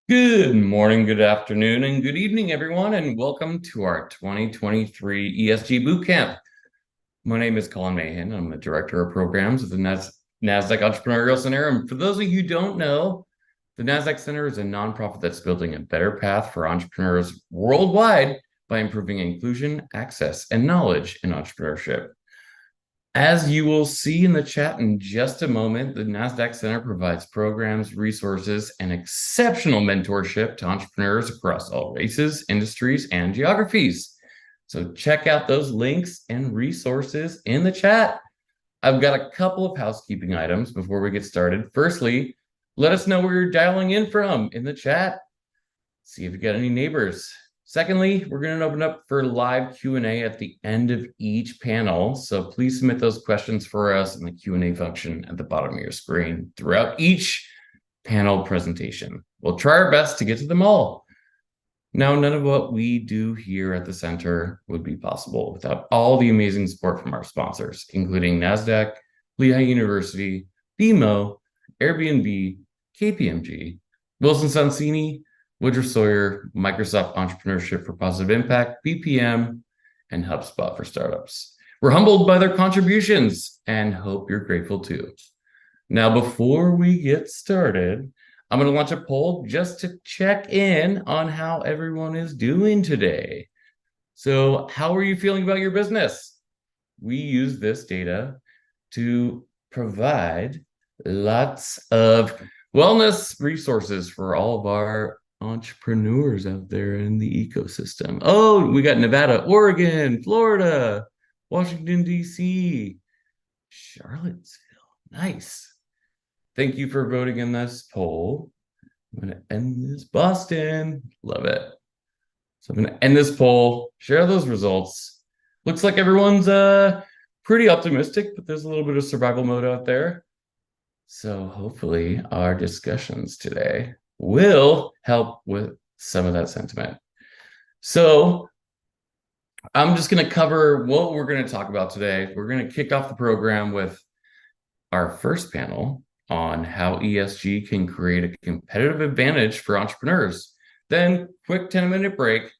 Good morning, good afternoon, and good evening, everyone, and welcome to our 2023 ESG Bootcamp. My name is Colin Mahan. I'm the Director of Programs at the Nasdaq Entrepreneurial Center. And for those of you who don't know, the Nasdaq Center is a nonprofit that's building a better path for entrepreneurs worldwide by improving inclusion, access, and knowledge in entrepreneurship. As you will see in the chat in just a moment, the Nasdaq Center provides programs, resources, and exceptional mentorship to entrepreneurs across all races, industries, and geographies. So check out those links and resources in the chat. I've got a couple of housekeeping items before we get started. Firstly, let us know where you're dialing in from in the chat. See if you got any neighbors. Secondly, we're going to open up for live Q&A at the end of each panel. So please submit those questions for us in the Q&A function at the bottom of your screen throughout each panel presentation. We'll try our best to get to them all. Now, none of what we do here at the center would be possible without all the amazing support from our sponsors, including Nasdaq, Lehigh University, BMO, Airbnb, KPMG, Wilson Sonsini, Woodruff Sawyer, Microsoft Entrepreneurship for Positive Impact, BPM, and HubSpot for Startups. We're humbled by their contributions and hope you're grateful too. Now, before we get started, I'm going to launch a poll just to check in on how everyone is doing today. So, how are you feeling about your business? We use this data to provide lots of wellness resources for all of our entrepreneurs out there in the ecosystem. Oh, we got Nevada, Oregon, Florida, Washington, D.C., Charlottesville. Nice. Thank you for voting in this poll. I'm going to end this. Boston. Love it. So I'm going to end this poll, share those results. Looks like everyone's pretty optimistic, but there's a little bit of survival mode out there. So hopefully our discussions today will help with some of that sentiment. So I'm just going to cover what we're going to talk about today. We're going to kick off the program with our first panel on how ESG can create a competitive advantage for entrepreneurs. Then quick 10-minute break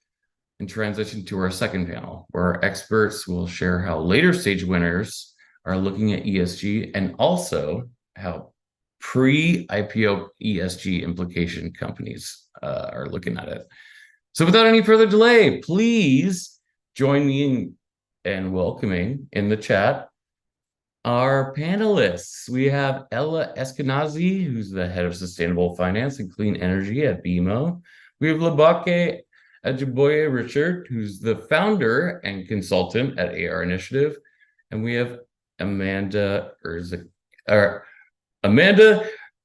and transition to our second panel, where our experts will share how later stage winners are looking at ESG and also how pre-IPO ESG implication companies are looking at it. So without any further delay, please join me in welcoming in the chat our panelists. We have Ella Eskenazi, who's the head of sustainable finance and clean energy at BMO. We have Labake Ajiboye Richard, who's the founder and consultant at AR Initiative. And we have Amanda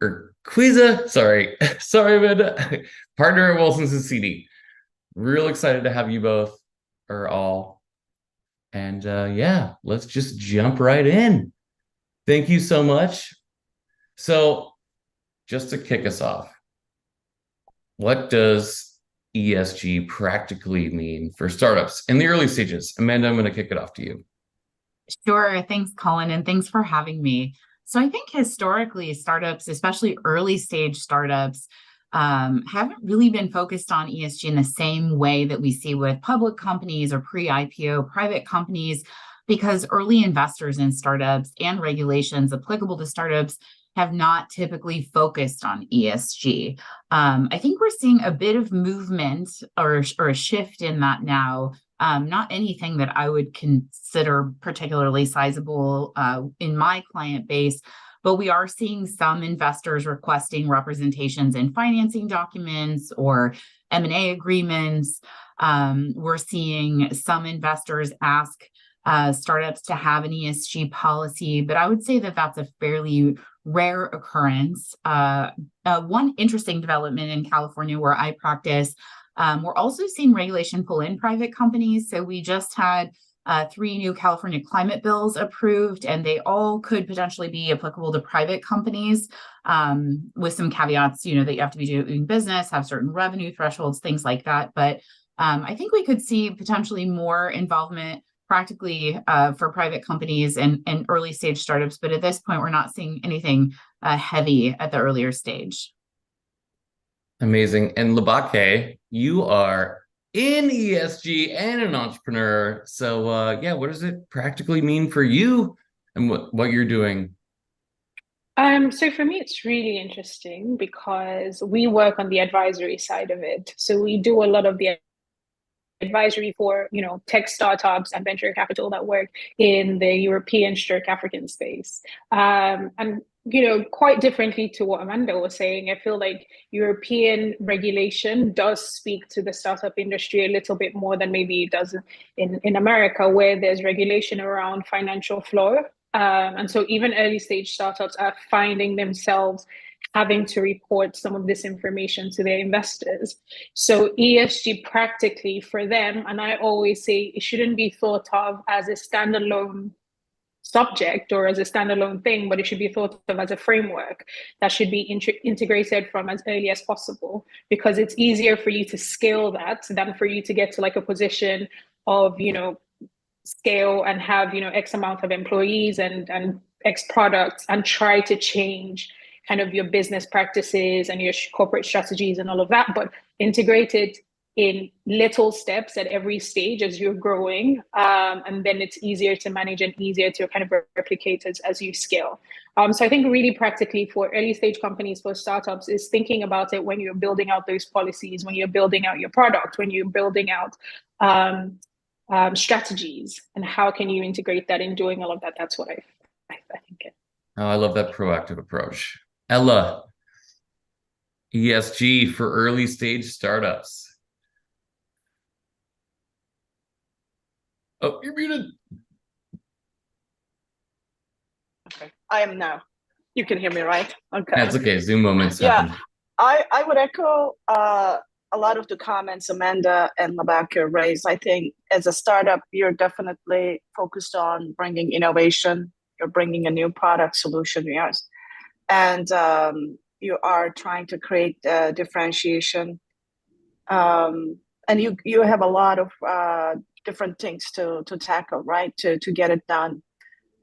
Urquiza, sorry, Amanda, partner at Wilson Sonsini. Real excited to have you both or all. And yeah, let's just jump right in. Thank you so much. So just to kick us off, what does ESG practically mean for startups in the early stages? Amanda, I'm going to kick it off to you. Sure. Thanks, Colin, and thanks for having me. So I think historically, startups, especially early stage startups, haven't really been focused on ESG in the same way that we see with public companies or pre-IPO private companies, because early investors in startups and regulations applicable to startups have not typically focused on ESG. I think we're seeing a bit of movement or a shift in that now. Not anything that I would consider particularly sizable in my client base, but we are seeing some investors requesting representations in financing documents or M&A agreements. We're seeing some investors ask startups to have an ESG policy, but I would say that that's a fairly rare occurrence. One interesting development in California where I practice, we're also seeing regulation pull in private companies. So we just had 3 new California climate bills approved, and they all could potentially be applicable to private companies with some caveats, that you have to be doing business, have certain revenue thresholds, things like that. But I think we could see potentially more involvement practically for private companies and early stage startups. But at this point, we're not seeing anything heavy at the earlier stage. Amazing. And Labake, you are in ESG and an entrepreneur. So yeah, what does it practically mean for you and what you're doing? So for me, it's really interesting because we work on the advisory side of it. So we do a lot of the advisory for, tech startups and venture capital that work in the European stroke African space. And quite differently to what Amanda was saying, I feel like European regulation does speak to the startup industry a little bit more than maybe it does in America, where there's regulation around financial flow. And so even early stage startups are finding themselves having to report some of this information to their investors. So ESG practically for them, and I always say it shouldn't be thought of as a standalone subject or as a standalone thing, but it should be thought of as a framework that should be integrated from as early as possible, because it's easier for you to scale that than for you to get to like a position of, scale and have, X amount of employees and X products and try to change kind of your business practices and your corporate strategies and all of that, but integrated in little steps at every stage as you're growing. And then it's easier to manage and easier to kind of replicate as you scale. So I think really practically for early stage companies, for startups, is thinking about it when you're building out those policies, when you're building out your product, when you're building out strategies, and how can you integrate that in doing all of that. That's what I think. Oh, I love that proactive approach. Ella, ESG for early stage startups. Oh, you're muted. Okay, I am now. You can hear me, right? Okay. That's okay. Zoom moments happen. I would echo a lot of the comments Amanda and Labake raised. I think as a startup, you're definitely focused on bringing innovation. You're bringing a new product solution, yes, and you are trying to create differentiation. And you have a lot of different things to tackle, right? To get it done.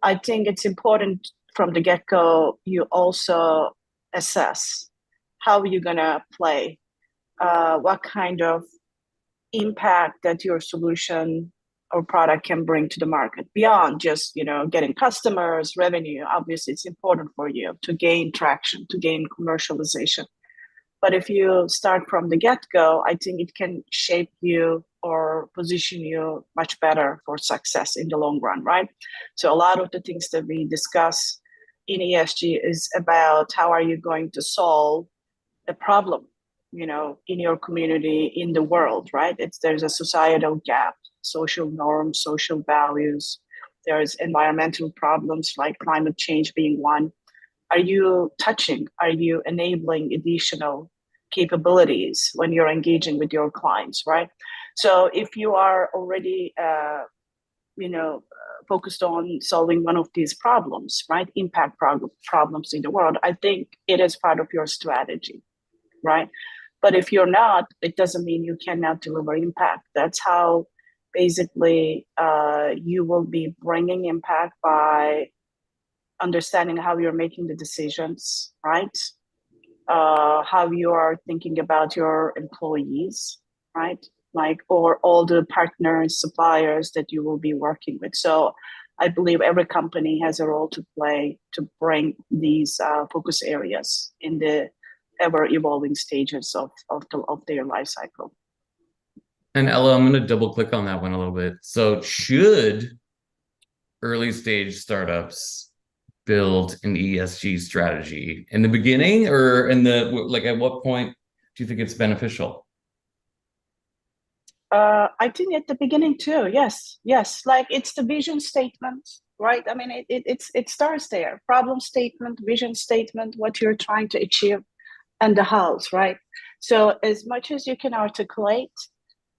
I think it's important from the get-go, you also assess how you're gonna play, what kind of impact that your solution or product can bring to the market beyond just getting customers, revenue. Obviously, it's important for you to gain traction, to gain commercialization. But if you start from the get-go, I think it can shape you or position you much better for success in the long run, right? So a lot of the things that we discuss in ESG is about how are you going to solve a problem, in your community, in the world, right? There's a societal gap, social norms, social values. There's environmental problems like climate change being one. Are you enabling additional capabilities when you're engaging with your clients, right? So if you are already, focused on solving one of these problems, right? Impact problems in the world, I think it is part of your strategy, right? But if you're not, it doesn't mean you cannot deliver impact. That's how basically you will be bringing impact by understanding how you're making the decisions, right? How you are thinking about your employees, right? Or all the partners, suppliers that you will be working with. So I believe every company has a role to play to bring these focus areas in the ever evolving stages of their life cycle. And Ella, I'm going to double click on that one a little bit. So should early stage startups build an ESG strategy in the beginning, or at what point do you think it's beneficial? I think at the beginning too. Yes. Like it's the vision statement, right? I mean, it starts there. Problem statement, vision statement, what you're trying to achieve, and the hows, right? So as much as you can articulate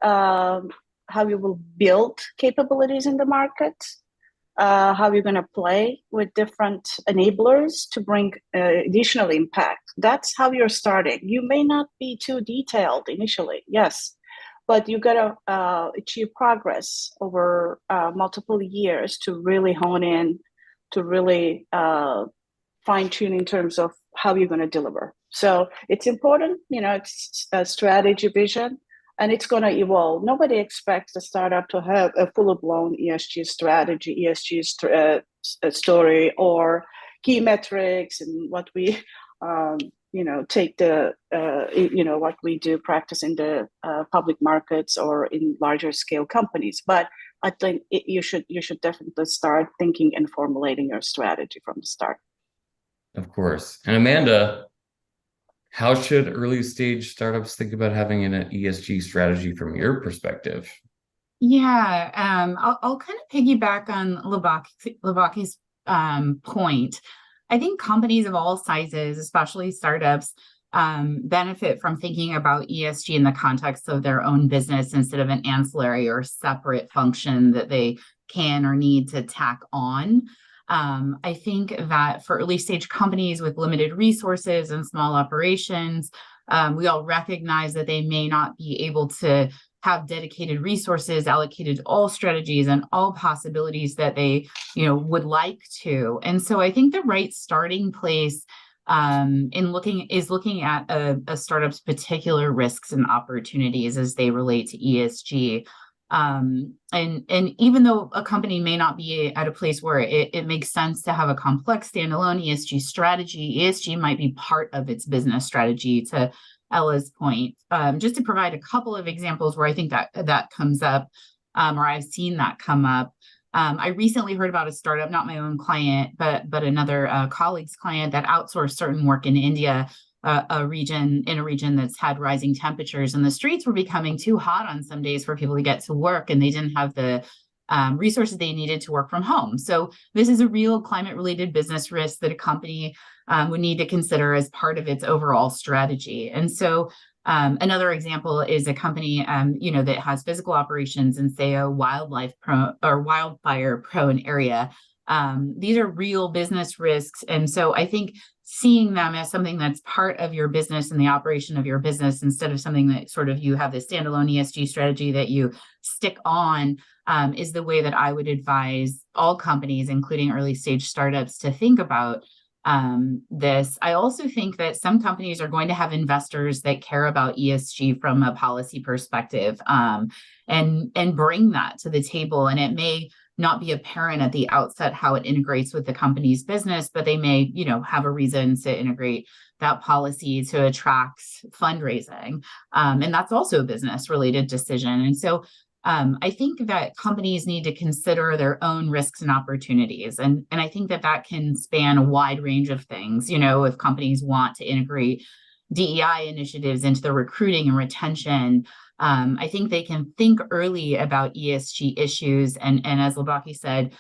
how you will build capabilities in the market, how you're going to play with different enablers to bring additional impact. That's how you're starting. You may not be too detailed initially, yes, but you got to achieve progress over multiple years to really hone in, to really fine tune in terms of how you're going to deliver. So it's important, it's a strategy vision, and it's going to evolve. Nobody expects a startup to have a full-blown ESG strategy, ESG story, or key metrics, and what we, take the, what we do practice in the public markets or in larger scale companies. But I think you should definitely start thinking and formulating your strategy from the start. Of course. And Amanda, how should early stage startups think about having an ESG strategy from your perspective? Yeah, I'll kind of piggyback on Labaki's point. I think companies of all sizes, especially startups, benefit from thinking about ESG in the context of their own business instead of an ancillary or separate function that they can or need to tack on. I think that for early stage companies with limited resources and small operations, we all recognize that they may not be able to have dedicated resources allocated to all strategies and all possibilities that they, would like to. And so I think the right starting place is looking at a startup's particular risks and opportunities as they relate to ESG. And even though a company may not be at a place where it makes sense to have a complex standalone ESG strategy, ESG might be part of its business strategy, to Ella's point. Just to provide a couple of examples where I think that comes up, or I've seen that come up. I recently heard about a startup, not my own client, but another colleague's client, that outsourced certain work in India, a region that's had rising temperatures, and the streets were becoming too hot on some days for people to get to work, and they didn't have the resources they needed to work from home. So this is a real climate-related business risk that a company would need to consider as part of its overall strategy. And so another example is a company, that has physical operations in, say, a wildfire-prone area. These are real business risks, and so I think seeing them as something that's part of your business and the operation of your business, instead of something that sort of you have this standalone ESG strategy that you stick on, is the way that I would advise all companies, including early stage startups, to think about this. I also think that some companies are going to have investors that care about ESG from a policy perspective, and bring that to the table. And it may not be apparent at the outset how it integrates with the company's business, but they may, have a reason to integrate that policy to attract fundraising. And that's also a business related decision. And so I think that companies need to consider their own risks and opportunities. And I think that can span a wide range of things. If companies want to integrate DEI initiatives into the recruiting and retention, I think they can think early about ESG issues. And as Labaki said,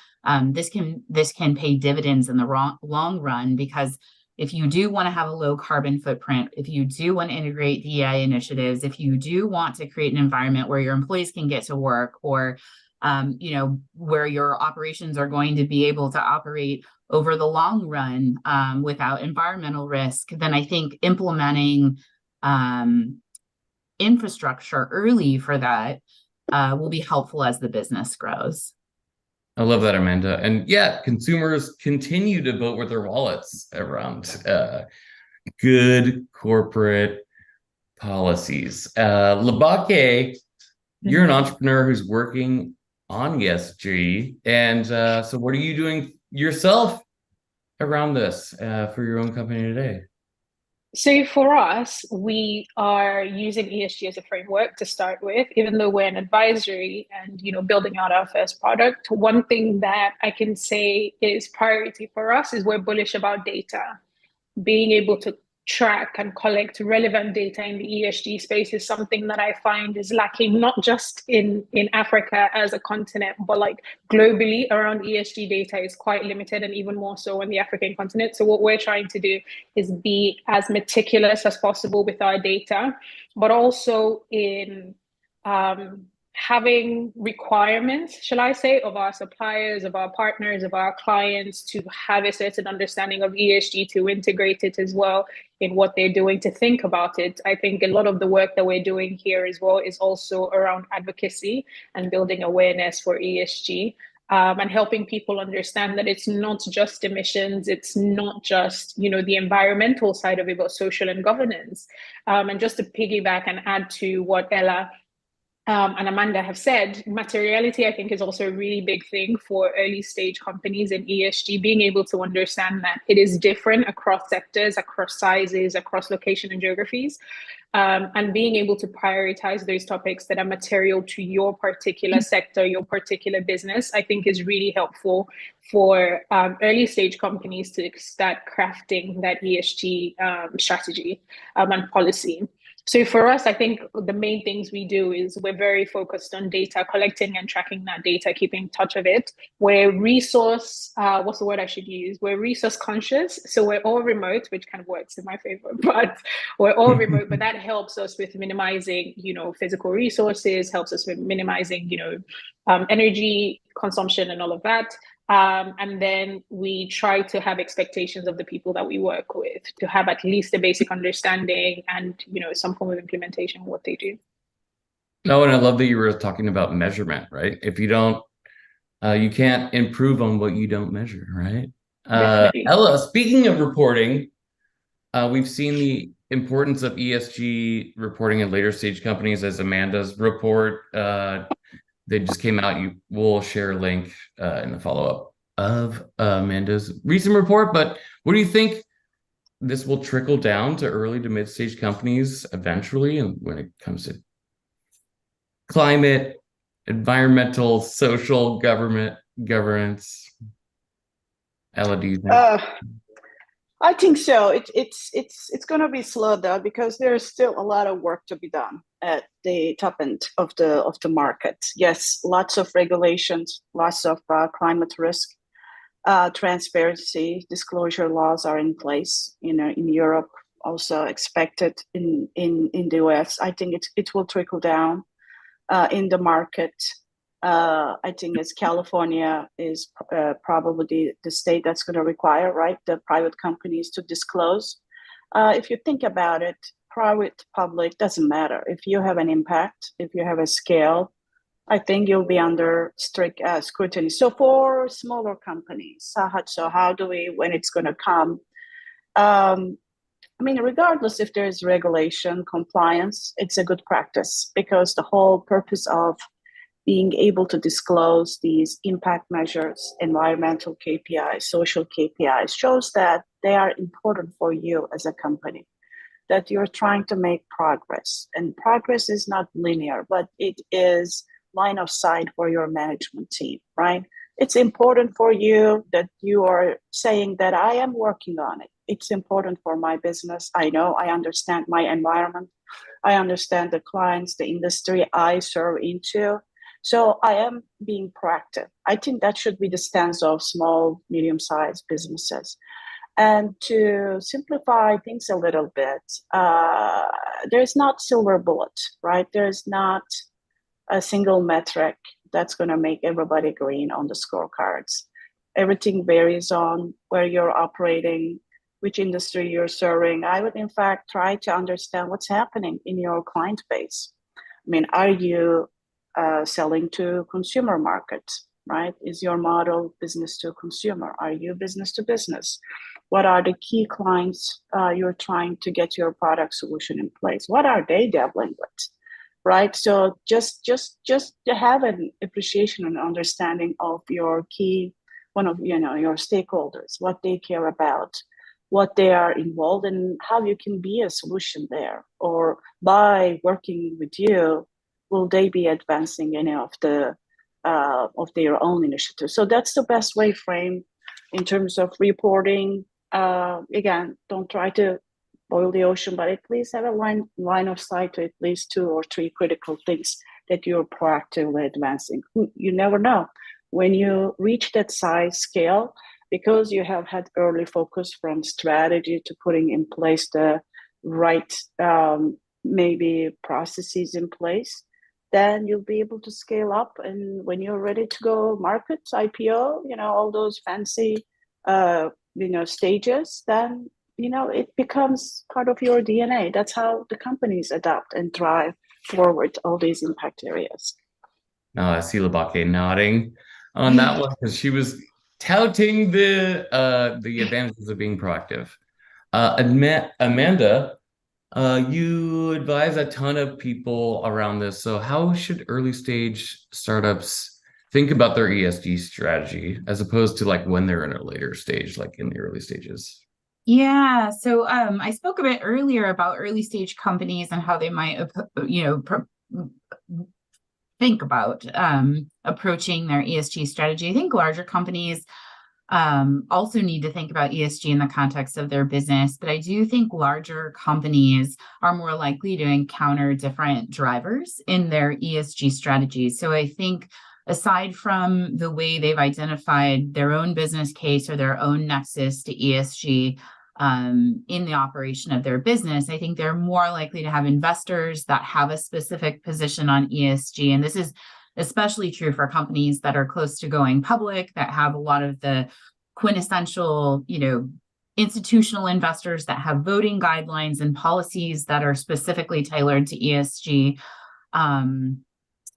this can pay dividends in the long run, because if you do want to have a low carbon footprint, if you do want to integrate DEI initiatives, if you do want to create an environment where your employees can get to work, or where your operations are going to be able to operate over the long run without environmental risk, then I think implementing infrastructure early for that will be helpful as the business grows. I love that, Amanda. And yeah, consumers continue to vote with their wallets around good corporate policies. Labake, you're an entrepreneur who's working on ESG. And so what are you doing yourself around this for your own company today? So for us, we are using ESG as a framework to start with, even though we're an advisory and, building out our first product. One thing that I can say is priority for us is we're bullish about data. Being able to track and collect relevant data in the ESG space is something that I find is lacking, not just in Africa as a continent, but like globally around ESG data is quite limited, and even more so on the African continent. So what we're trying to do is be as meticulous as possible with our data, but also in having requirements, shall I say, of our suppliers, of our partners, of our clients, to have a certain understanding of ESG, to integrate it as well in what they're doing, to think about it. I think a lot of the work that we're doing here as well is also around advocacy and building awareness for ESG. and helping people understand that it's not just emissions, it's not just, the environmental side of it, but social and governance. And just to piggyback and add to what Ella and Amanda have said, materiality, I think, is also a really big thing for early stage companies in ESG, being able to understand that it is different across sectors, across sizes, across location and geographies, and being able to prioritize those topics that are material to your particular sector, your particular business, I think is really helpful for early stage companies to start crafting that ESG strategy and policy. So for us, I think the main things we do is we're very focused on data, collecting and tracking that data, keeping touch of it. We're resource, what's the word I should use? We're resource conscious. So we're all remote, which kind of works in my favor, but we're all remote, but that helps us with minimizing, physical resources, helps us with minimizing, energy consumption and all of that. And then we try to have expectations of the people that we work with to have at least a basic understanding and, some form of implementation of what they do. No, and I love that you were talking about measurement, right? If you don't, you can't improve on what you don't measure, right? Definitely. Ella, speaking of reporting, we've seen the importance of ESG reporting in later stage companies, as Amanda's report. They just came out. We'll share a link in the follow-up of Amanda's recent report. But what do you think this will trickle down to early to mid-stage companies eventually, and when it comes to climate, environmental, social, governance? Ella, do you think? I think so. It's going to be slow though, because there's still a lot of work to be done at the top end of the market. Yes, lots of regulations, lots of climate risk, transparency, disclosure laws are in place. In Europe, also expected in the US. I think it will trickle down in the market. I think as California is probably the state that's going to require, right, the private companies to disclose. If you think about it, private, public, doesn't matter. If you have an impact, if you have a scale, I think you'll be under strict scrutiny. So for smaller companies, how do we, when it's going to come? Regardless if there's regulation, compliance, it's a good practice, because the whole purpose of being able to disclose these impact measures, environmental KPIs, social KPIs, shows that they are important for you as a company, that you're trying to make progress. And progress is not linear, but it is line of sight for your management team, right? It's important for you that you are saying that I am working on it. It's important for my business. I know, I understand my environment. I understand the clients, the industry I serve into. So I am being proactive. I think that should be the stance of small, medium-sized businesses. And to simplify things a little bit, there's not silver bullet, right? There's not a single metric that's going to make everybody green on the scorecards. Everything varies on where you're operating, which industry you're serving. I would, in fact, try to understand what's happening in your client base. Are you selling to consumer markets, right? Is your model business to consumer? Are you business to business? What are the key clients you're trying to get your product solution in place? What are they dabbling with, right? So just to have an appreciation and understanding of your key, your stakeholders, what they care about, what they are involved in, how you can be a solution there, or by working with you, will they be advancing any of their own initiatives? So that's the best way frame in terms of reporting. Again, don't try to boil the ocean, but at least have a line of sight to at least 2 or 3 critical things that you're proactively advancing. You never know. When you reach that size scale, because you have had early focus from strategy to putting in place the right maybe processes in place, then you'll be able to scale up. And when you're ready to go markets, IPO, all those fancy, stages, then, it becomes part of your DNA. That's how the companies adapt and drive forward all these impact areas. I see Labake nodding. on that one because she was touting the advantages of being proactive. Amanda, you advise a ton of people around this. So how should early stage startups think about their ESG strategy as opposed to like when they're in a later stage, like in the early stages? Yeah, so I spoke a bit earlier about early stage companies and how they might, think about approaching their ESG strategy. I think larger companies also need to think about ESG in the context of their business, but I do think larger companies are more likely to encounter different drivers in their ESG strategy. So I think aside from the way they've identified their own business case or their own nexus to ESG in the operation of their business, I think they're more likely to have investors that have a specific position on ESG. And this is especially true for companies that are close to going public, that have a lot of the quintessential, institutional investors that have voting guidelines and policies that are specifically tailored to ESG.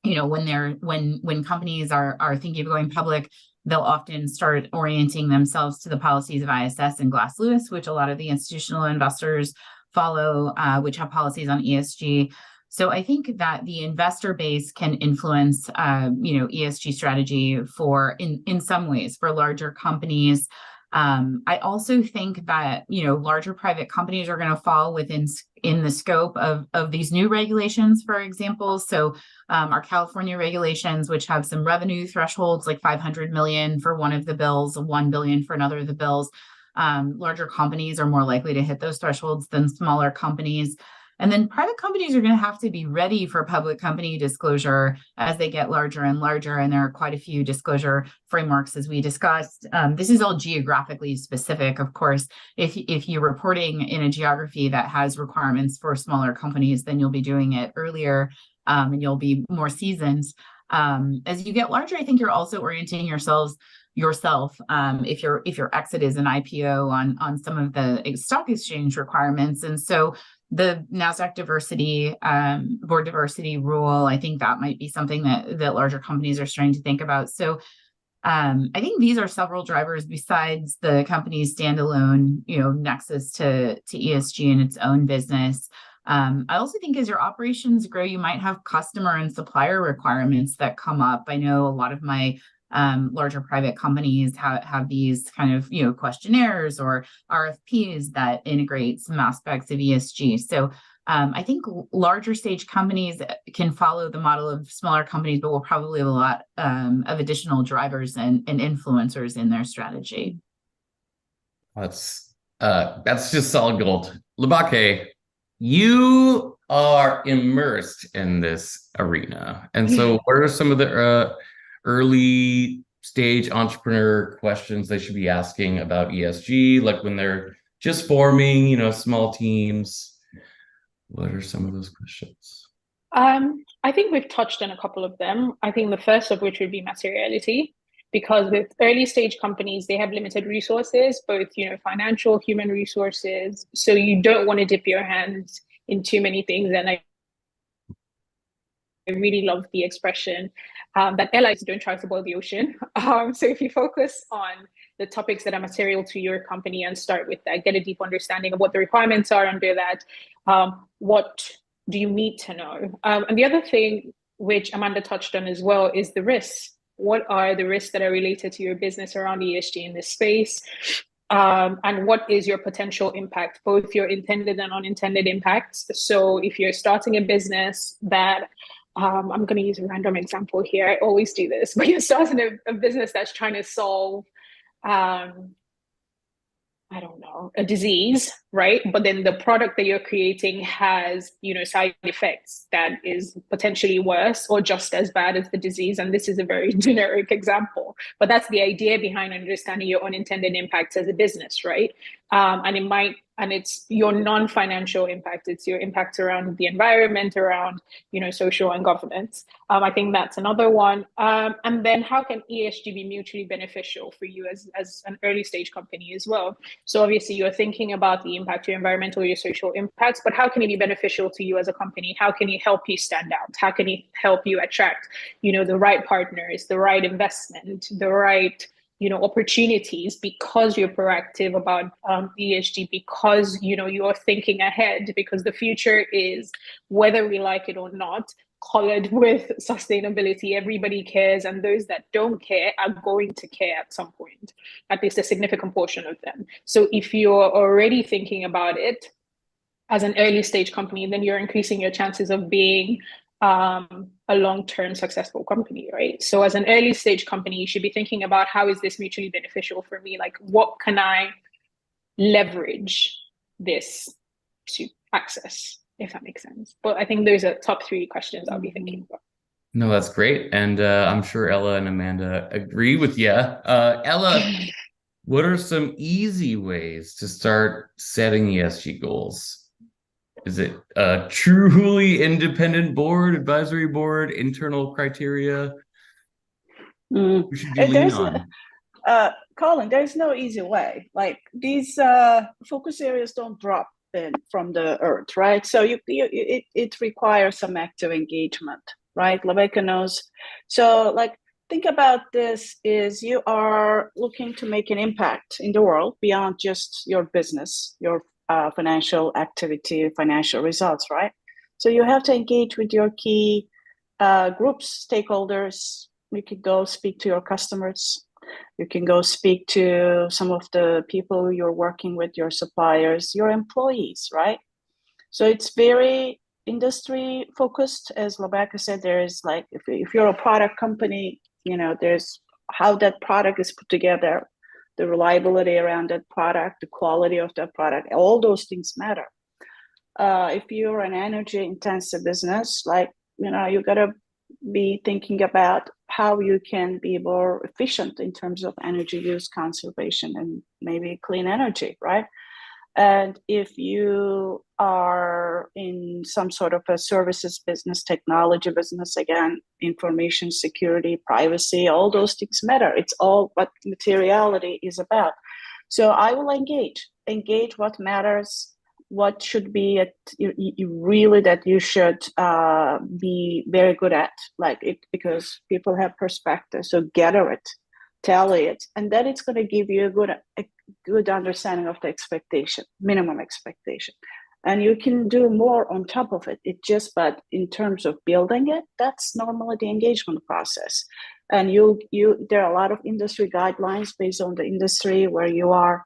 When companies are thinking of going public, they'll often start orienting themselves to the policies of ISS and Glass Lewis, which a lot of the institutional investors follow, which have policies on ESG. So I think that the investor base can influence, ESG strategy in some ways for larger companies. I also think that, larger private companies are going to fall in the scope of these new regulations, for example. So our California regulations, which have some revenue thresholds, like 500 million for one of the bills, 1 billion for another of the bills. Larger companies are more likely to hit those thresholds than smaller companies. And then private companies are going to have to be ready for public company disclosure as they get larger and larger. And there are quite a few disclosure frameworks, as we discussed. This is all geographically specific, of course. If you're reporting in a geography that has requirements for smaller companies, then you'll be doing it earlier and you'll be more seasoned. As you get larger, I think you're also orienting yourself if your exit is an IPO on some of the stock exchange requirements. And so the Nasdaq diversity, board diversity rule, I think that might be something that larger companies are starting to think about. So I think these are several drivers besides the company's standalone, nexus to ESG in its own business. I also think as your operations grow, you might have customer and supplier requirements that come up. I know a lot of my larger private companies have these kind of, questionnaires or RFPs that integrate some aspects of ESG. So I think larger stage companies can follow the model of smaller companies, but will probably have a lot of additional drivers and influencers in their strategy. That's just solid gold. Labake, you are immersed in this arena. And so what are some of the early stage entrepreneur questions they should be asking about ESG, like when they're just forming, small teams? What are some of those questions? I think we've touched on a couple of them. I think the first of which would be materiality, because with early stage companies, they have limited resources, both, financial, human resources. So you don't want to dip your hands in too many things. And I really love the expression that allies don't try to boil the ocean. So if you focus on the topics that are material to your company and start with that, get a deep understanding of what the requirements are under that, what do you need to know? And the other thing, which Amanda touched on as well, is the risks. What are the risks that are related to your business around ESG in this space? And what is your potential impact, both your intended and unintended impacts? So if you're starting a business that I'm going to use a random example here. I always do this, but you're starting a business that's trying to solve, a disease, right? But then the product that you're creating has, side effects that is potentially worse or just as bad as the disease. And this is a very generic example, but that's the idea behind understanding your unintended impacts as a business, right? And it's your non-financial impact. It's your impact around the environment, around, social and governance. I think that's another one. And then how can ESG be mutually beneficial for you as an early stage company as well? So obviously you're thinking about the impact, your environmental, your social impacts, but how can it be beneficial to you as a company? How can it help you stand out? How can it help you attract, the right partners, the right investment, the right opportunities, because you're proactive about ESG, because you're thinking ahead, because the future is, whether we like it or not, colored with sustainability. Everybody cares, and those that don't care are going to care at some point, at least a significant portion of them. So if you're already thinking about it as an early stage company, then you're increasing your chances of being a long-term successful company, right? So as an early stage company, you should be thinking about, how is this mutually beneficial for me? Like, what can I leverage this to access, if that makes sense? But I think those are top 3 questions I'll be thinking about. No, that's great. And I'm sure Ella and Amanda agree with you. Ella, what are some easy ways to start setting ESG goals? Is it a truly independent board, advisory board, internal criteria? Who should you lean on? Colin, there's no easy way. Like, these focus areas don't drop in from the earth, right? So it requires some active engagement, right? Rebecca knows. So, like, think about this: is you are looking to make an impact in the world beyond just your business, your financial activity, financial results, right? So you have to engage with your key groups, stakeholders. You can go speak to your customers. You can go speak to some of the people you're working with, your suppliers, your employees, right? So it's very industry focused. As Rebecca said, there is, like, if you're a product company, there's how that product is put together, the reliability around that product, the quality of that product, all those things matter. If you're an energy intensive business, like, you got to be thinking about how you can be more efficient in terms of energy use, conservation, and maybe clean energy, right? And if you are in some sort of a services business, technology business, again, information security, privacy, all those things matter. It's all what materiality is about. So I will engage what matters, what should be really that you should be very good at, like it, because people have perspective. So gather it, tally it, and then it's going to give you a good understanding of the expectation, minimum expectation. And you can do more on top of it. But in terms of building it, that's normally the engagement process. And there are a lot of industry guidelines based on the industry where you are,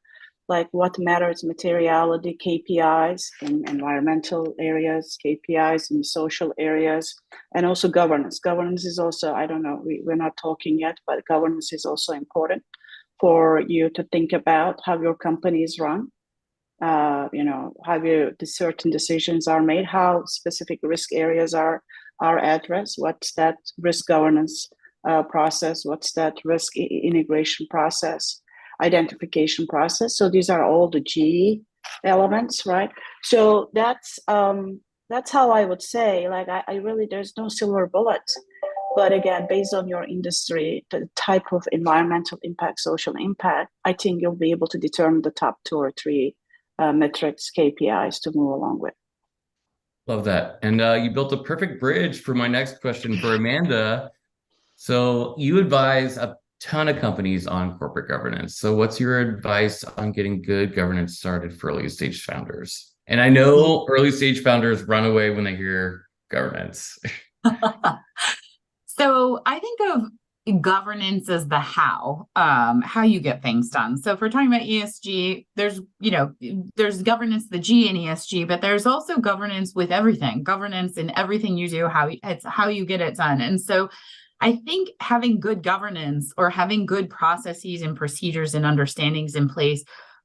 like what matters, materiality, KPIs in environmental areas, KPIs in social areas, and also governance. Governance is also, I don't know, we're not talking yet, but governance is also important for you to think about how your company is run, how the certain decisions are made, how specific risk areas are addressed, what's that risk governance process, what's that risk integration process, identification process. So these are all the G elements, right? So that's how I would say, like, I really, there's no silver bullet. But again, based on your industry, the type of environmental impact, social impact, I think you'll be able to determine the top 2 or 3 metrics, KPIs to move along with. Love that. And you built a perfect bridge for my next question for Amanda. So you advise a ton of companies on corporate governance. So what's your advice on getting good governance started for early stage founders? And I know early stage founders run away when they hear governance. So I think of governance as the how you get things done. So if we're talking about ESG, there's governance, the G in ESG, but there's also governance with everything, governance in everything you do, how you get it done. And so I think having good governance, or having good processes and procedures and understandings in place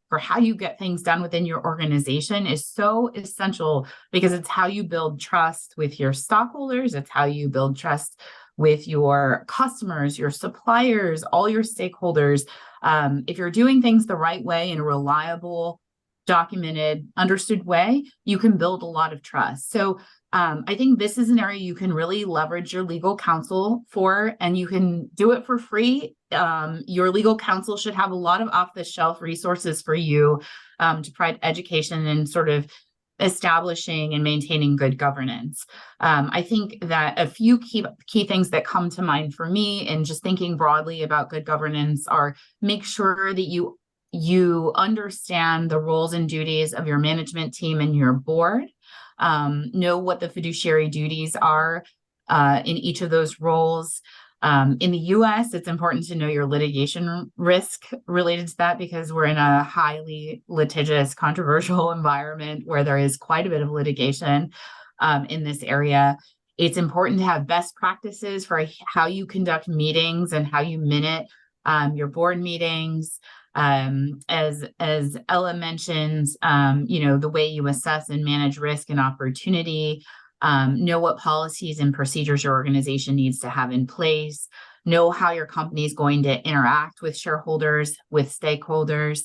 for how you get things done within your organization is so essential, because it's how you build trust with your stockholders. It's how you build trust with your customers, your suppliers, all your stakeholders. If you're doing things the right way in a reliable, documented, understood way, you can build a lot of trust. So I think this is an area you can really leverage your legal counsel for, and you can do it for free. Your legal counsel should have a lot of off-the-shelf resources for you to provide education and sort of establishing and maintaining good governance. I think that a few key things that come to mind for me and just thinking broadly about good governance are: make sure that you understand the roles and duties of your management team and your board. Know what the fiduciary duties are in each of those roles. In the US, it's important to know your litigation risk related to that, because we're in a highly litigious, controversial environment where there is quite a bit of litigation in this area. It's important to have best practices for how you conduct meetings and how you minute your board meetings. As Ella mentions, the way you assess and manage risk and opportunity. Know what policies and procedures your organization needs to have in place. Know how your company is going to interact with shareholders, with stakeholders.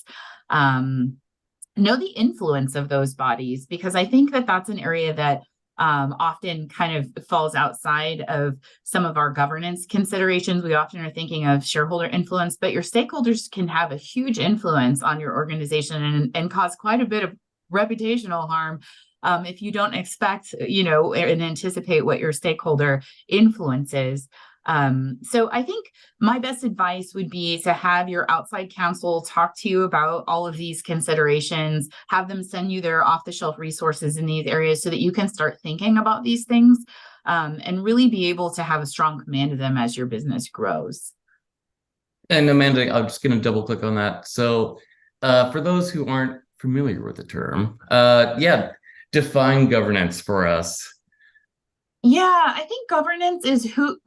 Know the influence of those bodies, because I think that that's an area that often kind of falls outside of some of our governance considerations. We often are thinking of shareholder influence, but your stakeholders can have a huge influence on your organization and cause quite a bit of reputational harm if you don't expect, and anticipate what your stakeholder influence is. So I think my best advice would be to have your outside counsel talk to you about all of these considerations, have them send you their off-the-shelf resources in these areas so that you can start thinking about these things and really be able to have a strong command of them as your business grows. And Amanda, I'm just going to double click on that. So for those who aren't familiar with the term, define governance for us. Yeah, I think governance is who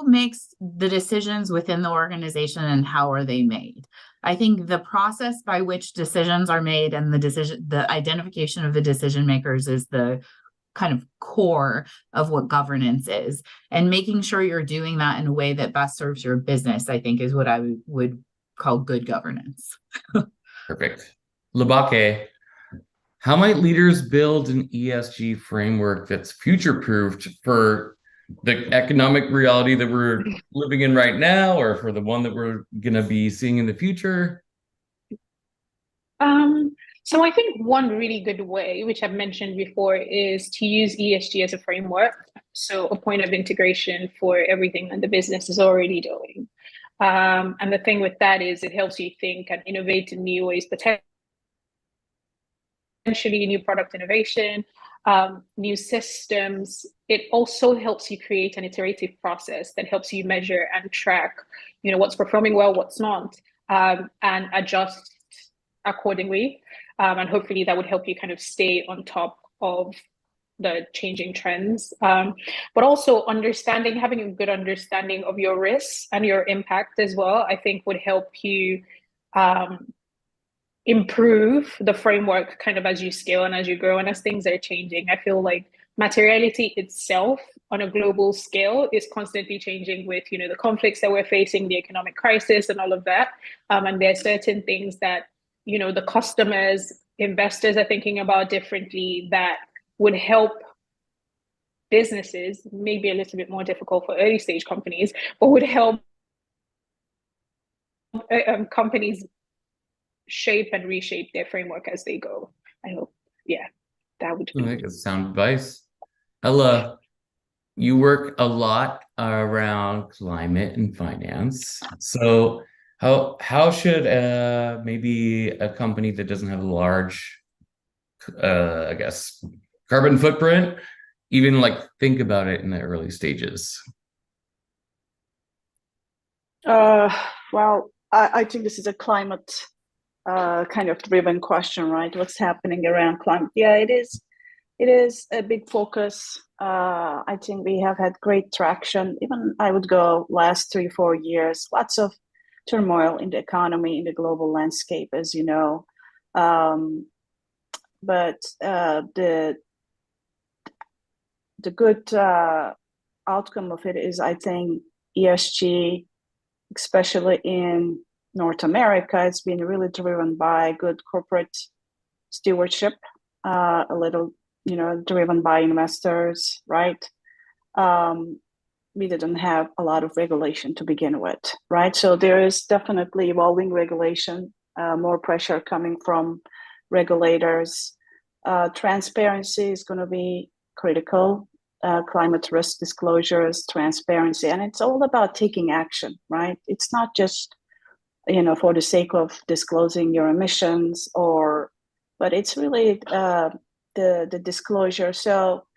makes the decisions within the organization and how are they made. I think the process by which decisions are made and the identification of the decision makers is the kind of core of what governance is. And making sure you're doing that in a way that best serves your business, I think, is what I would call good governance. Perfect. Labake, how might leaders build an ESG framework that's future-proofed for the economic reality that we're living in right now, or for the one that we're going to be seeing in the future? So I think one really good way, which I've mentioned before, is to use ESG as a framework. So a point of integration for everything that the business is already doing. And the thing with that is it helps you think and innovate in new ways, potentially new product innovation, new systems. It also helps you create an iterative process that helps you measure and track, what's performing well, what's not, and adjust accordingly. And hopefully that would help you kind of stay on top of the changing trends. But also having a good understanding of your risks and your impact as well, I think would help you improve the framework kind of as you scale and as you grow and as things are changing. I feel like materiality itself on a global scale is constantly changing with, the conflicts that we're facing, the economic crisis and all of that. And there are certain things that, the customers, investors are thinking about differently that would help businesses, maybe a little bit more difficult for early stage companies, but would help companies shape and reshape their framework as they go. I hope, that would be. I think it's sound advice. Ella, you work a lot around climate and finance. So how should maybe a company that doesn't have a large, carbon footprint, even think about it in the early stages? Well, I think this is a climate kind of driven question, right? What's happening around climate? Yeah, it is a big focus. I think we have had great traction. Even I would go last 3-4 years, lots of turmoil in the economy, in the global landscape, as you know. But the good outcome of it is, I think, ESG, especially in North America, it's been really driven by good corporate stewardship, a little, driven by investors, right? We didn't have a lot of regulation to begin with, right? So there is definitely evolving regulation, more pressure coming from regulators. Transparency is going to be critical. Climate risk disclosures, transparency, and it's all about taking action, right? It's not just, for the sake of disclosing your emissions, but it's really the disclosure. So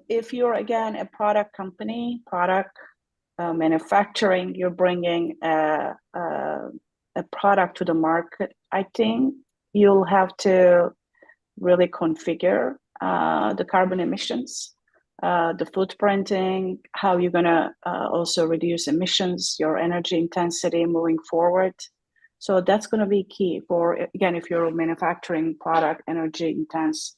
if you're, again, a product company, manufacturing, you're bringing a product to the market, I think you'll have to really configure the carbon emissions, the footprinting, how you're going to also reduce emissions, your energy intensity moving forward. So that's going to be key for, again, if you're a manufacturing product, energy intense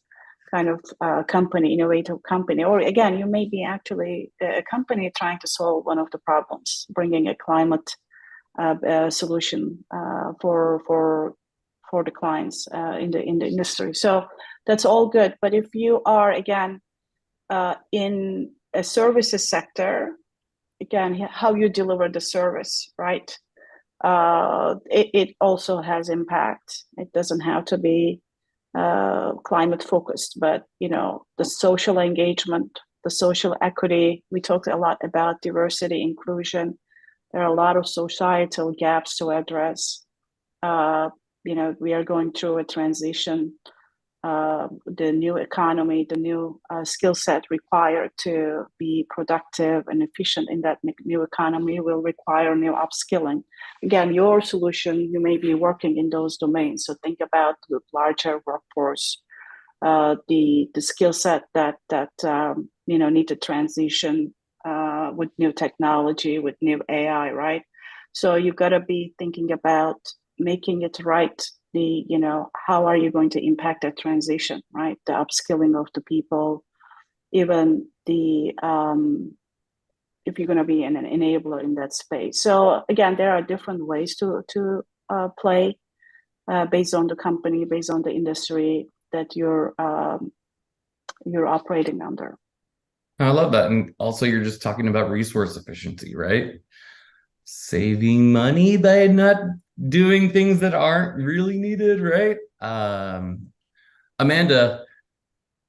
kind of company, innovative company, or again, you may be actually a company trying to solve one of the problems, bringing a climate solution for the clients in the industry. So that's all good. But if you are, again, in a services sector, again, how you deliver the service, right? It also has impact. It doesn't have to be climate focused, but the social engagement, the social equity. We talked a lot about diversity, inclusion. There are a lot of societal gaps to address. We are going through a transition. The new economy, the new skill set required to be productive and efficient in that new economy will require new upskilling. Again, your solution, you may be working in those domains. So think about the larger workforce, the skill set that need to transition with new technology, with new AI, right? So you've got to be thinking about making it right. How are you going to impact that transition, right? The upskilling of the people, even if you're going to be an enabler in that space. So again, there are different ways to play based on the company, based on the industry that you're operating under. I love that. And also, you're just talking about resource efficiency, right? Saving money by not doing things that aren't really needed, right? Amanda,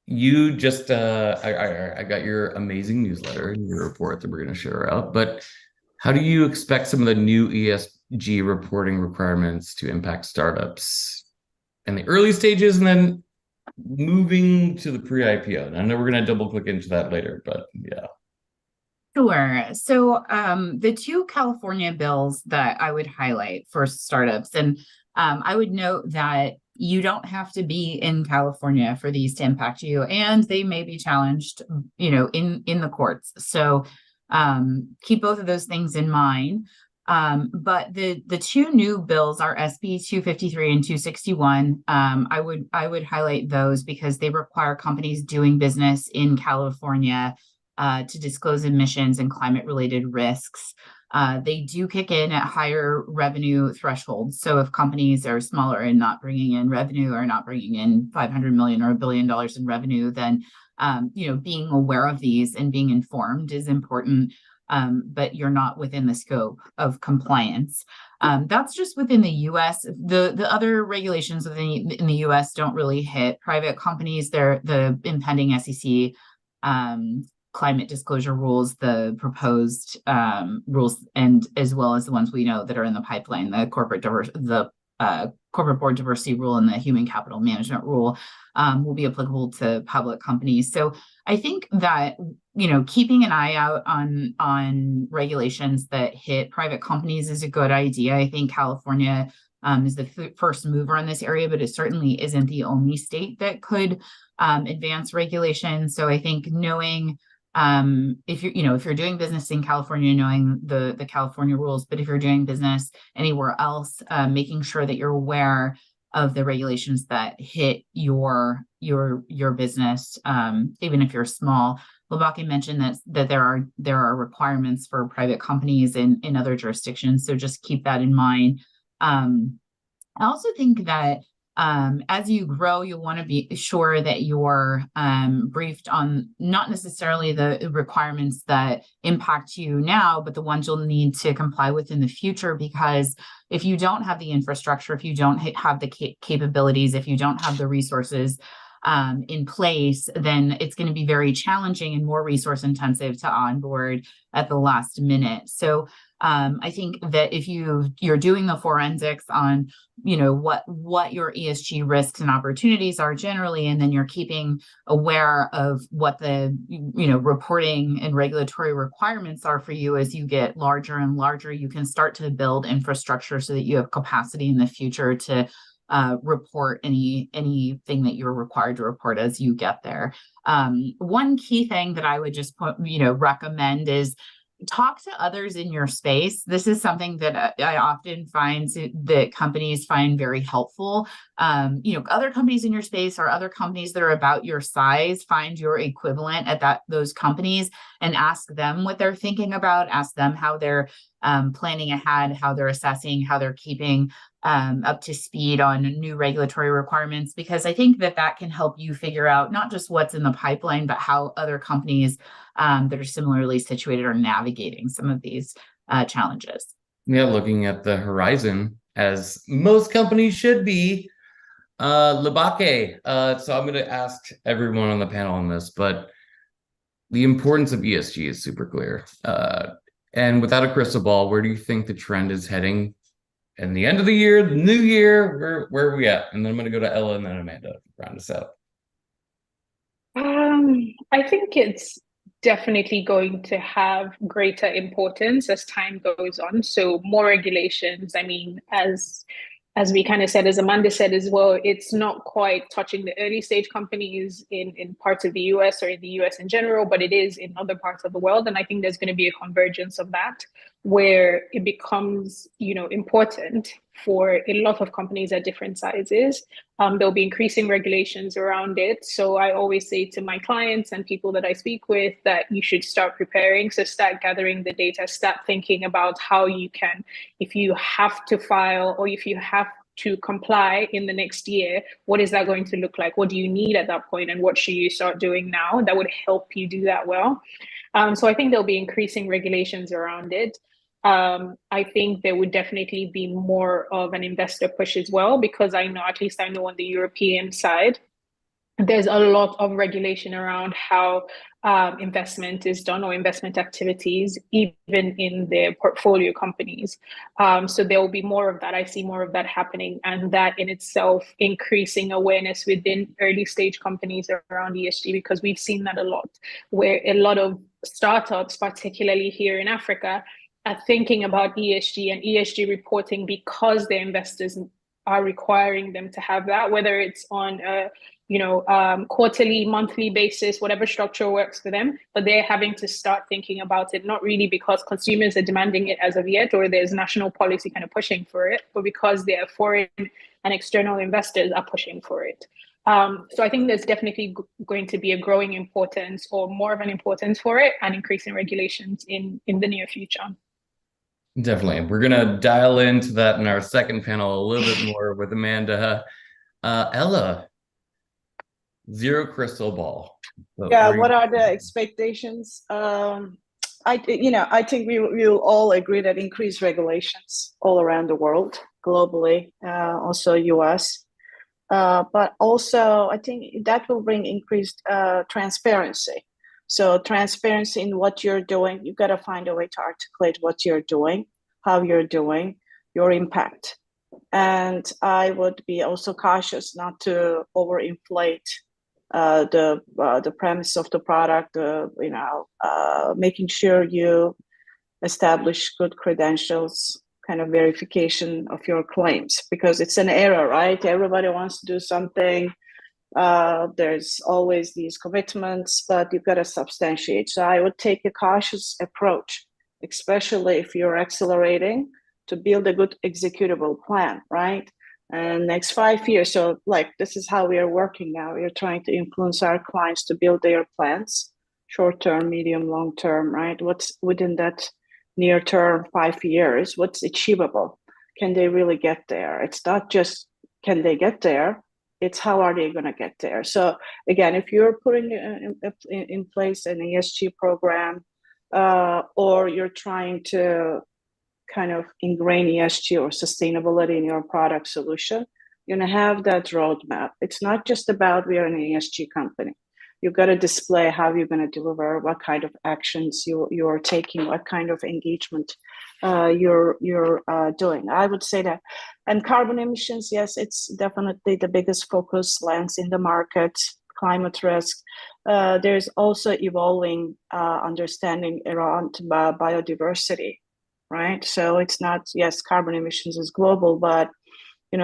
you just I got your amazing newsletter and your report that we're going to share out, but how do you expect some of the new ESG reporting requirements to impact startups in the early stages and then moving to the pre-IPO? And I know we're going to double click into that later, but yeah. Sure. So the two California bills that I would highlight for startups, and I would note that you don't have to be in California for these to impact you, and they may be challenged, in the courts. So keep both of those things in mind. But the two new bills are SB 253 and 261. I would highlight those because they require companies doing business in California to disclose emissions and climate-related risks. They do kick in at higher revenue thresholds. So if companies are smaller and not bringing in revenue or not bringing in $500 million or $1 billion in revenue, then being aware of these and being informed is important. But you're not within the scope of compliance. That's just within the U.S. The other regulations in the U.S. don't really hit private companies. They're the impending SEC climate disclosure rules, the proposed rules, and as well as the ones we know that are in the pipeline, the corporate board diversity rule and the human capital management rule will be applicable to public companies. So I think that keeping an eye out on regulations that hit private companies is a good idea. I think California is the first mover in this area, but it certainly isn't the only state that could advance regulation. So I think knowing if you're doing business in California, knowing the California rules, but if you're doing business anywhere else, making sure that you're aware of the regulations that hit your business, even if you're small, Lubaki mentioned that there are requirements for private companies in other jurisdictions, so just keep that in mind. I also think that as you grow, you'll want to be sure that you're briefed on not necessarily the requirements that impact you now, but the ones you'll need to comply with in the future. Because if you don't have the infrastructure, if you don't have the capabilities, if you don't have the resources in place, then it's going to be very challenging and more resource intensive to onboard at the last minute. So I think that if you're doing the forensics on, what your ESG risks and opportunities are generally, and then you're keeping aware of what the, reporting and regulatory requirements are for you as you get larger and larger, you can start to build infrastructure so that you have capacity in the future to report anything that you're required to report as you get there. One key thing that I would just recommend is talk to others in your space. This is something that I often find that companies find very helpful. Other companies in your space or other companies that are about your size, find your equivalent at those companies and ask them what they're thinking about, ask them how they're planning ahead, how they're assessing, how they're keeping up to speed on new regulatory requirements, because I think that can help you figure out not just what's in the pipeline, but how other companies that are similarly situated are navigating some of these challenges. Yeah, looking at the horizon, as most companies should be. Lubake, so I'm going to ask everyone on the panel on this, but the importance of ESG is super clear. And without a crystal ball, where do you think the trend is heading? And the end of the year, the new year, where are we at? And then I'm going to go to Ella and then Amanda to round us out. I think it's definitely going to have greater importance as time goes on. So more regulations. I mean, as we kind of said, as Amanda said as well, it's not quite touching the early stage companies in parts of the US or in the US in general, but it is in other parts of the world. And I think there's going to be a convergence of that, where it becomes, important for a lot of companies at different sizes. There'll be increasing regulations around it. So I always say to my clients and people that I speak with that you should start preparing. So start gathering the data, start thinking about how you can, if you have to file or if you have to comply in the next year, what is that going to look like? What do you need at that point? And what should you start doing now that would help you do that well? So I think there'll be increasing regulations around it. I think there would definitely be more of an investor push as well, because I know on the European side, there's a lot of regulation around how investment is done or investment activities, even in their portfolio companies. So there will be more of that. I see more of that happening, and that in itself increasing awareness within early stage companies around ESG, because we've seen that a lot, where a lot of startups, particularly here in Africa, are thinking about ESG and ESG reporting because their investors are requiring them to have that, whether it's on a quarterly, monthly basis, whatever structure works for them, but they're having to start thinking about it, not really because consumers are demanding it as of yet, or there's national policy kind of pushing for it, but because their foreign and external investors are pushing for it. So I think there's definitely going to be a growing importance, or more of an importance for it, and increasing regulations in the near future. Definitely. We're going to dial into that in our second panel a little bit more with Amanda. Ella, zero crystal ball. Yeah, what are the expectations? I think we will all agree that increased regulations all around the world, globally, also US. But also, I think that will bring increased transparency. So transparency in what you're doing, you've got to find a way to articulate what you're doing, how you're doing, your impact. And I would be also cautious not to overinflate the premise of the product, making sure you establish good credentials, kind of verification of your claims, because it's an era, right? Everybody wants to do something. There's always these commitments, but you've got to substantiate. So I would take a cautious approach, especially if you're accelerating, to build a good executable plan, right? And next 5 years. So this is how we are working now. We are trying to influence our clients to build their plans short term, medium, long term, right? What's within that near term 5 years? What's achievable? Can they really get there? It's not just can they get there, it's how are they going to get there. So again, if you're putting in place an ESG program, or you're trying to kind of ingrain ESG or sustainability in your product solution, you're going to have that roadmap. It's not just about we are an ESG company. You've got to display how you're going to deliver, what kind of actions you're taking, what kind of engagement you're doing. I would say that. And carbon emissions, yes, it's definitely the biggest focus lands in the market. Climate risk. There's also evolving understanding around biodiversity, right? So it's not, yes, carbon emissions is global, but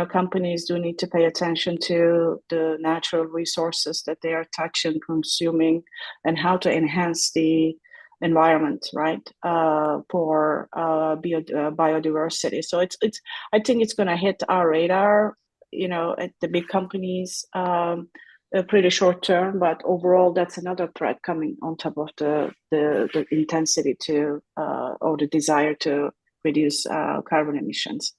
companies do need to pay attention to the natural resources that they are touching, consuming, and how to enhance the environment, right? For biodiversity. So it's I think it's going to hit our radar, at the big companies, pretty short term, but overall that's another threat coming on top of the intensity to or the desire to reduce carbon emissions.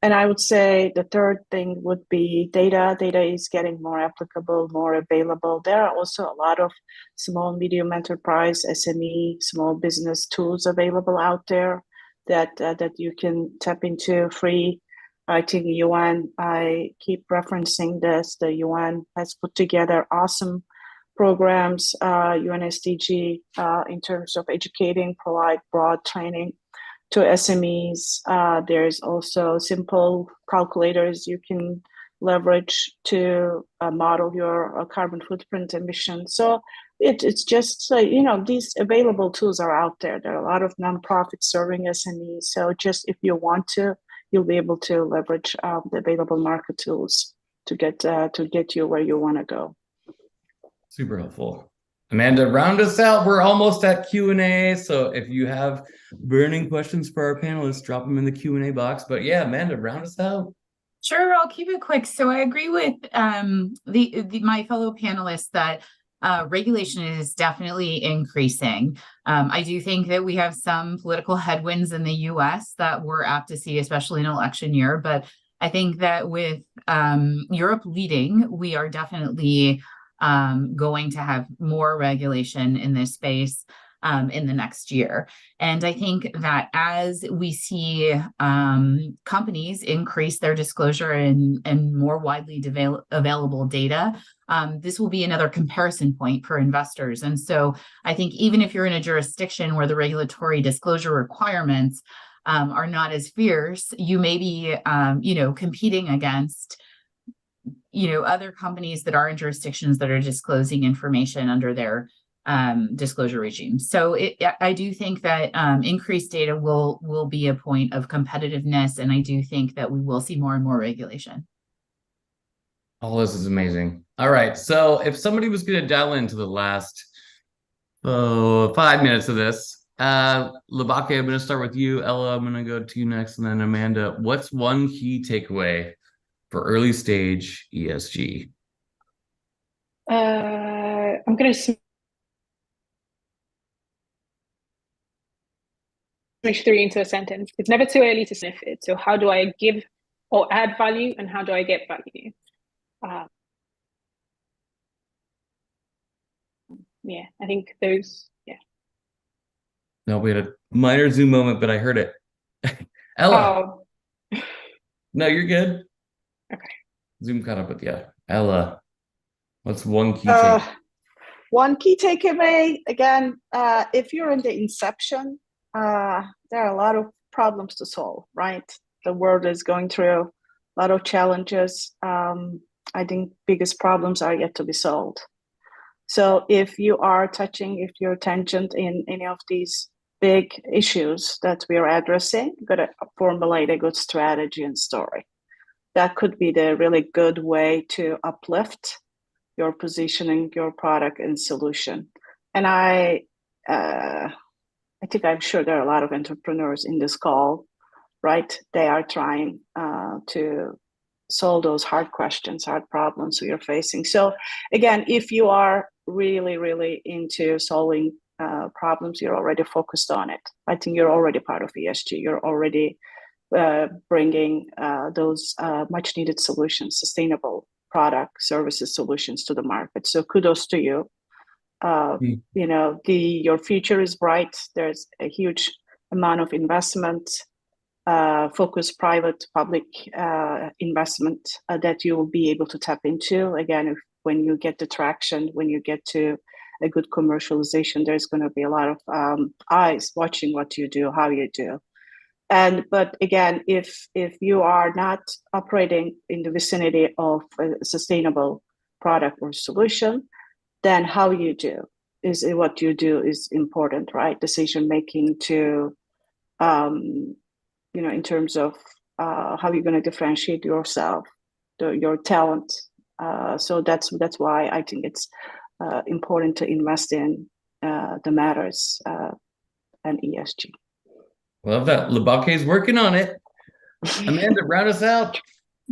And I would say the third thing would be data. Data is getting more applicable, more available. There are also a lot of small, medium enterprise, SME, small business tools available out there that you can tap into free. I think UN, I keep referencing this, the UN has put together awesome programs, UN SDG, in terms of educating, provide broad training to SMEs. There's also simple calculators you can leverage to model your carbon footprint emissions. So it's just, these available tools are out there. There are a lot of nonprofits serving SMEs. So just if you want to, you'll be able to leverage the available market tools to get you where you want to go. Super helpful. Amanda, round us out. We're almost at Q&A. So if you have burning questions for our panelists, drop them in the Q&A box. But yeah, Amanda, round us out. Sure, I'll keep it quick. So I agree with my fellow panelists that regulation is definitely increasing. I do think that we have some political headwinds in the US that we're apt to see, especially in election year. But I think that with Europe leading, we are definitely going to have more regulation in this space in the next year. And I think that as we see companies increase their disclosure and more widely available data, this will be another comparison point for investors. And so I think even if you're in a jurisdiction where the regulatory disclosure requirements are not as fierce, you may be, competing against other companies that are in jurisdictions that are disclosing information under their disclosure regime. So I do think that increased data will be a point of competitiveness, and I do think that we will see more and more regulation. All this is amazing. All right, so if somebody was going to dial into the last 5 minutes of this, Labake, I'm going to start with you. Ella, I'm going to go to you next, and then Amanda. What's one key takeaway for early stage ESG? I'm going to smash 3 into a sentence. It's never too early to sniff it. So how do I give or add value, and how do I get value? Yeah, I think those, yeah. No, we had a minor Zoom moment, but I heard it. Ella. Oh. No, you're good. Okay. Zoom caught up with you. Ella, what's one key takeaway? One key takeaway, again, if you're in the inception, there are a lot of problems to solve, right? The world is going through a lot of challenges. I think biggest problems are yet to be solved. So if you're tangent in any of these big issues that we are addressing, you've got to formulate a good strategy and story. That could be the really good way to uplift your positioning, your product and solution. And I'm sure there are a lot of entrepreneurs in this call, right? They are trying to solve those hard questions, hard problems you're facing. So again, if you are really, really into solving problems, you're already focused on it. I think you're already part of ESG. You're already bringing those much needed solutions, sustainable product, services, solutions to the market. So kudos to you. You know, your future is bright. There's a huge amount of investment, focused private, public investment that you will be able to tap into. Again, when you get the traction, when you get to a good commercialization, there's going to be a lot of eyes watching what you do, how you do. But again, if you are not operating in the vicinity of a sustainable product or solution, then how you do is what you do is important, right? Decision making to, you know, in terms of how you're going to differentiate yourself, your talent. So that's why I think it's important to invest in the matters and ESG. Love that. Labake is working on it. Amanda, round us out.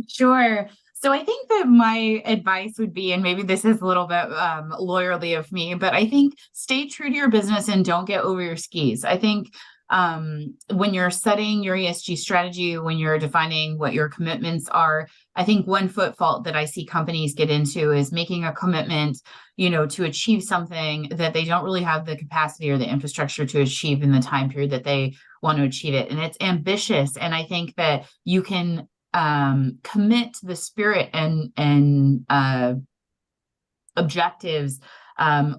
Sure. So I think that my advice would be, and maybe this is a little bit lawyerly of me, but I think stay true to your business and don't get over your skis. I think when you're setting your ESG strategy, when you're defining what your commitments are, I think one fault that I see companies get into is making a commitment, you know, to achieve something that they don't really have the capacity or the infrastructure to achieve in the time period that they want to achieve it. And it's ambitious. And I think that you can commit to the spirit and objectives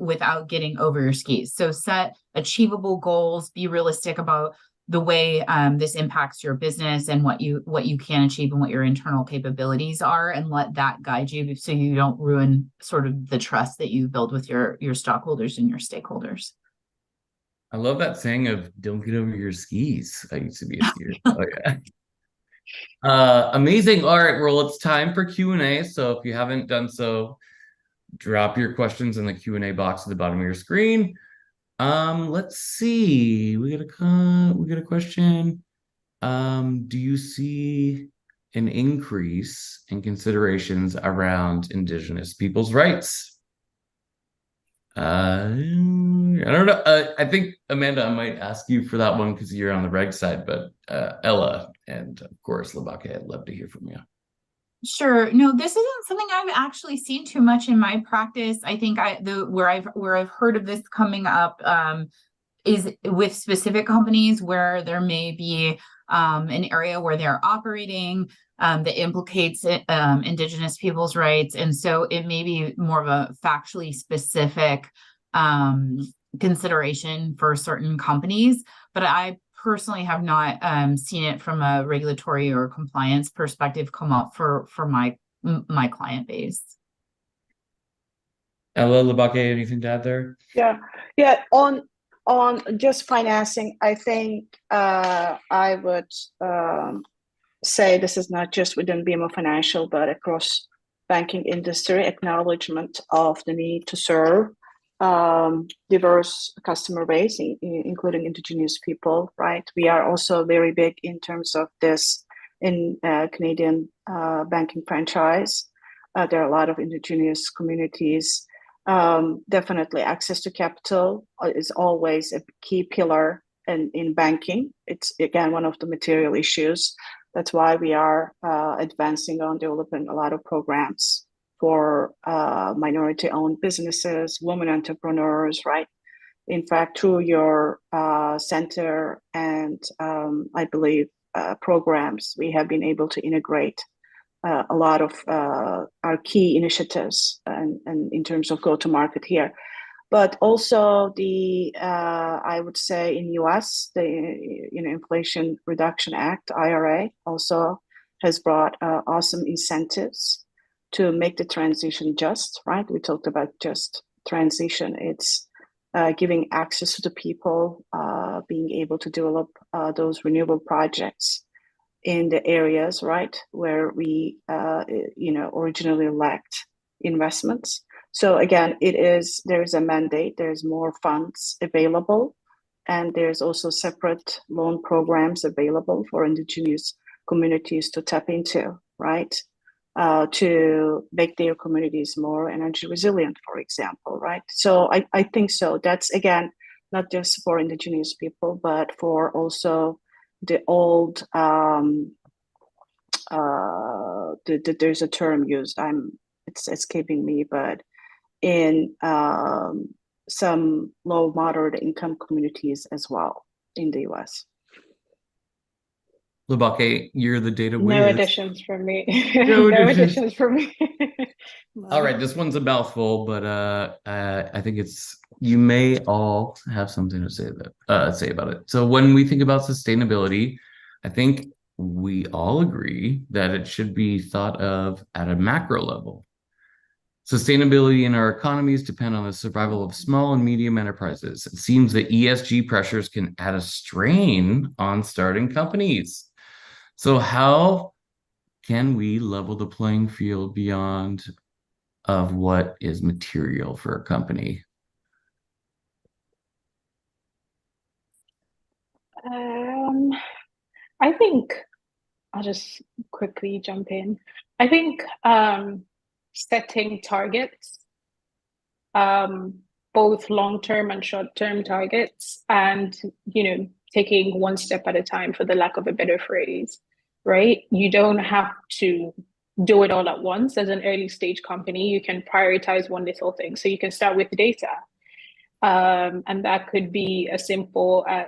without getting over your skis. So set achievable goals, be realistic about the way this impacts your business and what you can achieve and what your internal capabilities are, and let that guide you so you don't ruin sort of the trust that you build with your stockholders and your stakeholders. I love that saying of "don't get over your skis." I used to be a skier. Oh yeah. Amazing. All right, well, it's time for Q&A. So if you haven't done so, drop your questions in the Q&A box at the bottom of your screen. Let's see. We got a question. Do you see an increase in considerations around Indigenous people's rights? I don't know. I think, Amanda, I might ask you for that one because you're on the reg side, but Ella and of course Labake, I'd love to hear from you. Sure. No, this isn't something I've actually seen too much in my practice. I think where I've heard of this coming up is with specific companies where there may be an area where they're operating that implicates Indigenous people's rights. And so it may be more of a factually specific consideration for certain companies, but I personally have not seen it from a regulatory or compliance perspective come up for my client base. Ella, Labake, anything to add there? Yeah. On just financing, I think I would say this is not just within BMO Financial, but across banking industry, acknowledgement of the need to serve diverse customer base, including Indigenous people, right? We are also very big in terms of this in Canadian banking franchise. There are a lot of Indigenous communities. Definitely access to capital is always a key pillar in banking. It's, again, one of the material issues. That's why we are advancing on developing a lot of programs for minority-owned businesses, women entrepreneurs, right? In fact, through your center and I believe programs, we have been able to integrate a lot of our key initiatives and in terms of go-to-market here. But also I would say in US, the Inflation Reduction Act, IRA, also has brought awesome incentives to make the transition just, right? We talked about just transition. It's giving access to the people, being able to develop those renewable projects in the areas, right, where we, originally lacked investments. So again, there's a mandate, there's more funds available, and there's also separate loan programs available for Indigenous communities to tap into, right? to make their communities more energy resilient, for example, right? So I think so. That's, again, not just for indigenous people, but for also the old, there's a term used, it's escaping me, but in some low moderate income communities as well in the US. Labake, you're the data No whiz. additions from me. No No additions. additions from me. All right, this one's a mouthful, but I think you may all have something to say about it. So when we think about sustainability, I think we all agree that it should be thought of at a macro level. Sustainability in our economies depend on the survival of small and medium enterprises. It seems that ESG pressures can add a strain on starting companies. So how can we level the playing field beyond of what is material for a company? I think I'll just quickly jump in. I think setting targets, both long-term and short-term targets, and taking one step at a time, for the lack of a better phrase, right? You don't have to do it all at once. As an early stage company, you can prioritize one little thing. So you can start with data. And that could be as simple as,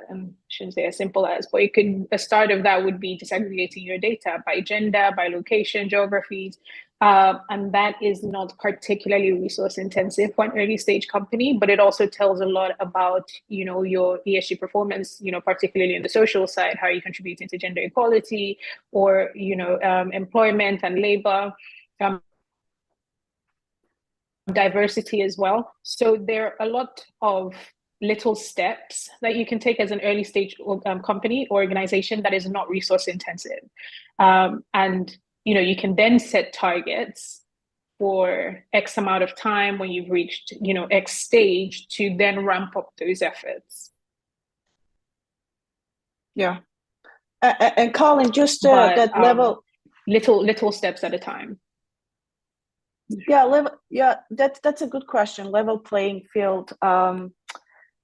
shouldn't say as simple as, but a start of that would be disaggregating your data by gender, by location, geographies. And that is not particularly resource intensive for an early stage company, but it also tells a lot about, your ESG performance, particularly in the social side, how are you contributing to gender equality, or, employment and labor. Diversity as well. So there are a lot of little steps that you can take as an early stage company or organization that is not resource intensive. And you can then set targets for X amount of time when you've reached X stage, to then ramp up those efforts. Yeah. And Colin, just that level, little steps at a time. Yeah, that's a good question. Level playing field.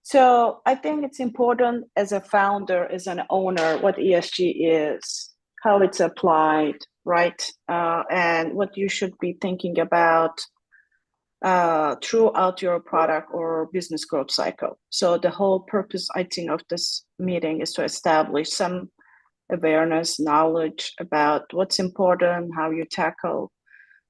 So I think it's important as a founder, as an owner, what ESG is, how it's applied, right? And what you should be thinking about throughout your product or business growth cycle. So the whole purpose, I think, of this meeting is to establish some awareness, knowledge about what's important, how you tackle.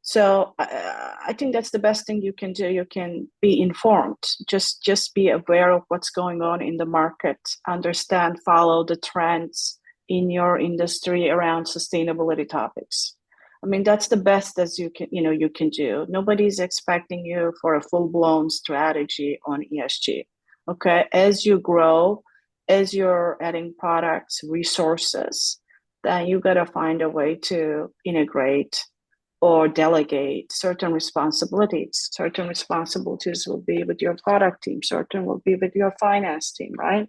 So I think that's the best thing you can do. You can be informed, just be aware of what's going on in the market, understand, follow the trends in your industry around sustainability topics. I mean, that's the best as you can do. Nobody's expecting you for a full-blown strategy on ESG. Okay, as you grow, as you're adding products, resources, then you got to find a way to integrate or delegate certain responsibilities. Certain responsibilities will be with your product team, certain will be with your finance team, right?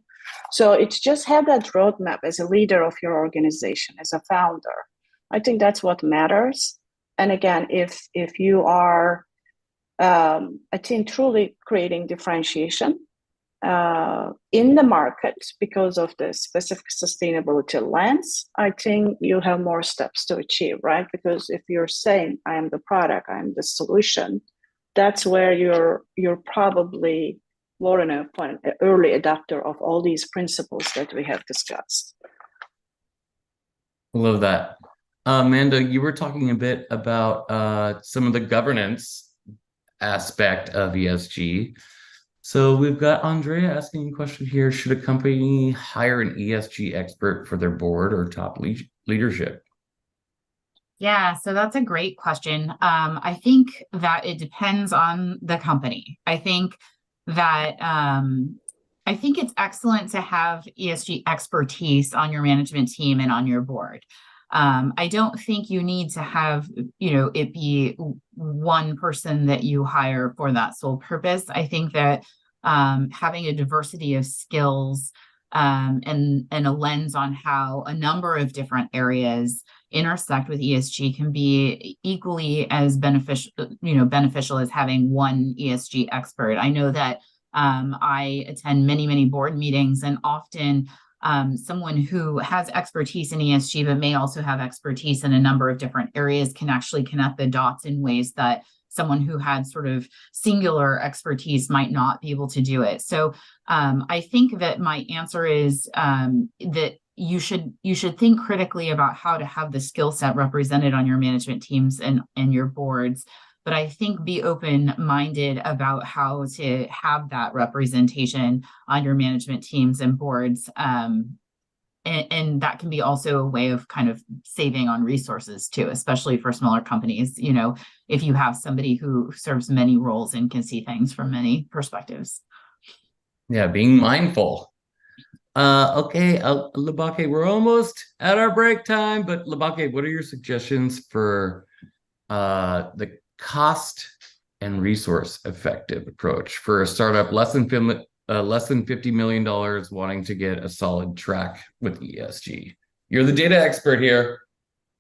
So it's just have that roadmap as a leader of your organization, as a founder. I think that's what matters. And again, if you are, I think, truly creating differentiation in the market because of the specific sustainability lens, I think you have more steps to achieve, right? Because if you're saying I am the product, I am the solution, that's where you're probably more an early adopter of all these principles that we have discussed. Love that. Amanda, you were talking a bit about some of the governance aspect of ESG. So we've got Andrea asking a question here. Should a company hire an ESG expert for their board or top leadership? Yeah, so that's a great question. I think that it depends on the company. I think it's excellent to have ESG expertise on your management team and on your board. I don't think you need to have, it be one person that you hire for that sole purpose. I think that having a diversity of skills and a lens on how a number of different areas intersect with ESG can be equally as beneficial as having one ESG expert. I know that I attend many board meetings, and often someone who has expertise in ESG but may also have expertise in a number of different areas can actually connect the dots in ways that someone who had sort of singular expertise might not be able to do it. So I think that my answer is that you should think critically about how to have the skill set represented on your management teams and your boards. But I think be open-minded about how to have that representation on your management teams and boards. And that can be also a way of kind of saving on resources too, especially for smaller companies. You know, if you have somebody who serves many roles and can see things from many perspectives. Yeah, being mindful. Okay, Labake, we're almost at our break time, but Labake, what are your suggestions for the cost and resource effective approach for a startup less than $50 million wanting to get a solid track with ESG? You're the data expert here.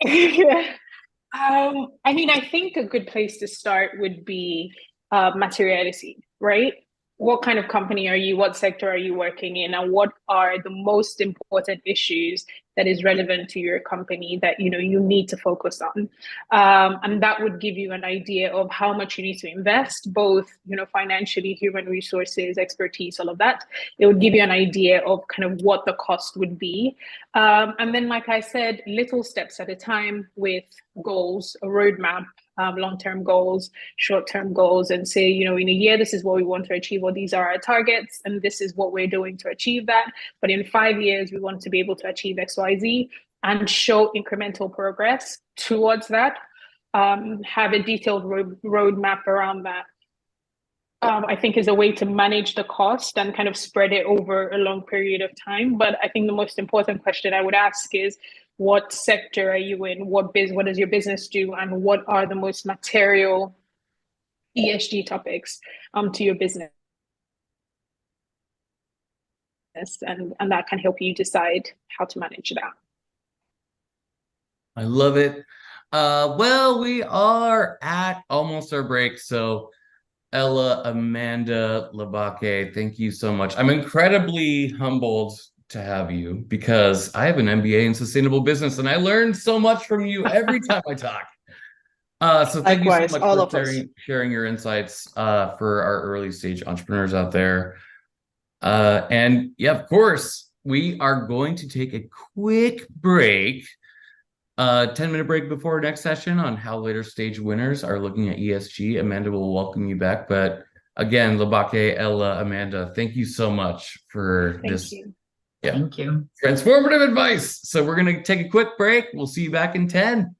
I mean, I think a good place to start would be materiality, right? What kind of company are you? What sector are you working in? And what are the most important issues that is relevant to your company that you need to focus on? And that would give you an idea of how much you need to invest, both financially, human resources, expertise, all of that. It would give you an idea of kind of what the cost would be. And then, like I said, little steps at a time with goals, a roadmap, long-term goals, short-term goals, and say, in a year, this is what we want to achieve, or these are our targets, and this is what we're doing to achieve that. But in 5 years, we want to be able to achieve XYZ and show incremental progress towards that. Have a detailed roadmap around that. I think is a way to manage the cost and kind of spread it over a long period of time. But I think the most important question I would ask is, what sector are you in? What does your business do? And what are the most material ESG topics to your business? And that can help you decide how to manage that. I love it. Well, we are at almost our break. So Ella, Amanda, Labake, thank you so much. I'm incredibly humbled to have you because I have an MBA in sustainable business and I learned so much from you every time I talk. So thank you so much for sharing your insights for our early stage entrepreneurs out there. And yeah, of course, we are going to take a quick break, 10-minute break before our next session on how later stage winners are looking at ESG. Amanda will welcome you back. But again, Labake, Ella, Amanda, thank you so much for this. Yeah. Thank you. Transformative advice. So we're going to take a quick break. We'll see you back in 10.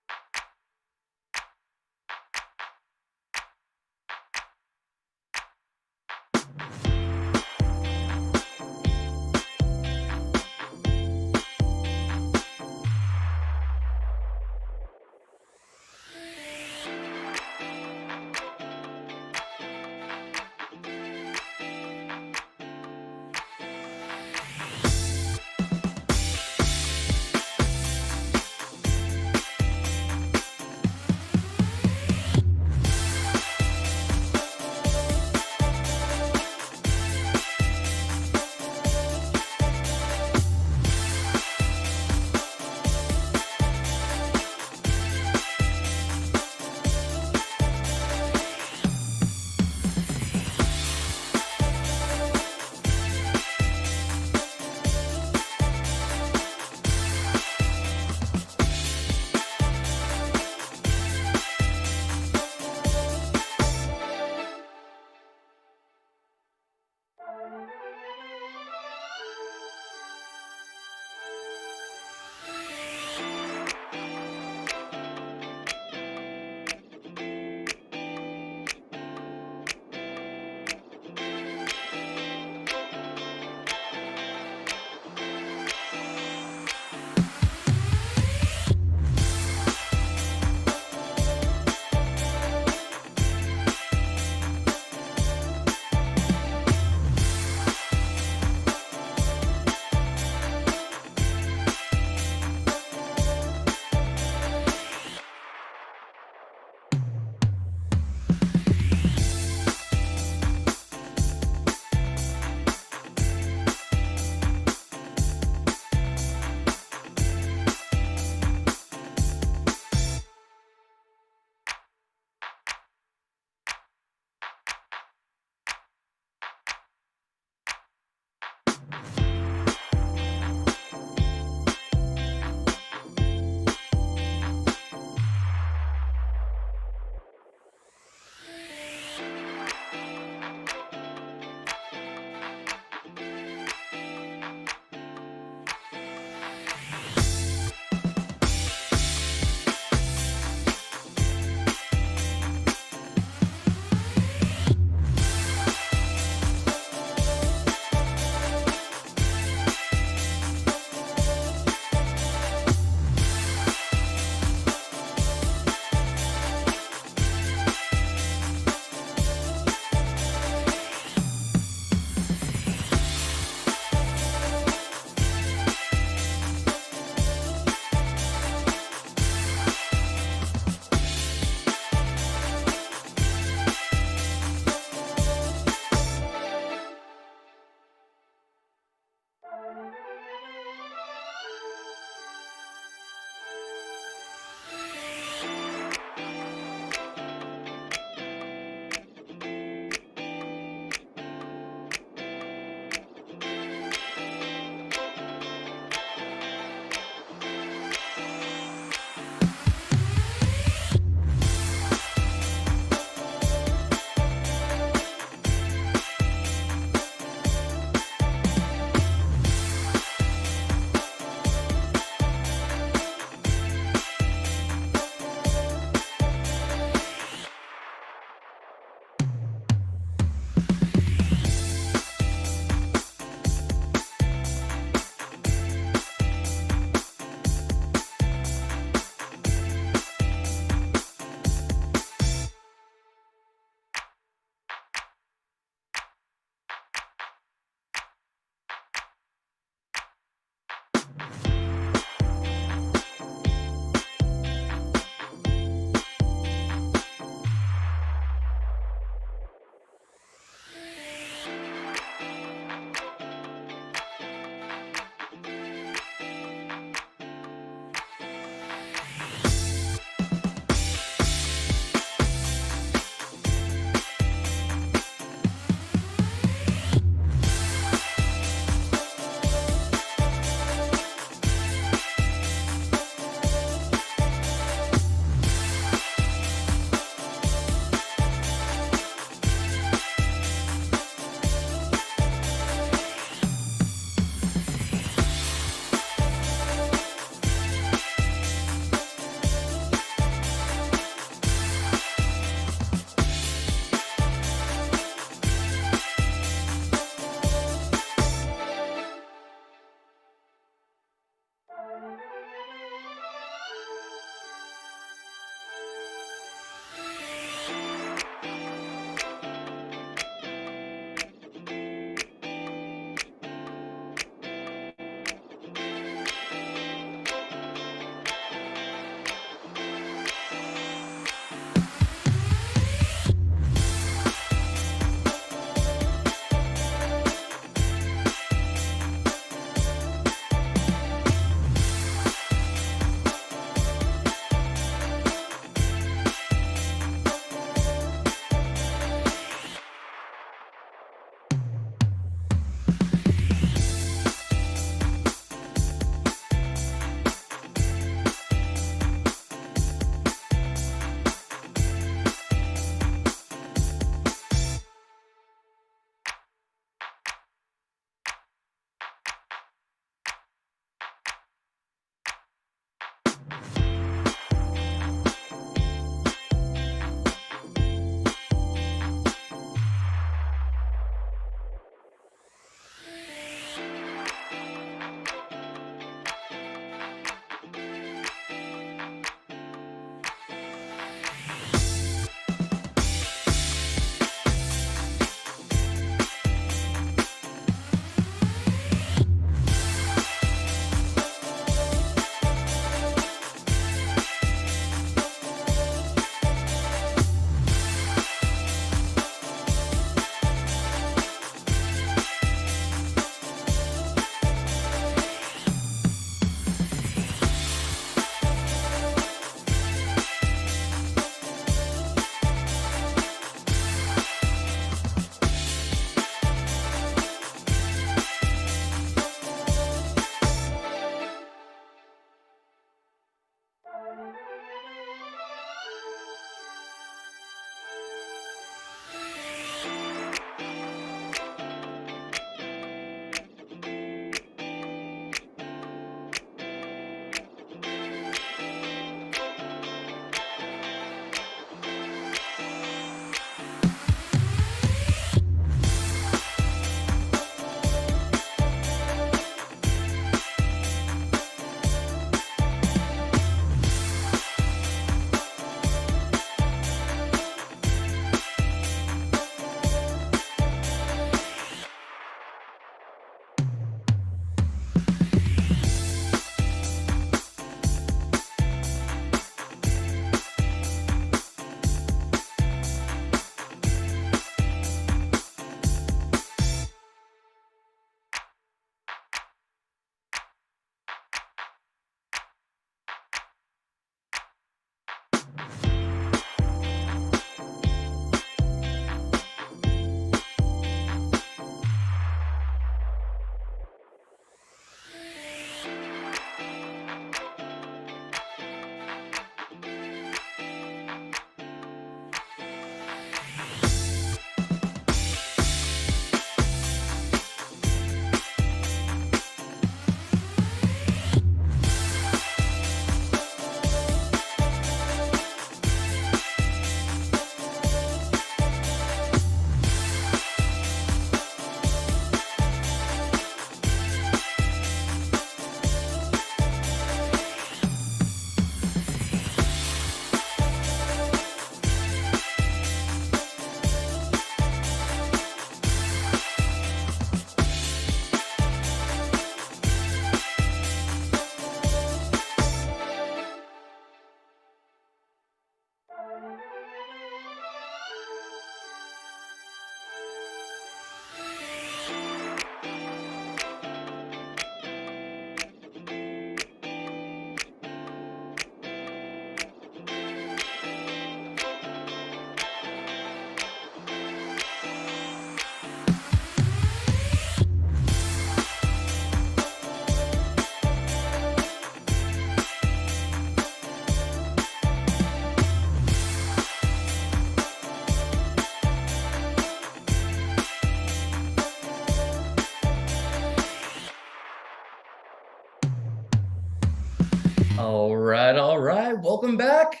All right. Welcome back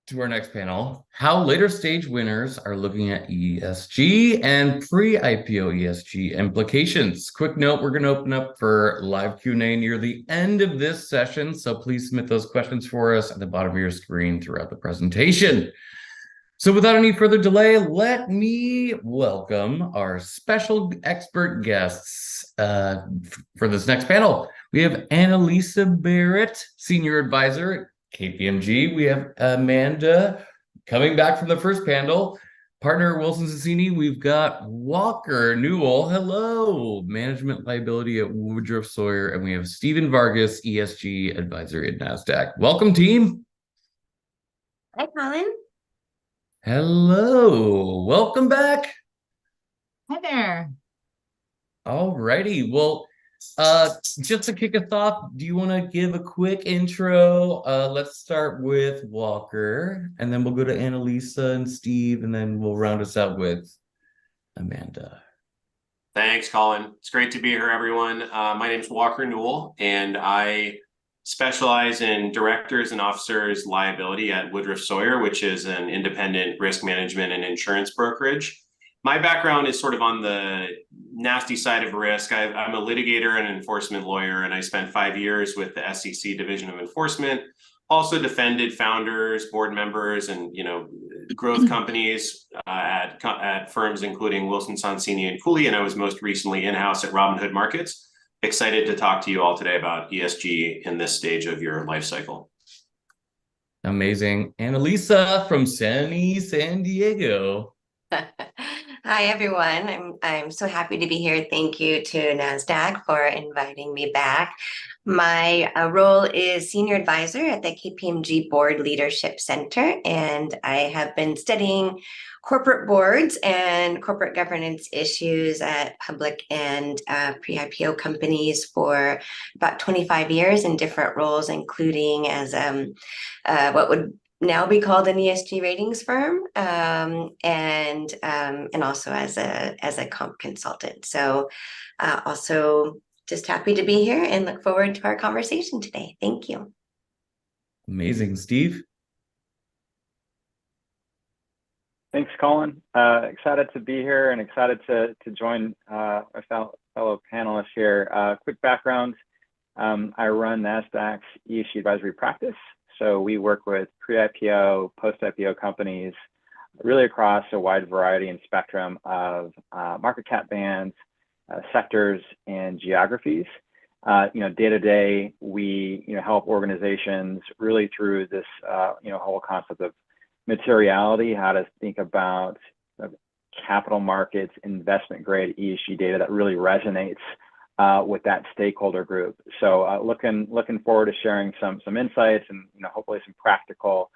to our next panel. How later stage winners are looking at ESG and pre-IPO ESG implications. Quick note, we're going to open up for live Q&A near the end of this session, so please submit those questions for us at the bottom of your screen throughout the presentation. So without any further delay, let me welcome our special expert guests for this next panel. We have Annalisa Barrett, Senior Advisor at KPMG. We have Amanda coming back from the first panel, partner at Wilson Sonsini. We've got Walker Newell, hello, Management Liability at Woodruff Sawyer. And we have Stephen Vargas, ESG Advisor at Nasdaq. Welcome, team. Hi, Colin. Hello, welcome back. Hi there. All righty. Well, just to kick us off, do you want to give a quick intro? Let's start with Walker, and then we'll go to Annalisa and Steve, and then we'll round us out with Amanda. Thanks, Colin. It's great to be here, everyone. My name is Walker Newell, and I specialize in directors and officers liability at Woodruff Sawyer, which is an independent risk management and insurance brokerage. My background is sort of on the nasty side of risk. I'm a litigator and enforcement lawyer, and I spent 5 years with the SEC Division of Enforcement. Also defended founders, board members, and growth companies at firms including Wilson Sonsini and Cooley, and I was most recently in-house at Robinhood Markets. Excited to talk to you all today about ESG in this stage of your life cycle. Amazing. Annalisa from sunny San Diego. Hi, everyone. I'm so happy to be here. Thank you to Nasdaq for inviting me back. My role is Senior Advisor at the KPMG Board Leadership Center, and I have been studying corporate boards and corporate governance issues at public and pre-IPO companies for about 25 years in different roles, including as what would now be called an ESG ratings firm, and also as a comp consultant. So also just happy to be here and look forward to our conversation today. Thank you. Amazing. Steve? Thanks, Colin. Excited to be here and excited to join our fellow panelists here. Quick background, I run Nasdaq's ESG advisory practice. So we work with pre-IPO, post-IPO companies, really across a wide variety and spectrum of market cap bands, sectors, and geographies. Day to day, we help organizations really through this whole concept of materiality, how to think about capital markets, investment grade ESG data that really resonates with that stakeholder group. So looking forward to sharing some insights and hopefully some practical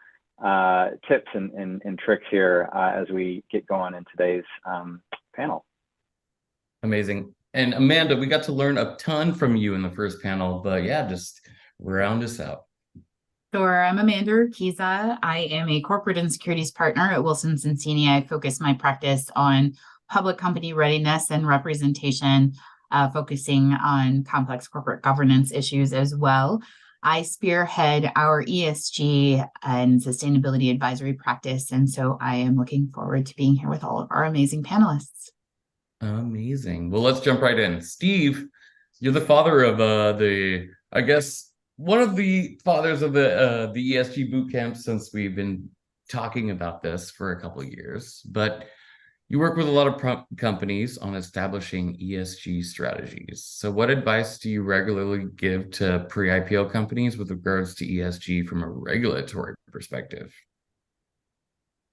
tips and tricks here as we get going in today's panel. Amazing. And Amanda, we got to learn a ton from you in the first panel, but yeah, just round us out. Sure. I'm Amanda Urquiza. I am a corporate and securities partner at Wilson Sonsini. I focus my practice on public company readiness and representation, focusing on complex corporate governance issues as well. I spearhead our ESG and sustainability advisory practice, and so I am looking forward to being here with all of our amazing panelists. Amazing. Well, let's jump right in. Steve, you're the father of one of the fathers of the ESG Bootcamp, since we've been talking about this for a couple of years, but you work with a lot of companies on establishing ESG strategies. So what advice do you regularly give to pre-IPO companies with regards to ESG from a regulatory perspective?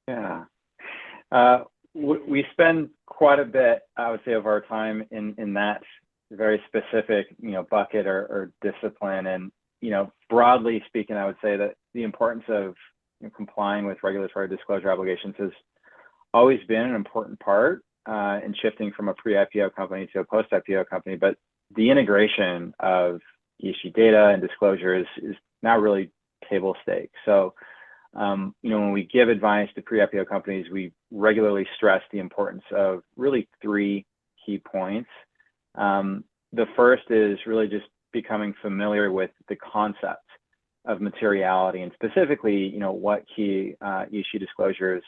Yeah. We spend quite a bit, I would say, of our time in that very specific, bucket or discipline. And, broadly speaking, I would say that the importance of complying with regulatory disclosure obligations has always been an important part in shifting from a pre-IPO company to a post-IPO company. But the integration of ESG data and disclosure is now really table stakes. So, when we give advice to pre-IPO companies, we regularly stress the importance of really 3 key points. The first is really just becoming familiar with the concept of materiality, and specifically, what key ESG disclosures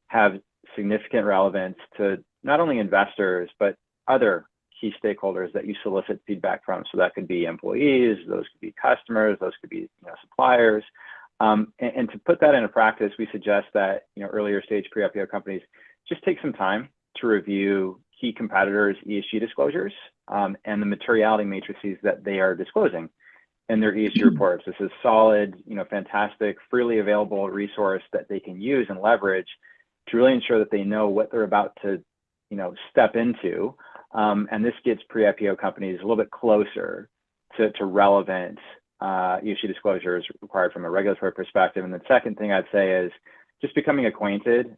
have significant relevance to not only investors, but other key stakeholders that you solicit feedback from. So that could be employees, those could be customers, those could be suppliers. And to put that into practice, we suggest that earlier stage pre-IPO companies just take some time to review key competitors' ESG disclosures and the materiality matrices that they are disclosing in their ESG reports. This is solid, fantastic, freely available resource that they can use and leverage to really ensure that they know what they're about to, step into. And this gets pre-IPO companies a little bit closer to relevant ESG disclosures required from a regulatory perspective. And the second thing I'd say is just becoming acquainted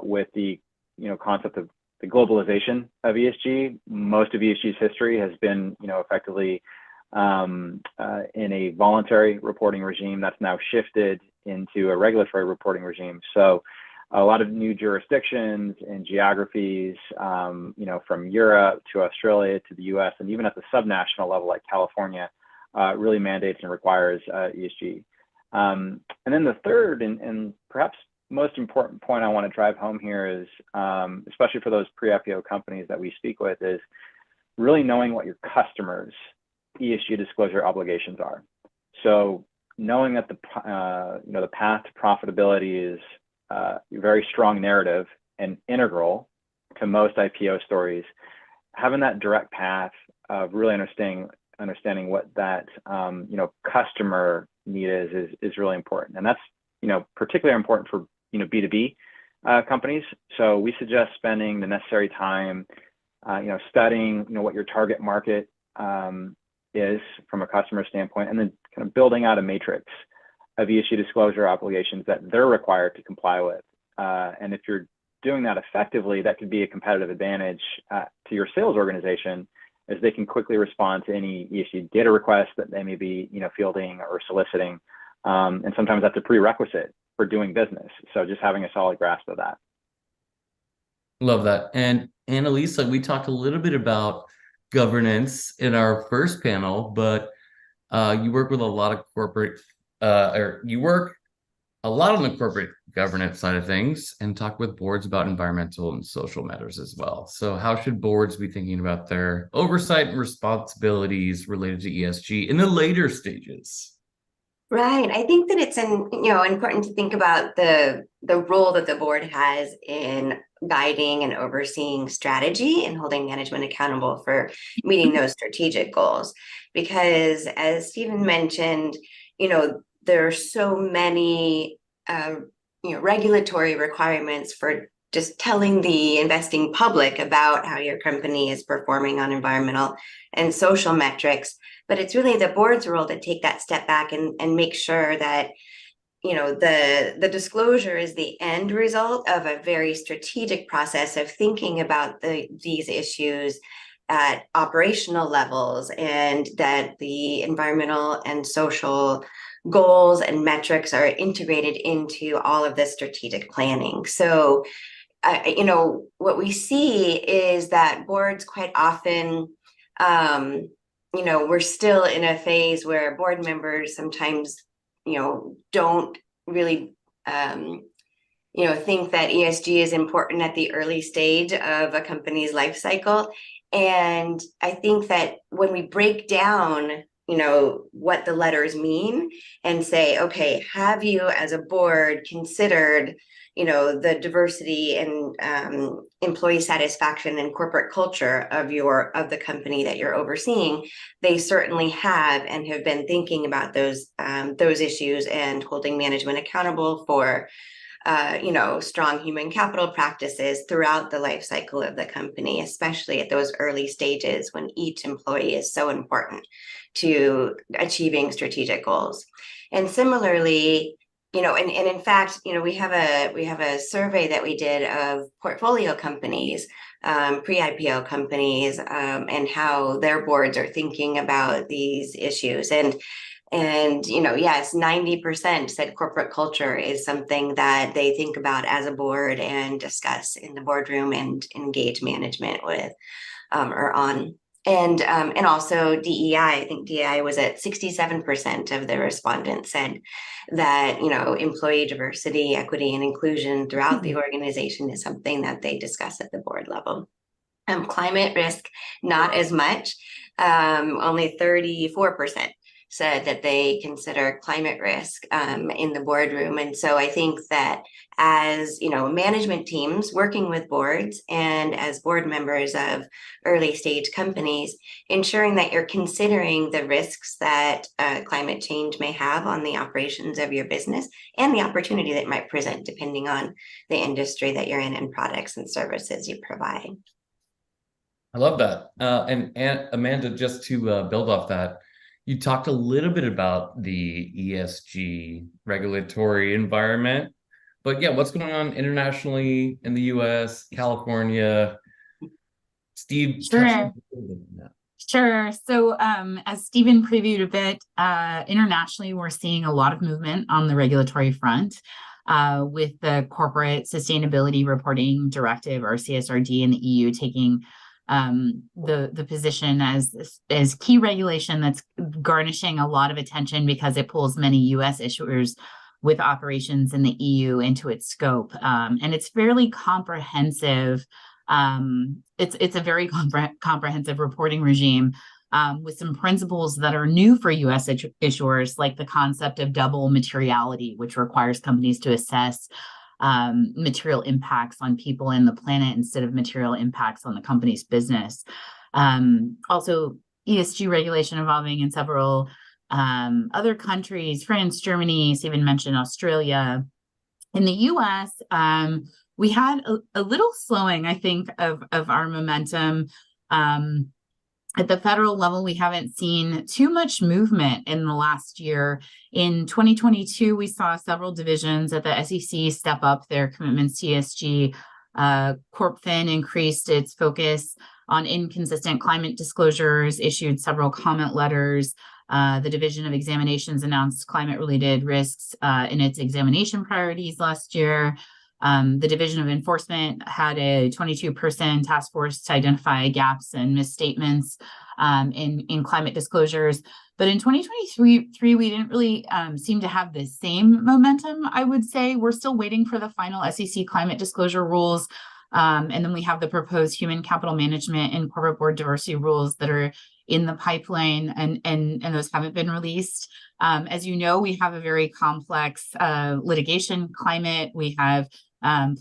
with the, concept of the globalization of ESG. Most of ESG's history has been, effectively in a voluntary reporting regime that's now shifted into a regulatory reporting regime. So a lot of new jurisdictions and geographies, from Europe to Australia to the US, and even at the subnational level like California, really mandates and requires ESG. And then the third and perhaps most important point I want to drive home here is, especially for those pre-IPO companies that we speak with, is really knowing what your customers' ESG disclosure obligations are. So knowing that the path to profitability is a very strong narrative and integral to most IPO stories, having that direct path of really understanding what that customer need is really important. And that's particularly important for B2B companies. So we suggest spending the necessary time studying what your target market is from a customer standpoint, and then kind of building out a matrix of ESG disclosure obligations that they're required to comply with. And if you're doing that effectively, that could be a competitive advantage to your sales organization, as they can quickly respond to any ESG data requests that they may be fielding or soliciting. And sometimes that's a prerequisite for doing business. So just having a solid grasp of that. Love that. And Annalisa, we talked a little bit about governance in our first panel, but you work with a lot of corporate, or you work a lot on the corporate governance side of things and talk with boards about environmental and social matters as well. So how should boards be thinking about their oversight and responsibilities related to ESG in the later stages? Right. I think that it's important to think about the role that the board has in guiding and overseeing strategy and holding management accountable for meeting those strategic goals. Because as Stephen mentioned, there are so many regulatory requirements for just telling the investing public about how your company is performing on environmental and social metrics. But it's really the board's role to take that step back and make sure that, the disclosure is the end result of a very strategic process of thinking about these issues at operational levels, and that the environmental and social goals and metrics are integrated into all of this strategic planning. So, what we see is that boards quite often, we're still in a phase where board members sometimes, don't really, think that ESG is important at the early stage of a company's life cycle. And I think that when we break down, what the letters mean and say, okay, have you as a board considered, the diversity and employee satisfaction and corporate culture of the company that you're overseeing? They certainly have, and have been thinking about those issues and holding management accountable for strong human capital practices throughout the life cycle of the company, especially at those early stages when each employee is so important to achieving strategic goals. And similarly, and in fact, we have a survey that we did of portfolio companies, pre-IPO companies, and how their boards are thinking about these issues. And yes, 90% said corporate culture is something that they think about as a board and discuss in the boardroom and engage management with or on. And also DEI. I think DEI was at 67% of the respondents said that, employee diversity, equity, and inclusion throughout the organization is something that they discuss at the board level. Climate risk, not as much. Only 34% said that they consider climate risk in the boardroom. And so I think that as management teams working with boards and as board members of early stage companies, ensuring that you're considering the risks that climate change may have on the operations of your business and the opportunity that might present depending on the industry that you're in and products and services you provide. I love that. And Amanda, just to build off that, you talked a little bit about the ESG regulatory environment, but yeah, what's going on internationally in the US, California? Steve, Sure. Sure. So as Stephen previewed a bit, internationally, we're seeing a lot of movement on the regulatory front with the Corporate Sustainability Reporting Directive, or CSRD, in the EU taking the position as key regulation that's garnishing a lot of attention because it pulls many US issuers with operations in the EU into its scope. And it's fairly comprehensive. It's a very comprehensive reporting regime with some principles that are new for US issuers, like the concept of double materiality, which requires companies to assess material impacts on people and the planet instead of material impacts on the company's business. Also, ESG regulation evolving in several other countries, France, Germany, Stephen mentioned Australia. In the US, we had a little slowing, I think, of our momentum. At the federal level, we haven't seen too much movement in the last year. In 2022, we saw several divisions at the SEC step up their commitments to ESG. CorpFin increased its focus on inconsistent climate disclosures, issued several comment letters. The Division of Examinations announced climate-related risks in its examination priorities last year. The Division of Enforcement had a 22% task force to identify gaps and misstatements in climate disclosures. But in 2023, we didn't really seem to have the same momentum, I would say. We're still waiting for the final SEC climate disclosure rules. And then we have the proposed human capital management and corporate board diversity rules that are in the pipeline, and those haven't been released. As you know, we have a very complex litigation climate. We have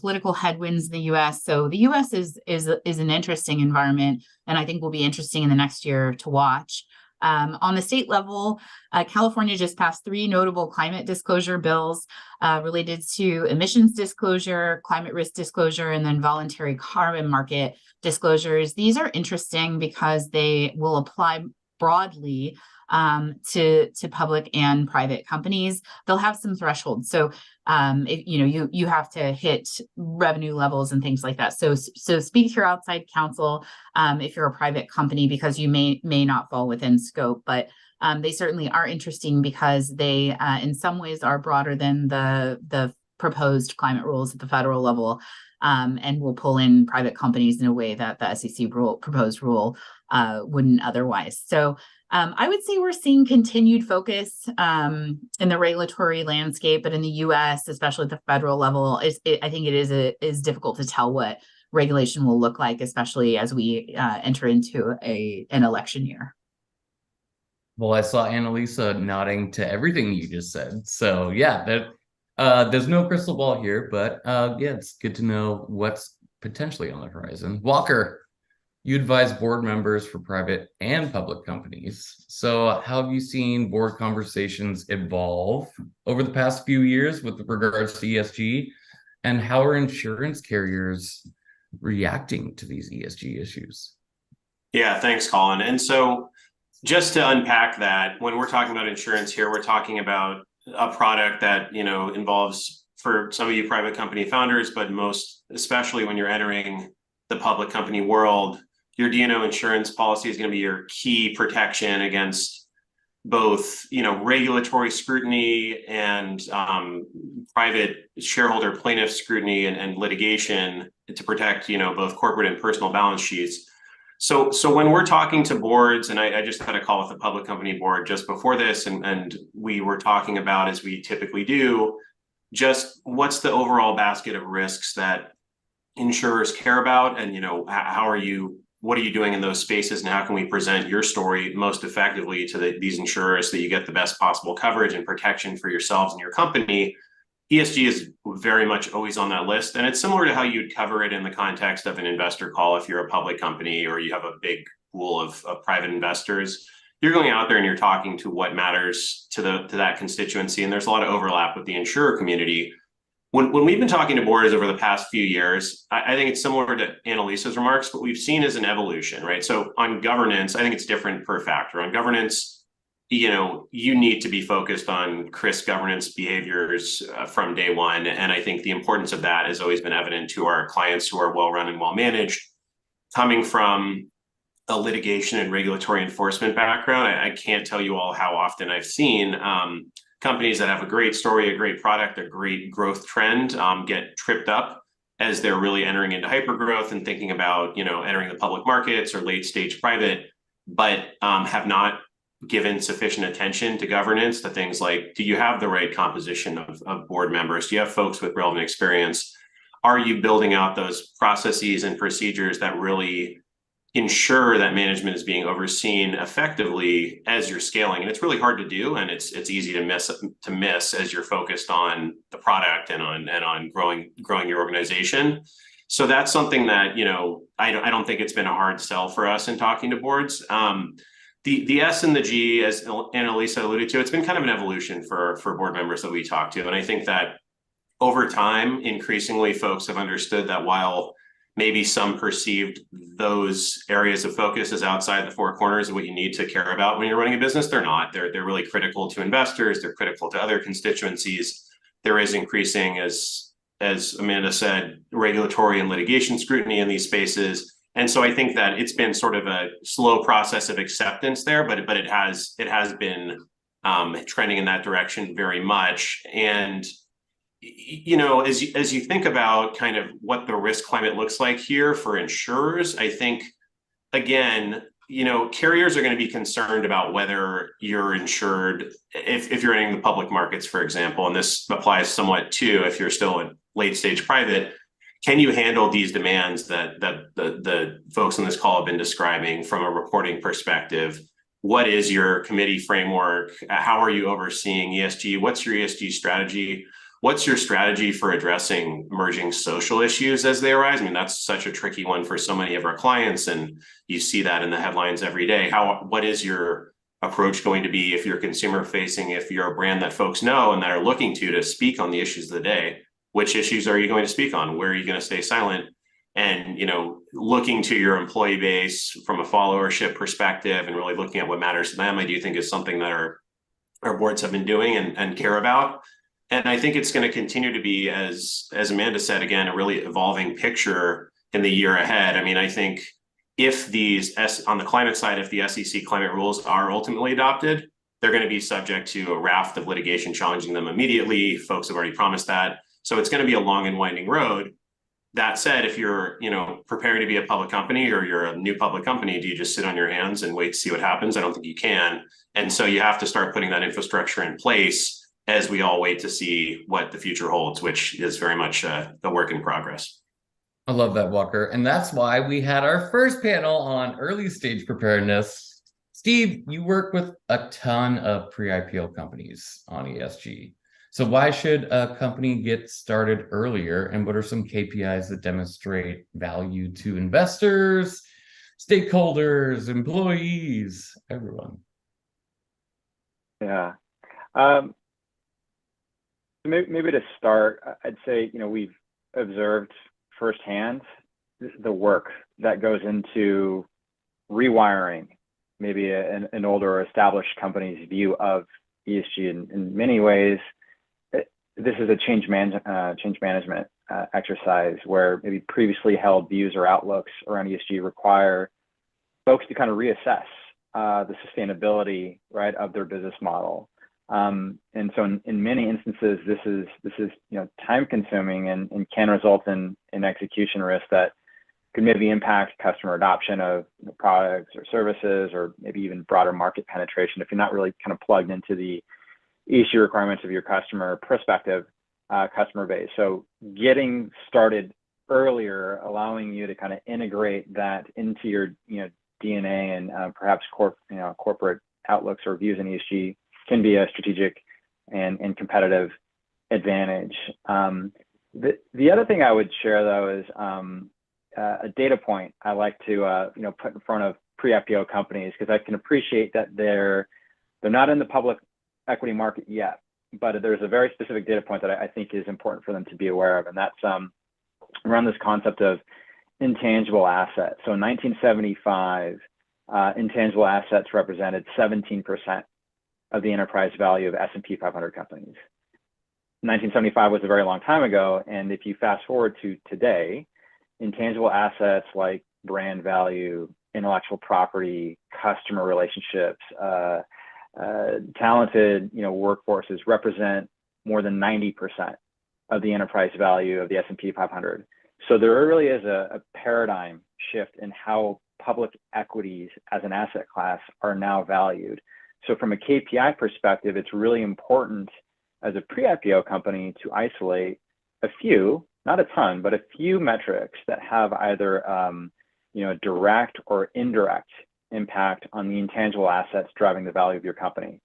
political headwinds in the US. So the US is an interesting environment, and I think will be interesting in the next year to watch. On the state level, California just passed 3 notable climate disclosure bills related to emissions disclosure, climate risk disclosure, and then voluntary carbon market disclosures. These are interesting because they will apply broadly to public and private companies. They'll have some thresholds. So if, you have to hit revenue levels and things like that. So speak to your outside counsel if you're a private company, because you may not fall within scope, but they certainly are interesting because they in some ways are broader than the proposed climate rules at the federal level, and will pull in private companies in a way that the SEC proposed rule wouldn't otherwise. So I would say we're seeing continued focus in the regulatory landscape, but in the U.S., especially at the federal level, I think it is difficult to tell what regulation will look like, especially as we enter into an election year. Well, I saw Annalisa nodding to everything you just said. So yeah, there's no crystal ball here, but yeah, it's good to know what's potentially on the horizon. Walker, you advise board members for private and public companies. So how have you seen board conversations evolve over the past few years with regards to ESG? And how are insurance carriers reacting to these ESG issues? Yeah, thanks, Colin. And so just to unpack that, when we're talking about insurance here, we're talking about a product that, involves, for some of you private company founders, but most especially when you're entering the public company world, your D&O insurance policy is going to be your key protection against both, regulatory scrutiny and private shareholder plaintiff scrutiny and litigation to protect, both corporate and personal balance sheets. So when we're talking to boards, and I just had a call with the public company board just before this, and we were talking about, as we typically do, just what's the overall basket of risks that insurers care about, and what are you doing in those spaces, and how can we present your story most effectively to these insurers so that you get the best possible coverage and protection for yourselves and your company. ESG is very much always on that list. And it's similar to how you'd cover it in the context of an investor call if you're a public company or you have a big pool of private investors. You're going out there and you're talking to what matters to that constituency. And there's a lot of overlap with the insurer community. When we've been talking to boards over the past few years, I think it's similar to Annalisa's remarks, but we've seen as an evolution, right? So on governance, I think it's different per factor. On governance, you need to be focused on CRIS governance behaviors from day one. And I think the importance of that has always been evident to our clients who are well-run and well-managed. Coming from a litigation and regulatory enforcement background, I can't tell you all how often I've seen companies that have a great story, a great product, a great growth trend get tripped up as they're really entering into hypergrowth and thinking about, entering the public markets or late stage private, but have not given sufficient attention to governance, to things like, do you have the right composition of board members? Do you have folks with relevant experience? Are you building out those processes and procedures that really ensure that management is being overseen effectively as you're scaling? And it's really hard to do, and it's easy to miss as you're focused on the product and on growing your organization. So that's something that I don't think it's been a hard sell for us in talking to boards. The S and the G, as Annalisa alluded to, it's been kind of an evolution for board members that we talk to. And I think that over time, increasingly folks have understood that while maybe some perceived those areas of focus as outside the four corners of what you need to care about when you're running a business, they're not. They're really critical to investors. They're critical to other constituencies. There is increasing, as Amanda said, regulatory and litigation scrutiny in these spaces. And so I think that it's been sort of a slow process of acceptance there, but it has been trending in that direction very much. And as you think about kind of what the risk climate looks like here for insurers, I think again, carriers are going to be concerned about whether you're insured if you're entering the public markets, for example, and this applies somewhat to if you're still in late stage private. Can you handle these demands that the folks on this call have been describing from a reporting perspective? What is your committee framework? How are you overseeing ESG? What's your ESG strategy? What's your strategy for addressing emerging social issues as they arise? I mean, that's such a tricky one for so many of our clients, and you see that in the headlines every day. What is your approach going to be if you're consumer facing, if you're a brand that folks know and that are looking to speak on the issues of the day? Which issues are you going to speak on? Where are you going to stay silent? And, looking to your employee base from a followership perspective and really looking at what matters to them, I do think is something that our boards have been doing and care about. And I think it's going to continue to be, as Amanda said, again, a really evolving picture in the year ahead. I mean, I think if on the climate side, if the SEC climate rules are ultimately adopted, they're going to be subject to a raft of litigation challenging them immediately. Folks have already promised that. So it's going to be a long and winding road. That said, if you're, preparing to be a public company or you're a new public company, do you just sit on your hands and wait to see what happens? I don't think you can. And so you have to start putting that infrastructure in place as we all wait to see what the future holds, which is very much a work in progress. I love that, Walker. And that's why we had our first panel on early stage preparedness. Steve, you work with a ton of pre-IPO companies on ESG. So why should a company get started earlier? And what are some KPIs that demonstrate value to investors, stakeholders, employees, everyone? Yeah. Maybe to start, I'd say, we've observed firsthand the work that goes into rewiring maybe an older or established company's view of ESG. In many ways, this is a change management exercise where maybe previously held views or outlooks around ESG require folks to kind of reassess the sustainability, right, of their business model. And so in many instances, this is time consuming and can result in execution risk that could maybe impact customer adoption of products or services, or maybe even broader market penetration if you're not really kind of plugged into the ESG requirements of your prospective customer base. So getting started earlier, allowing you to kind of integrate that into your DNA and perhaps corporate outlooks or views in ESG can be a strategic and competitive advantage. The other thing I would share though is a data point I like to put in front of pre-IPO companies, because I can appreciate that they're not in the public equity market yet, but there's a very specific data point that I think is important for them to be aware of, and that's around this concept of intangible assets. So in 1975, intangible assets represented 17% of the enterprise value of S&P 500 companies. 1975 was a very long time ago, and if you fast forward to today, intangible assets like brand value, intellectual property, customer relationships, talented workforces represent more than 90% of the enterprise value of the S&P 500. So there really is a paradigm shift in how public equities as an asset class are now valued. So from a KPI perspective, it's really important as a pre-IPO company to isolate a few, not a ton, but a few metrics that have either direct or indirect impact on the intangible assets driving the value of your company.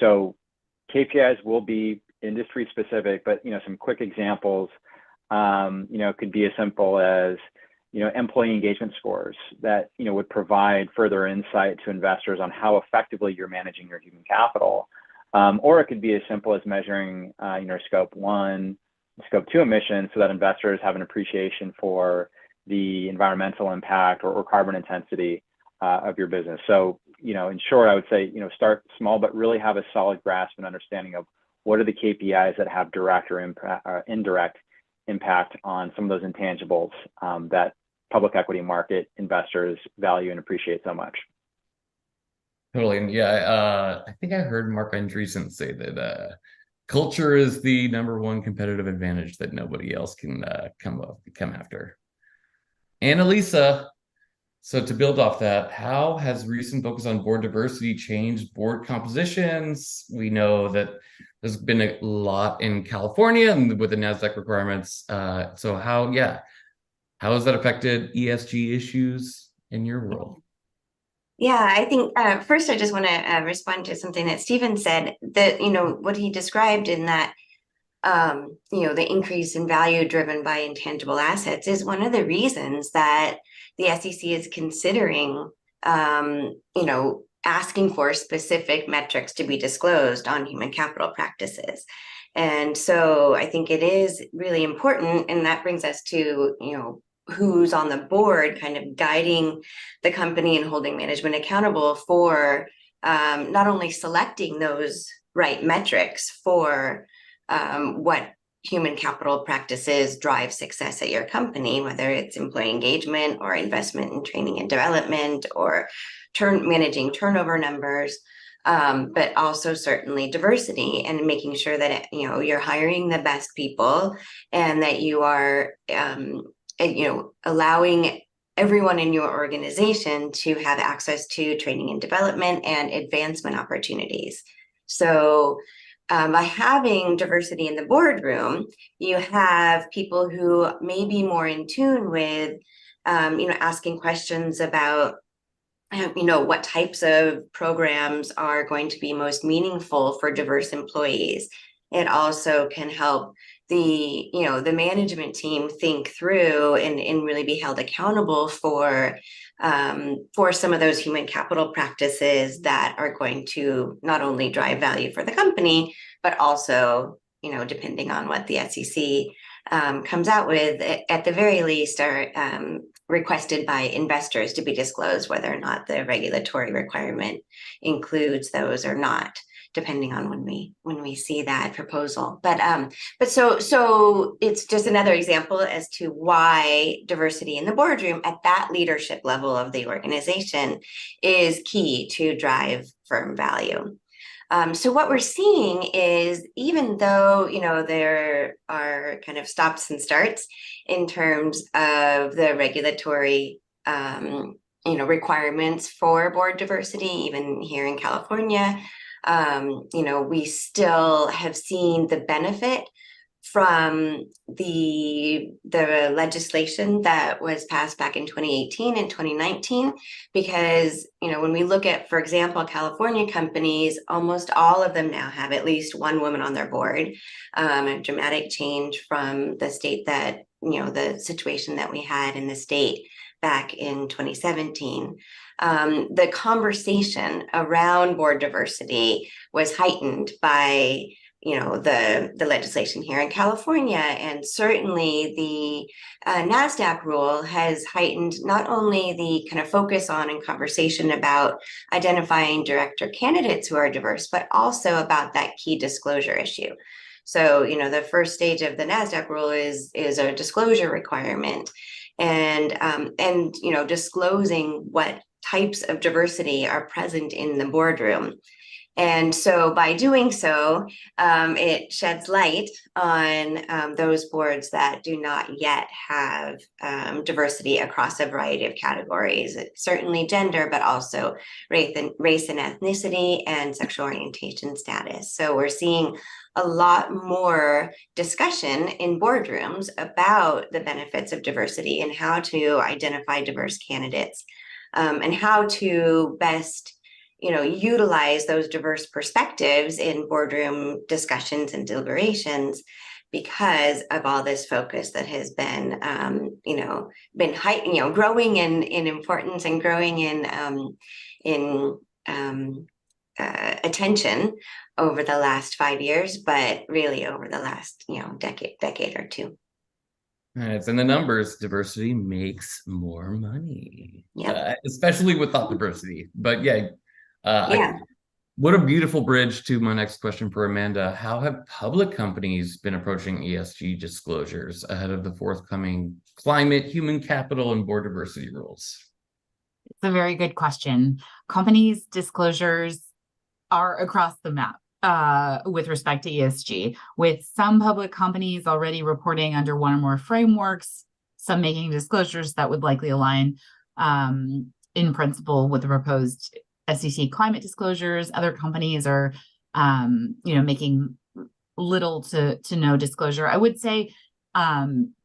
So KPIs will be industry specific, but some quick examples could be as simple as employee engagement scores that would provide further insight to investors on how effectively you're managing your human capital. Or it could be as simple as measuring scope 1, scope 2 emissions, so that investors have an appreciation for the environmental impact or carbon intensity of your business. So, in short, I would say, start small, but really have a solid grasp and understanding of what are the KPIs that have direct or indirect impact on some of those intangibles that public equity market investors value and appreciate so much. Totally. And yeah, I think I heard Mark Andreessen say that culture is the #1 competitive advantage that nobody else can come after. Annalisa, so to build off that, how has recent focus on board diversity changed board compositions? We know that there's been a lot in California and with the Nasdaq requirements. So how has that affected ESG issues in your world? Yeah, I think first I just want to respond to something that Stephen said, that, what he described in that, the increase in value driven by intangible assets is one of the reasons that the SEC is considering, asking for specific metrics to be disclosed on human capital practices. And so I think it is really important, and that brings us to, who's on the board kind of guiding the company and holding management accountable for not only selecting those right metrics for what human capital practices drive success at your company, whether it's employee engagement or investment in training and development or managing turnover numbers, but also certainly diversity and making sure that you're hiring the best people and that you are allowing everyone in your organization to have access to training and development and advancement opportunities. So by having diversity in the boardroom, you have people who may be more in tune with, asking questions about, what types of programs are going to be most meaningful for diverse employees. It also can help the management team think through and really be held accountable for some of those human capital practices that are going to not only drive value for the company, but also, depending on what the SEC comes out with, at the very least are requested by investors to be disclosed, whether or not the regulatory requirement includes those or not, depending on when we see that proposal. But so it's just another example as to why diversity in the boardroom at that leadership level of the organization is key to drive firm value. So what we're seeing is, even though, there are kind of stops and starts in terms of the regulatory, requirements for board diversity, even here in California, we still have seen the benefit from the legislation that was passed back in 2018 and 2019, because when we look at, for example, California companies, almost all of them now have at least one woman on their board. A dramatic change from the state that the situation that we had in the state back in 2017. The conversation around board diversity was heightened by the legislation here in California, and certainly the Nasdaq rule has heightened not only the kind of focus on and conversation about identifying director candidates who are diverse, but also about that key disclosure issue. So the first stage of the Nasdaq rule is a disclosure requirement, and disclosing what types of diversity are present in the boardroom. And so by doing so, it sheds light on those boards that do not yet have diversity across a variety of categories, certainly gender, but also race and ethnicity and sexual orientation status. So we're seeing a lot more discussion in boardrooms about the benefits of diversity and how to identify diverse candidates, and how to best utilize those diverse perspectives in boardroom discussions and deliberations, because of all this focus that has been, growing in importance and growing in attention over the last 5 years, but really over the last, decade or two. It's in the numbers. Diversity makes more money. Yeah. Especially without diversity. But yeah. Yeah. What a beautiful bridge to my next question for Amanda. How have public companies been approaching ESG disclosures ahead of the forthcoming climate, human capital, and board diversity rules? It's a very good question. Companies' disclosures are across the map with respect to ESG, with some public companies already reporting under one or more frameworks, some making disclosures that would likely align in principle with the proposed SEC climate disclosures. Other companies are, making little to no disclosure. I would say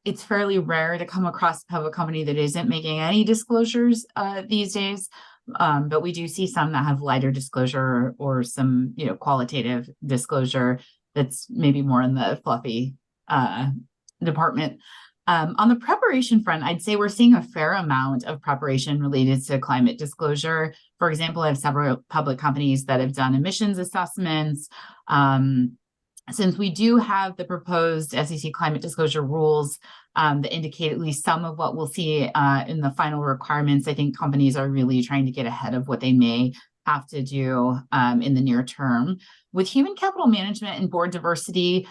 it's fairly rare to come across a public company that isn't making any disclosures these days. But we do see some that have lighter disclosure or some, qualitative disclosure that's maybe more in the fluffy department. On the preparation front, I'd say we're seeing a fair amount of preparation related to climate disclosure. For example, I have several public companies that have done emissions assessments. Since we do have the proposed SEC climate disclosure rules that indicate at least some of what we'll see in the final requirements, I think companies are really trying to get ahead of what they may have to do in the near term. With human capital management and board diversity,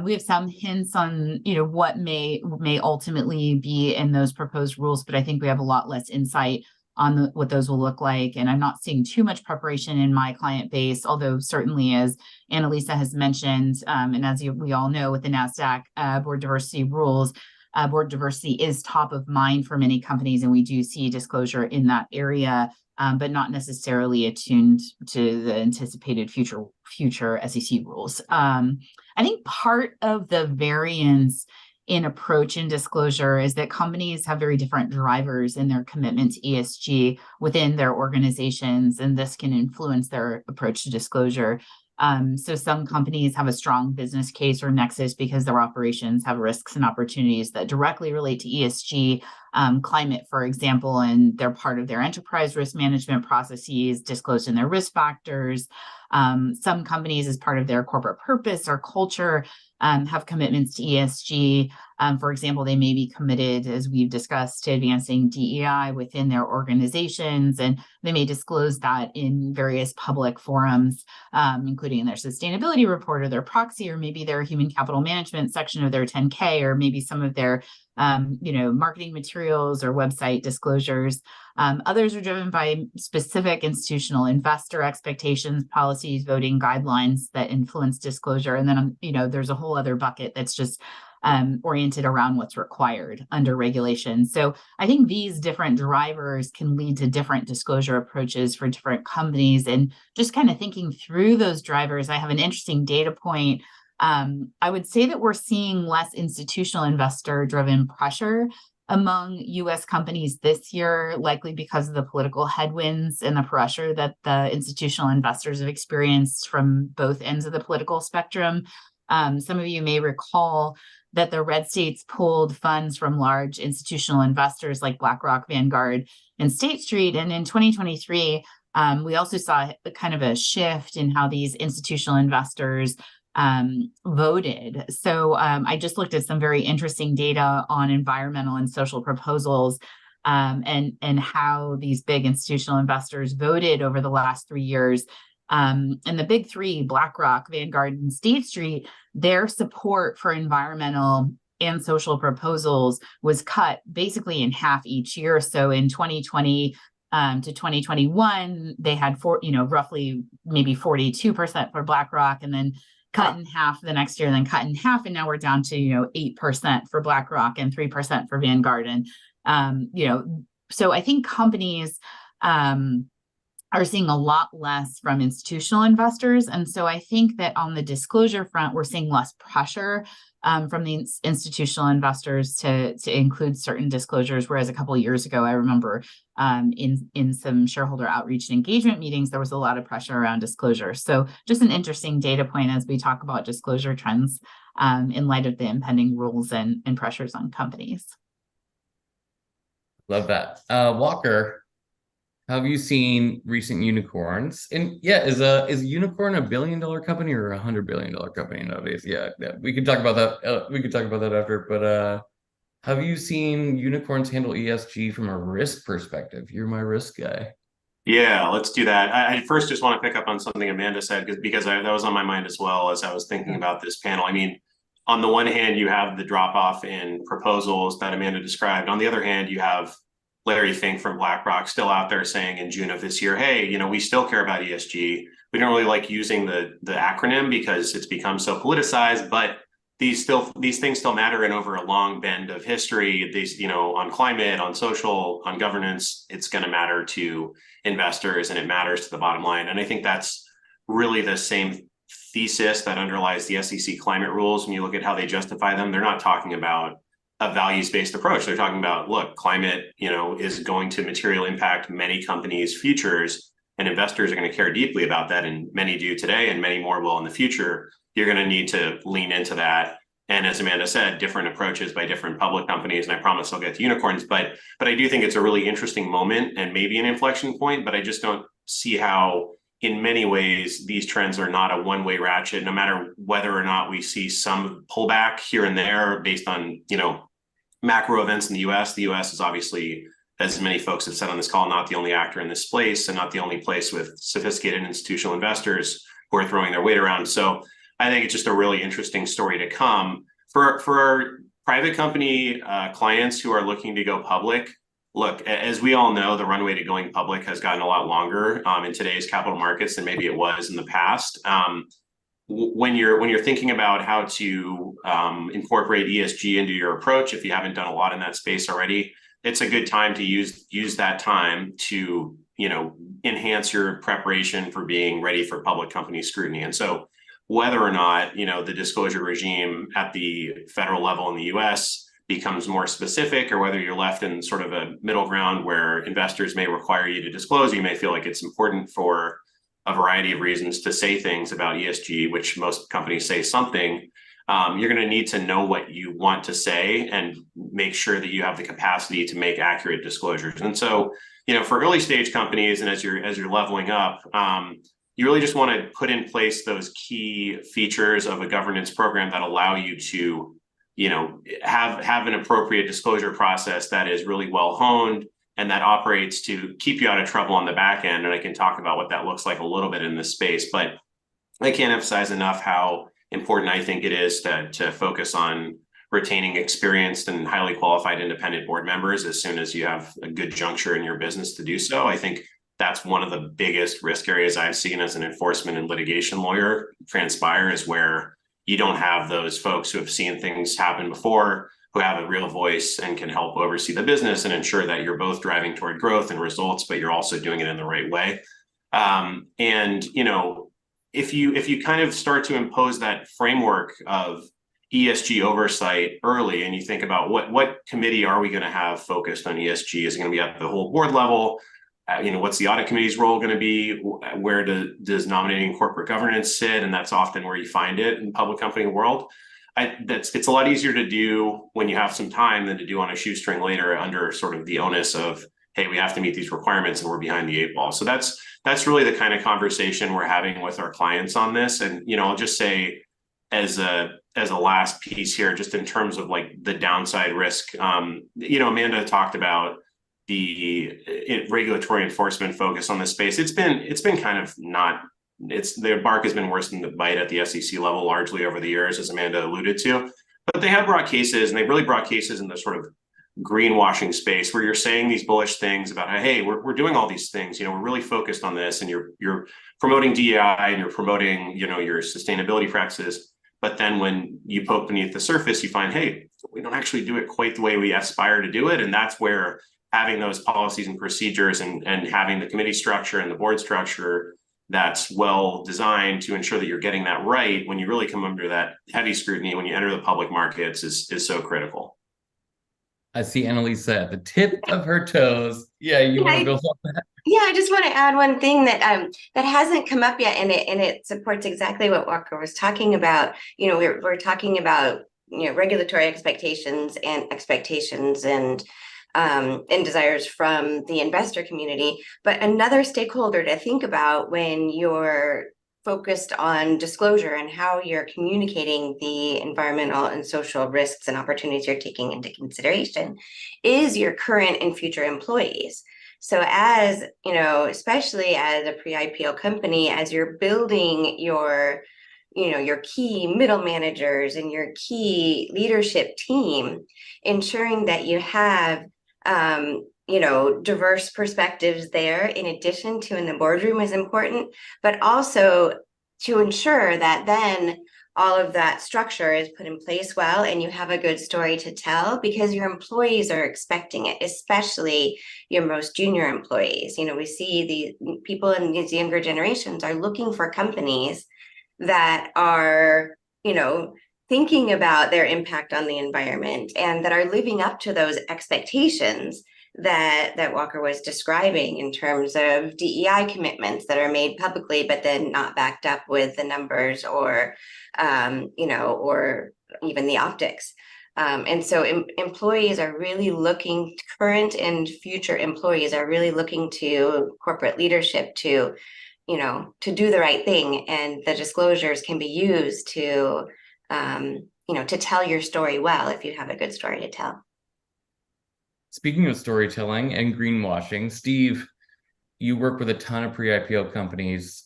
we have some hints on what may ultimately be in those proposed rules, but I think we have a lot less insight on what those will look like. And I'm not seeing too much preparation in my client base, although certainly, as Annalisa has mentioned, and as we all know, with the Nasdaq board diversity rules, board diversity is top of mind for many companies, and we do see disclosure in that area, but not necessarily attuned to the anticipated future SEC rules. I think part of the variance in approach and disclosure is that companies have very different drivers in their commitment to ESG within their organizations, and this can influence their approach to disclosure. So some companies have a strong business case or nexus because their operations have risks and opportunities that directly relate to ESG, climate, for example, and they're part of their enterprise risk management processes disclosed in their risk factors. Some companies, as part of their corporate purpose or culture, have commitments to ESG. For example, they may be committed, as we've discussed, to advancing DEI within their organizations, and they may disclose that in various public forums, including in their sustainability report or their proxy, or maybe their human capital management section of their 10K, or maybe some of their marketing materials or website disclosures. Others are driven by specific institutional investor expectations, policies, voting guidelines that influence disclosure. And then, there's a whole other bucket that's just oriented around what's required under regulation. So I think these different drivers can lead to different disclosure approaches for different companies. And just kind of thinking through those drivers, I have an interesting data point. I would say that we're seeing less institutional investor driven pressure among US companies this year, likely because of the political headwinds and the pressure that the institutional investors have experienced from both ends of the political spectrum. Some of you may recall that the red states pulled funds from large institutional investors like BlackRock, Vanguard, and State Street. And in 2023, we also saw kind of a shift in how these institutional investors voted. So I just looked at some very interesting data on environmental and social proposals and how these big institutional investors voted over the last 3 years. And the big three, BlackRock, Vanguard, and State Street, their support for environmental and social proposals was cut basically in half each year. So in 2020 to 2021, they had roughly maybe 42% for BlackRock, and then cut in half the next year, and then cut in half, and now we're down to 8% for BlackRock and 3% for Vanguard. And so I think companies are seeing a lot less from institutional investors. And so I think that on the disclosure front, we're seeing less pressure from the institutional investors to include certain disclosures. Whereas a couple of years ago, I remember in some shareholder outreach and engagement meetings, there was a lot of pressure around disclosure. So just an interesting data point as we talk about disclosure trends in light of the impending rules and pressures on companies. Love that. Walker, have you seen recent unicorns? And is a unicorn a $1 billion company or a $100 billion company nowadays? Yeah, we could talk about that. We could talk about that after. But have you seen unicorns handle ESG from a risk perspective? You're my risk guy. Yeah, let's do that. I first just want to pick up on something Amanda said because that was on my mind as well as I was thinking about this panel. I mean, on the one hand, you have the drop off in proposals that Amanda described. On the other hand, you have Larry Fink from BlackRock still out there saying in June of this year, hey, we still care about ESG. We don't really like using the acronym because it's become so politicized, but these things still matter. And over a long bend of history, these, on climate, on social, on governance, it's going to matter to investors and it matters to the bottom line. And I think that's really the same thesis that underlies the SEC climate rules. When you look at how they justify them, they're not talking about a values-based approach. They're talking about, look, climate, is going to materially impact many companies' futures, and investors are going to care deeply about that. And many do today, and many more will in the future. You're going to need to lean into that. And as Amanda said, different approaches by different public companies. And I promise I'll get to unicorns, but I do think it's a really interesting moment and maybe an inflection point. But I just don't see how, in many ways, these trends are not a one-way ratchet. No matter whether or not we see some pullback here and there based on macro events in the US. The US is obviously, as many folks have said on this call, not the only actor in this place and not the only place with sophisticated institutional investors who are throwing their weight around. So I think it's just a really interesting story to come. For our private company clients who are looking to go public, look, as we all know, the runway to going public has gotten a lot longer in today's capital markets than maybe it was in the past. When you're thinking about how to incorporate ESG into your approach, if you haven't done a lot in that space already, it's a good time to use that time to enhance your preparation for being ready for public company scrutiny. And so, whether or not the disclosure regime at the federal level in the U.S. becomes more specific, or whether you're left in sort of a middle ground where investors may require you to disclose, you may feel like it's important for a variety of reasons to say things about ESG, which most companies say something. You're going to need to know what you want to say and make sure that you have the capacity to make accurate disclosures. And so, for early stage companies, and as you're leveling up, you really just want to put in place those key features of a governance program that allow you to, have an appropriate disclosure process that is really well honed and that operates to keep you out of trouble on the back end. And I can talk about what that looks like a little bit in this space, but I can't emphasize enough how important I think it is to focus on retaining experienced and highly qualified independent board members as soon as you have a good juncture in your business to do so. I think that's one of the biggest risk areas I've seen as an enforcement and litigation lawyer transpire, is where you don't have those folks who have seen things happen before, who have a real voice and can help oversee the business and ensure that you're both driving toward growth and results, but you're also doing it in the right way. And, you know, if you kind of start to impose that framework of ESG oversight early, and you think about what committee are we going to have focused on ESG? Is it going to be at the whole board level? You know, what's the audit committee's role going to be? Where does nominating corporate governance sit? And that's often where you find it in the public company world. It's a lot easier to do when you have some time than to do on a shoestring later under sort of the onus of, hey, we have to meet these requirements and we're behind the 8 ball. So that's really the kind of conversation we're having with our clients on this. And, you know, I'll just say as a last piece here, just in terms of like the downside risk, you know, Amanda talked about the regulatory enforcement focus on this space. It's been kind of not, the bark has been worse than the bite at the SEC level largely over the years, as Amanda alluded to. But they have brought cases, and they've really brought cases in the sort of greenwashing space where you're saying these bullish things about, hey, we're doing all these things, you know, we're really focused on this, and you're promoting DEI and you're promoting, you know, your sustainability practices. But then when you poke beneath the surface, you find, hey, we don't actually do it quite the way we aspire to do it. And that's where having those policies and procedures and having the committee structure and the board structure that's well designed to ensure that you're getting that right when you really come under that heavy scrutiny when you enter the public markets is so critical. I see Annalisa at the tip of her toes. Yeah, you want to build on that? Yeah, I just want to add one thing that that hasn't come up yet, and it supports exactly what Walker was talking about. You know, we're talking about, you know, regulatory expectations and desires from the investor community. But another stakeholder to think about when you're focused on disclosure and how you're communicating the environmental and social risks and opportunities you're taking into consideration is your current and future employees. So as, you know, especially as a pre-IPO company, as you're building your, you know, your key middle managers and your key leadership team, ensuring that you have you know, diverse perspectives there in addition to in the boardroom is important, but also to ensure that then all of that structure is put in place well and you have a good story to tell because your employees are expecting it, especially your most junior employees. You know, we see the people in these younger generations are looking for companies that are, you know, thinking about their impact on the environment and that are living up to those expectations that Walker was describing in terms of DEI commitments that are made publicly, but then not backed up with the numbers or, you know, or even the optics. And so employees are really looking, current and future employees are really looking to corporate leadership to, you know, to do the right thing. And the disclosures can be used to, you know, to tell your story well if you have a good story to tell. Speaking of storytelling and greenwashing, Steve, you work with a ton of pre-IPO companies.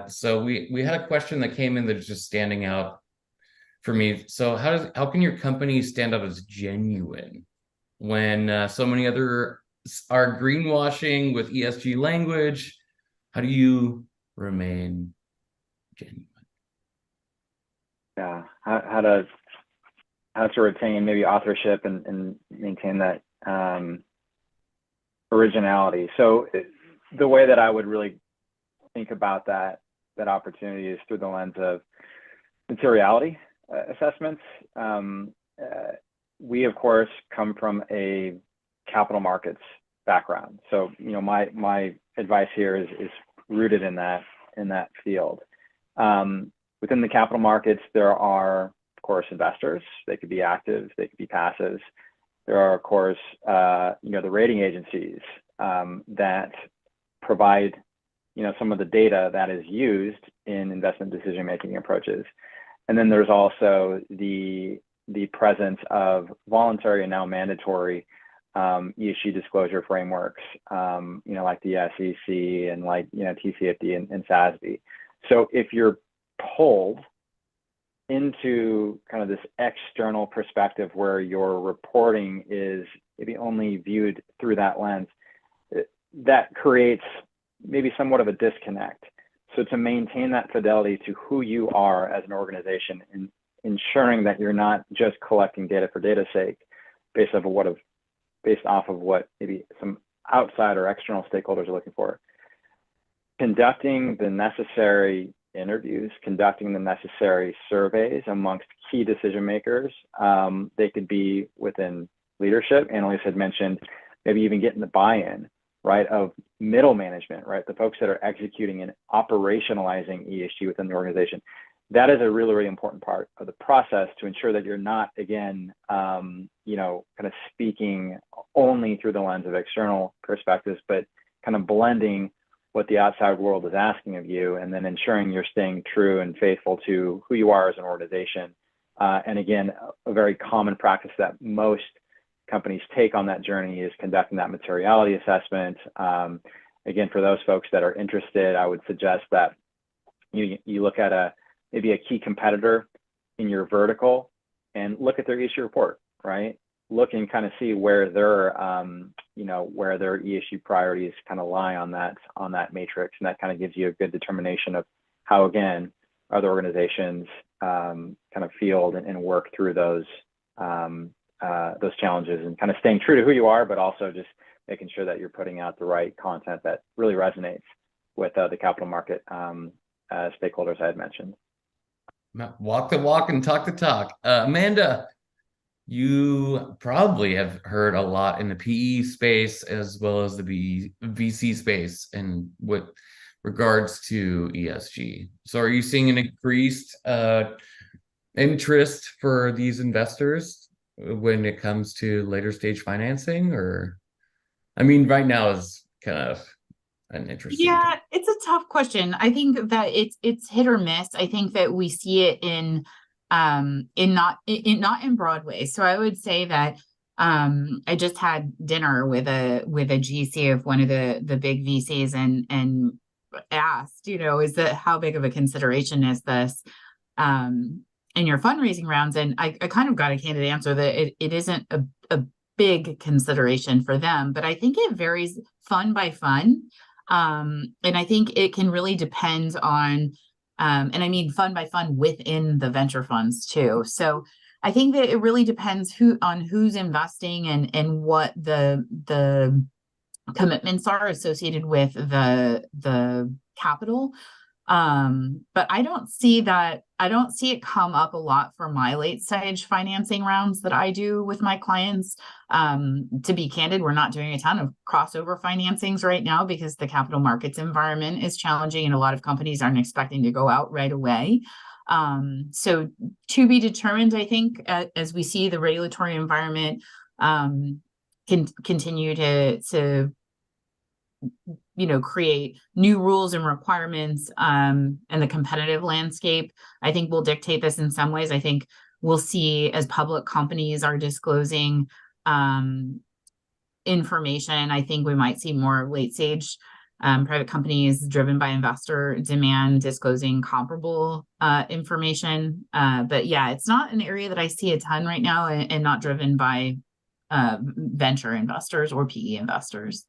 So we had a question that came in that's just standing out for me. So how can your company stand out as genuine when so many other are greenwashing with ESG language? How do you remain genuine? Yeah, how to retain maybe authorship and maintain that originality. So the way that I would really think about that opportunity is through the lens of materiality assessments. We of course come from a capital markets background, so you know my advice here is rooted in that field. Within the capital markets, there are of course investors. They could be active, they could be passive. There are, of course, you know, the rating agencies that provide, you know, some of the data that is used in investment decision-making approaches. And then there's also the presence of voluntary and now mandatory ESG disclosure frameworks, you know, like the SEC and like, you know, TCFD and SASB. So if you're pulled into kind of this external perspective where your reporting is maybe only viewed through that lens, that creates maybe somewhat of a disconnect. So to maintain that fidelity to who you are as an organization and ensuring that you're not just collecting data for data's sake based off of what maybe some outside or external stakeholders are looking for. Conducting the necessary interviews, conducting the necessary surveys amongst key decision makers. They could be within leadership. Annalise had mentioned maybe even getting the buy-in, right, of middle management, right, the folks that are executing and operationalizing ESG within the organization. That is a really, really important part of the process to ensure that you're not, again, kind of speaking only through the lens of external perspectives, but kind of blending what the outside world is asking of you, and then ensuring you're staying true and faithful to who you are as an organization. And again, a very common practice that most companies take on that journey is conducting that materiality assessment. Again, for those folks that are interested, I would suggest that you look at maybe a key competitor in your vertical and look at their ESG report, right? Look and kind of see where their ESG priorities kind of lie on that matrix, and that kind of gives you a good determination of how, again, other organizations kind of field and work through those challenges, and kind of staying true to who you are, but also just making sure that you're putting out the right content that really resonates with the capital market stakeholders I had mentioned. Walk the walk and talk the talk. Amanda, you probably have heard a lot in the PE space as well as the VC space and with regards to ESG. So are you seeing an increased interest for these investors when it comes to later stage financing? Or, I mean, right now is kind of an interesting. Yeah, it's a tough question. I think that it's hit or miss. I think that we see it in not in Broadway. So I would say that I just had dinner with a GC of one of the big VCs and asked, how big of a consideration is this in your fundraising rounds? And I kind of got a candid answer that it isn't a big consideration for them, but I think it varies fund by fund. And I think it can really depend on, and I mean fund by fund within the venture funds too. So I think that it really depends on who's investing and what the commitments are associated with the capital. But I don't see it come up a lot for my late stage financing rounds that I do with my clients. To be candid, we're not doing a ton of crossover financings right now because the capital markets environment is challenging and a lot of companies aren't expecting to go out right away. So to be determined, I think, as we see the regulatory environment continue to create new rules and requirements, and the competitive landscape, I think will dictate this in some ways. I think we'll see as public companies are disclosing information, I think we might see more late stage private companies driven by investor demand disclosing comparable information. But yeah, it's not an area that I see a ton right now and not driven by venture investors or PE investors.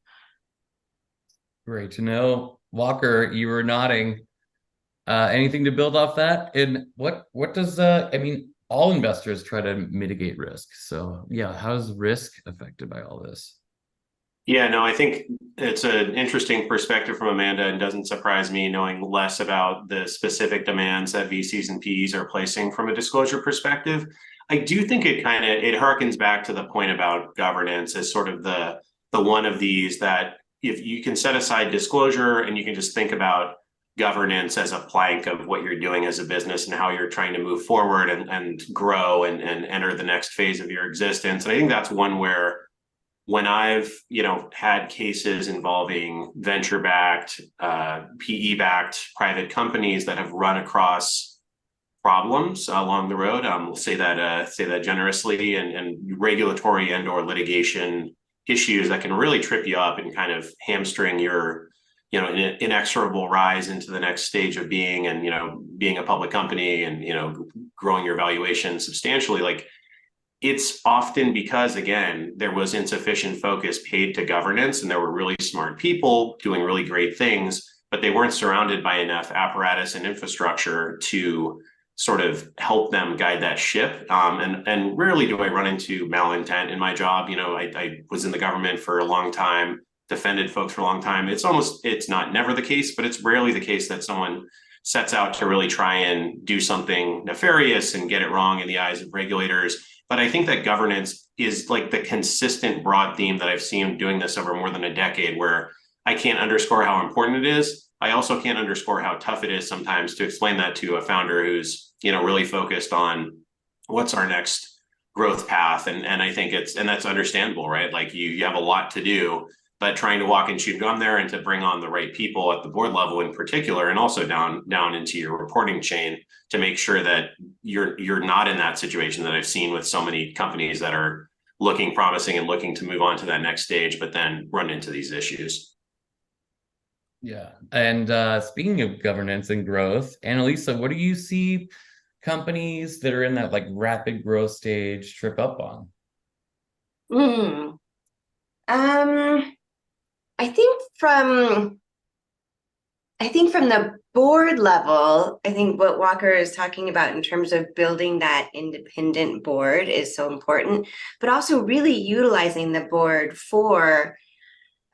Great to know. Walker, you were nodding. Anything to build off that? And what does all investors try to mitigate risk. So yeah, how is risk affected by all this? Yeah, no, I think it's an interesting perspective from Amanda, and doesn't surprise me knowing less about the specific demands that VCs and PEs are placing from a disclosure perspective. I do think it harkens back to the point about governance as sort of the one of these that if you can set aside disclosure and you can just think about governance as a plank of what you're doing as a business and how you're trying to move forward and grow and enter the next phase of your existence. And I think that's one where when I've, had cases involving venture-backed, PE-backed private companies that have run across problems along the road, we'll say that generously, and regulatory and/or litigation issues that can really trip you up and kind of hamstring your, inexorable rise into the next stage of being and, being a public company and, growing your valuation substantially, like it's often because, again, there was insufficient focus paid to governance, and there were really smart people doing really great things, but they weren't surrounded by enough apparatus and infrastructure to sort of help them guide that ship. And rarely do I run into malintent in my job. You know, I was in the government for a long time, defended folks for a long time. It's not never the case, but it's rarely the case that someone sets out to really try and do something nefarious and get it wrong in the eyes of regulators. But I think that governance is like the consistent broad theme that I've seen doing this over more than a decade, where I can't underscore how important it is. I also can't underscore how tough it is sometimes to explain that to a founder who's, you know, really focused on what's our next growth path. And I think that's understandable, right? Like you have a lot to do, but trying to walk and chew gum there and to bring on the right people at the board level in particular, and also down into your reporting chain to make sure that you're not in that situation that I've seen with so many companies that are looking promising and looking to move on to that next stage, but then run into these issues. Yeah. And speaking of governance and growth, Annalisa, what do you see companies that are in that like rapid growth stage trip up on? I think from the board level, I think what Walker is talking about in terms of building that independent board is so important, but also really utilizing the board for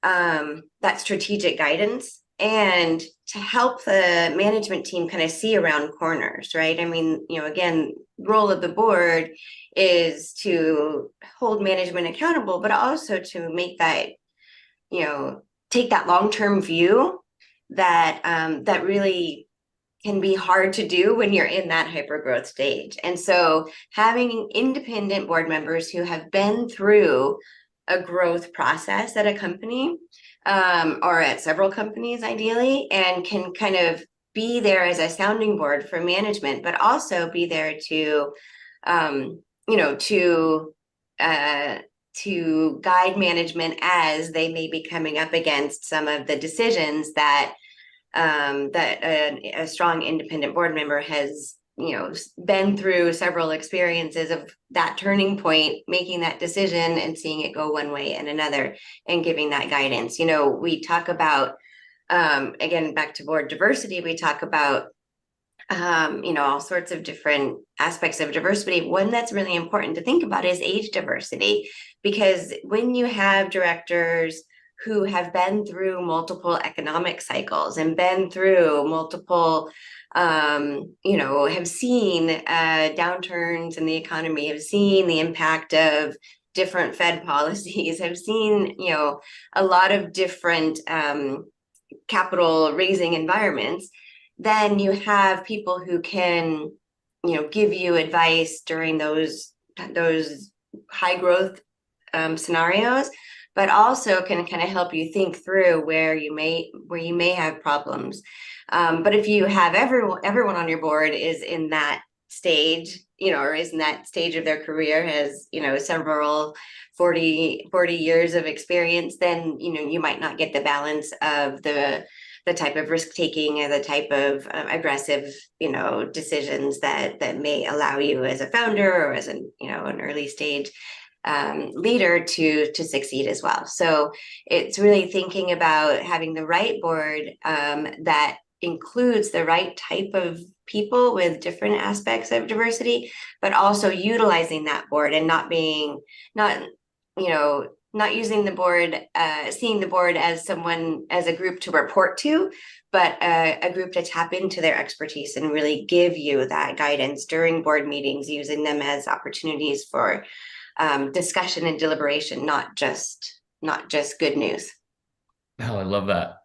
that strategic guidance and to help the management team kind of see around corners, right? I mean, you know, again, role of the board is to hold management accountable, but also to make that, you know, take that long-term view that that really can be hard to do when you're in that hypergrowth stage. And so having independent board members who have been through a growth process at a company or at several companies ideally, and can kind of be there as a sounding board for management, but also be there to, you know, to guide management as they may be coming up against some of the decisions that a strong independent board member has, you know, been through several experiences of that turning point, making that decision and seeing it go one way and another and giving that guidance. You know, we talk about, again, back to board diversity, we talk about, you know, all sorts of different aspects of diversity. One that's really important to think about is age diversity, because when you have directors who have been through multiple economic cycles and been through multiple, you know, have seen downturns in the economy, have seen the impact of different Fed policies, have seen, you know, a lot of different capital raising environments, then you have people who can, you know, give you advice during those high growth scenarios, but also can kind of help you think through where you may have problems. But if you have everyone on your board is in that stage, you know, or is in that stage of their career, has, you know, several 40 years of experience, then, you know, you might not get the balance of the type of risk taking and the type of aggressive, you know, decisions that may allow you as a founder or as an, you know, an early stage leader to succeed as well. So it's really thinking about having the right board that includes the right type of people with different aspects of diversity, but also utilizing that board and not using the board, seeing the board as a group to report to, but a group to tap into their expertise and really give you that guidance during board meetings, using them as opportunities for discussion and deliberation, not just good news. Oh, I love that.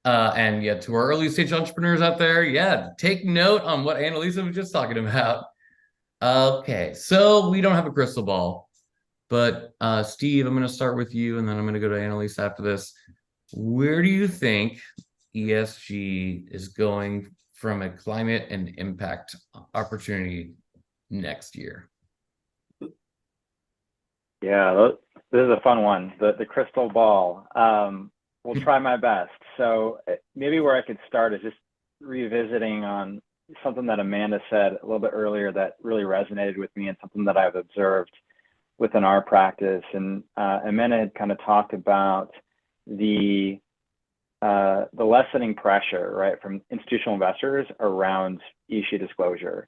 And yeah, to our early stage entrepreneurs out there, yeah, take note on what Annalisa was just talking about. Okay, so we don't have a crystal ball, but Steve, I'm going to start with you, and then I'm going to go to Annalisa after this. Where do you think ESG is going from a climate and impact opportunity next year? Yeah, this is a fun one. The crystal ball. We'll try my best. So maybe where I could start is just revisiting on something that Amanda said a little bit earlier that really resonated with me, and something that I've observed within our practice. And Amanda had kind of talked about the lessening pressure, right, from institutional investors around ESG disclosure.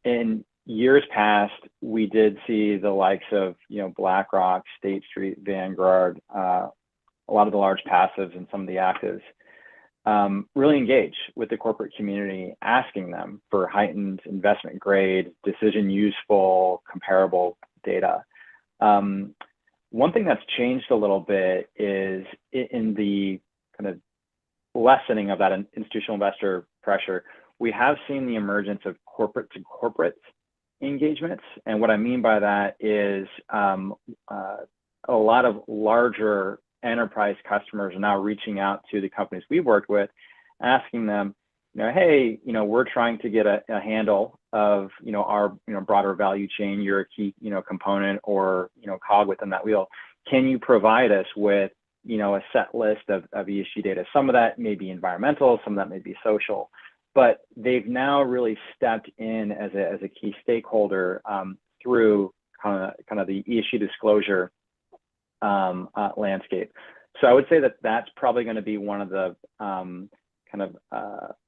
In years past, we did see the likes of, BlackRock, State Street, Vanguard, a lot of the large passives and some of the actives really engage with the corporate community, asking them for heightened investment grade, decision useful, comparable data. One thing that's changed a little bit is in the kind of lessening of that institutional investor pressure, we have seen the emergence of corporate to corporate engagements. And what I mean by that is a lot of larger enterprise customers are now reaching out to the companies we've worked with, asking them, hey, we're trying to get a handle of, our, broader value chain. You're a key, component or, cog within that wheel. Can you provide us with, a set list of ESG data? Some of that may be environmental, some of that may be social, but they've now really stepped in as a key stakeholder through kind of the ESG disclosure landscape. So I would say that that's probably going to be one of the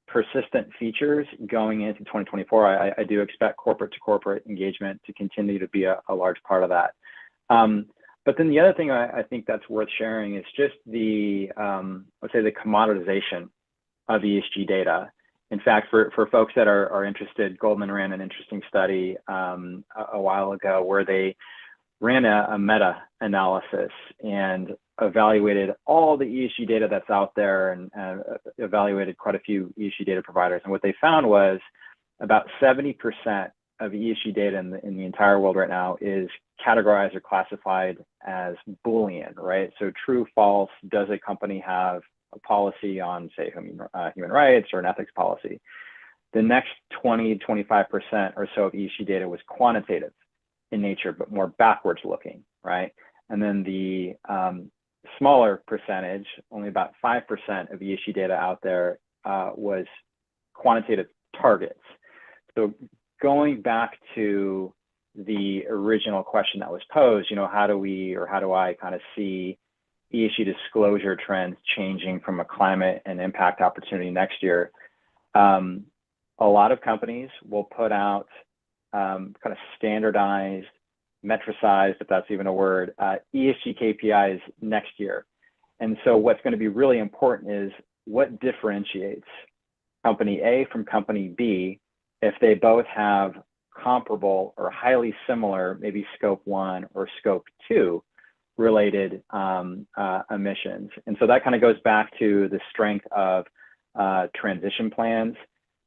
persistent features going into 2024. I do expect corporate to corporate engagement to continue to be a large part of that. But then the other thing I think that's worth sharing is just the, let's say, the commoditization of ESG data. In fact, for folks that are interested, Goldman ran an interesting study a while ago where they ran a meta-analysis and evaluated all the ESG data that's out there, and evaluated quite a few ESG data providers. And what they found was about 70% of ESG data in the entire world right now is categorized or classified as Boolean, right? So true, false, does a company have a policy on, say, human rights or an ethics policy? The next 20, 25% or so of ESG data was quantitative in nature, but more backwards looking, right? And then the smaller percentage, only about 5% of ESG data out there was quantitative targets. So going back to the original question that was posed, how do I kind of see ESG disclosure trends changing from a climate and impact opportunity next year? A lot of companies will put out kind of standardized, metricized, if that's even a word, ESG KPIs next year. And so what's going to be really important is what differentiates company A from company B if they both have comparable or highly similar, maybe scope 1 or scope 2 related emissions. And so that kind of goes back to the strength of transition plans,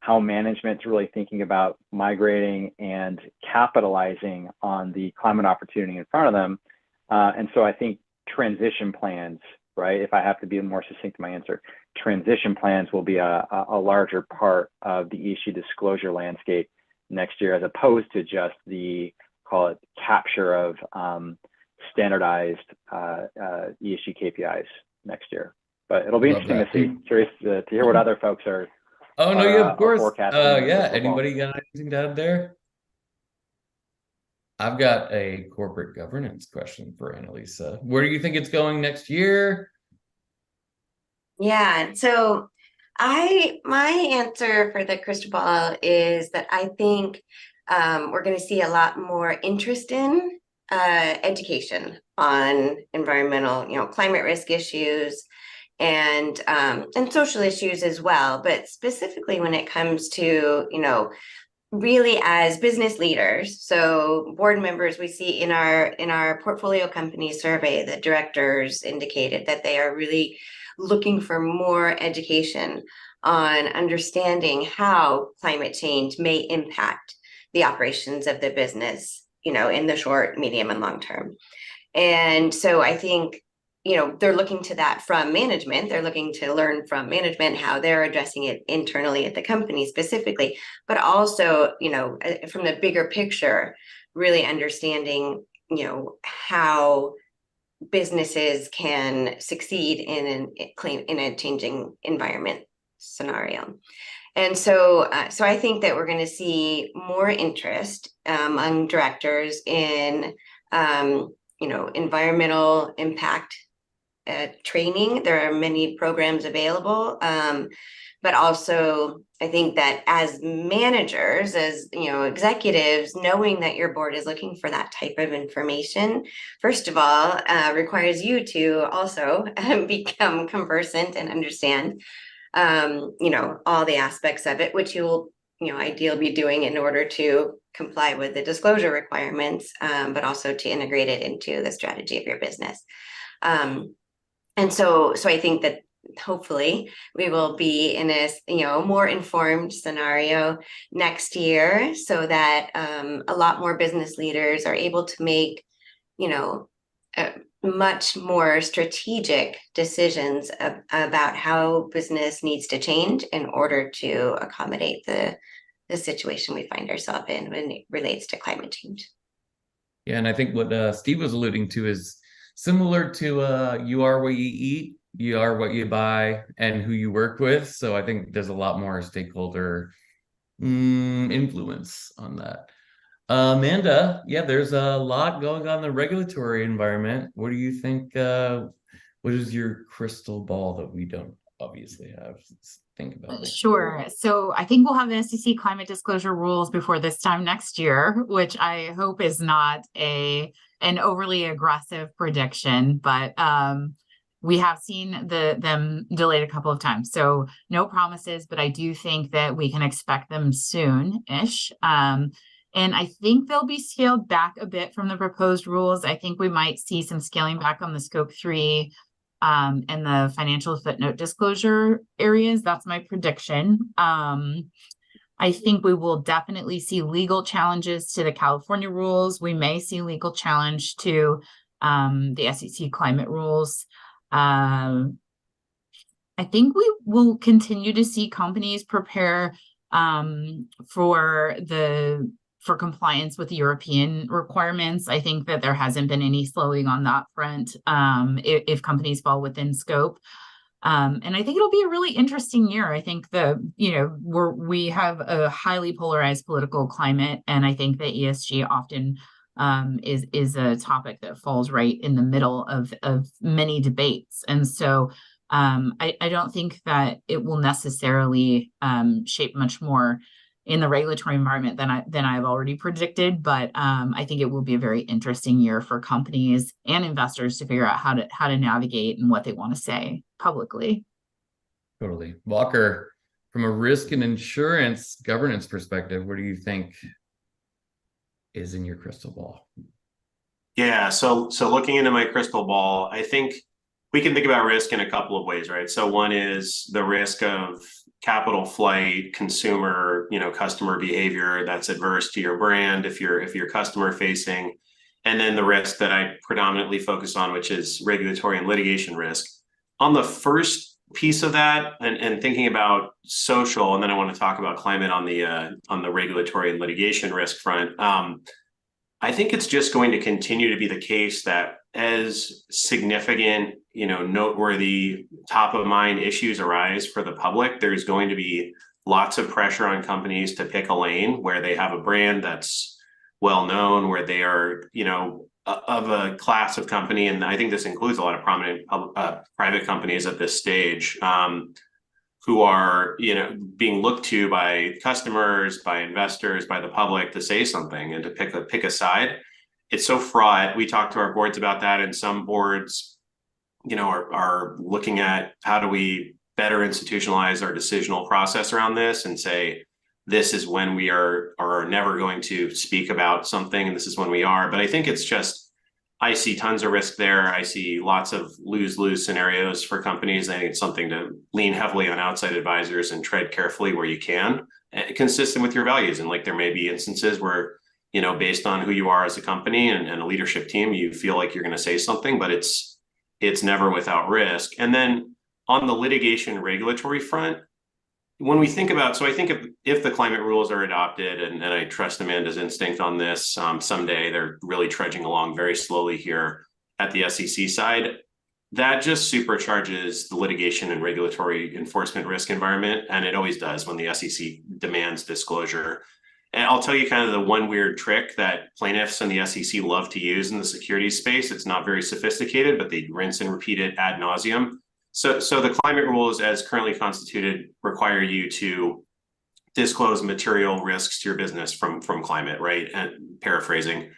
how management's really thinking about migrating and capitalizing on the climate opportunity in front of them. And so I think transition plans, right? If I have to be more succinct in my answer, transition plans will be a larger part of the ESG disclosure landscape next year, as opposed to just the, call it, capture of standardized ESG KPIs next year. But it'll be interesting to see. Curious to hear what other folks are. Oh no, yeah, of course. Yeah. Anybody got anything to add there? I've got a corporate governance question for Annalisa. Where do you think it's going next year? Yeah, so my answer for the crystal ball is that I think we're going to see a lot more interest in education on environmental, climate risk issues and social issues as well. But specifically when it comes to, really as business leaders, so board members, we see in our portfolio company survey that directors indicated that they are really looking for more education on understanding how climate change may impact the operations of the business, in the short, medium, and long term. And so I think, they're looking to that from management. They're looking to learn from management how they're addressing it internally at the company specifically, but also, from the bigger picture, really understanding, how businesses can succeed in a changing environment scenario. And so I think that we're going to see more interest among directors in, environmental impact training. There are many programs available, but also I think that as managers, as executives, knowing that your board is looking for that type of information, first of all, requires you to also become conversant and understand all the aspects of it, which you'll, ideally be doing in order to comply with the disclosure requirements, but also to integrate it into the strategy of your business. And so I think that hopefully we will be in a, more informed scenario next year, so that a lot more business leaders are able to make, much more strategic decisions about how business needs to change in order to accommodate the situation we find ourselves in when it relates to climate change. Yeah, and I think what Steve was alluding to is similar to you are what you eat, you are what you buy, and who you work with. So I think there's a lot more stakeholder influence on that. Amanda, yeah, there's a lot going on in the regulatory environment. What do you think? What is your crystal ball that we don't obviously have? Think about it. Sure. So I think we'll have the SEC climate disclosure rules before this time next year, which I hope is not an overly aggressive prediction, but we have seen them delayed a couple of times. So no promises, but I do think that we can expect them soon-ish. And I think they'll be scaled back a bit from the proposed rules. I think we might see some scaling back on the scope 3 and the financial footnote disclosure areas. That's my prediction. I think we will definitely see legal challenges to the California rules. We may see legal challenge to the SEC climate rules. I think we will continue to see companies prepare for compliance with the European requirements. I think that there hasn't been any slowing on that front if companies fall within scope. And I think it'll be a really interesting year. I think we have a highly polarized political climate, and I think that ESG often is a topic that falls right in the middle of many debates. And so I don't think that it will necessarily shape much more in the regulatory environment than I've already predicted, but I think it will be a very interesting year for companies and investors to figure out how to navigate and what they want to say publicly. Totally. Walker, from a risk and insurance governance perspective, what do you think is in your crystal ball? Yeah, so looking into my crystal ball, I think we can think about risk in a couple of ways, right? So one is the risk of capital flight, consumer, customer behavior that's adverse to your brand if you're customer facing, and then the risk that I predominantly focus on, which is regulatory and litigation risk. On the first piece of that, and thinking about social, and then I want to talk about climate on the regulatory and litigation risk front. I think it's just going to continue to be the case that as significant, noteworthy, top of mind issues arise for the public, there's going to be lots of pressure on companies to pick a lane where they have a brand that's well known, where they are, of a class of company. And I think this includes a lot of prominent private companies at this stage who are, being looked to by customers, by investors, by the public to say something and to pick a side. It's so fraught. We talk to our boards about that, and some boards, are looking at how do we better institutionalize our decisional process around this and say, this is when we are never going to speak about something, and this is when we are. But I think it's just, I see tons of risk there. I see lots of lose-lose scenarios for companies. I think it's something to lean heavily on outside advisors and tread carefully where you can, consistent with your values. And there may be instances where, based on who you are as a company and a leadership team, you feel like you're going to say something, but it's never without risk. And then on the litigation regulatory front, when we think about, so I think if the climate rules are adopted, and I trust Amanda's instinct on this, someday they're really trudging along very slowly here at the SEC side. that just supercharges the litigation and regulatory enforcement risk environment. And it always does when the SEC demands disclosure. And I'll tell you kind of the one weird trick that plaintiffs and the SEC love to use in the securities space. It's not very sophisticated, but they rinse and repeat it ad nauseum. So the climate rules as currently constituted require you to disclose material risks to your business from climate, right? And paraphrasing,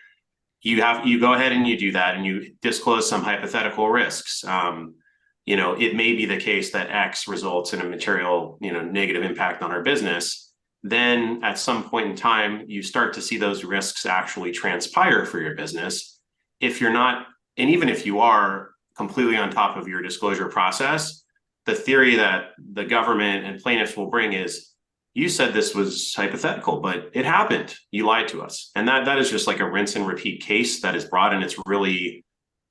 you go ahead and you do that and you disclose some hypothetical risks. It may be the case that X results in a material, negative impact on our business. Then at some point in time, you start to see those risks actually transpire for your business. If you're not, and even if you are completely on top of your disclosure process, the theory that the government and plaintiffs will bring is, you said this was hypothetical, but it happened. You lied to us. And that is just like a rinse and repeat case that is brought. And it's really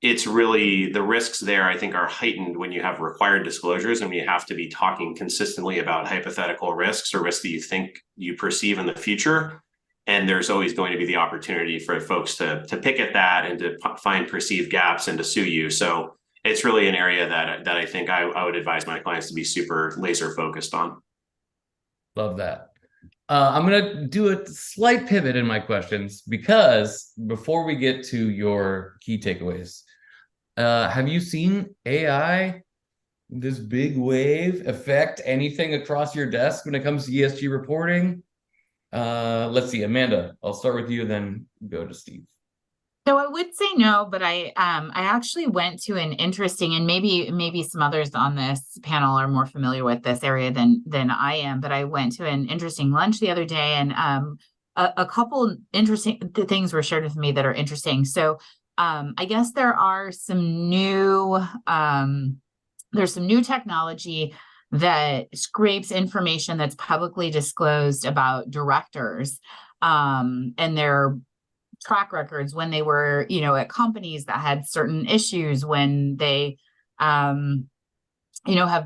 the risks there, I think, are heightened when you have required disclosures and you have to be talking consistently about hypothetical risks or risks that you think you perceive in the future. And there's always going to be the opportunity for folks to pick at that and to find perceived gaps and to sue you. So it's really an area that I think I would advise my clients to be super laser focused on. Love that. I'm going to do a slight pivot in my questions because before we get to your key takeaways, have you seen AI, this big wave, affect anything across your desk when it comes to ESG reporting? Let's see, Amanda, I'll start with you, then go to Steve. So I would say no, but I actually went to an interesting, and maybe some others on this panel are more familiar with this area than I am, but I went to an interesting lunch the other day, and a couple interesting things were shared with me that are interesting. So I guess there are some new there's some new technology that scrapes information that's publicly disclosed about directors and their track records when they were, at companies that had certain issues, when they, have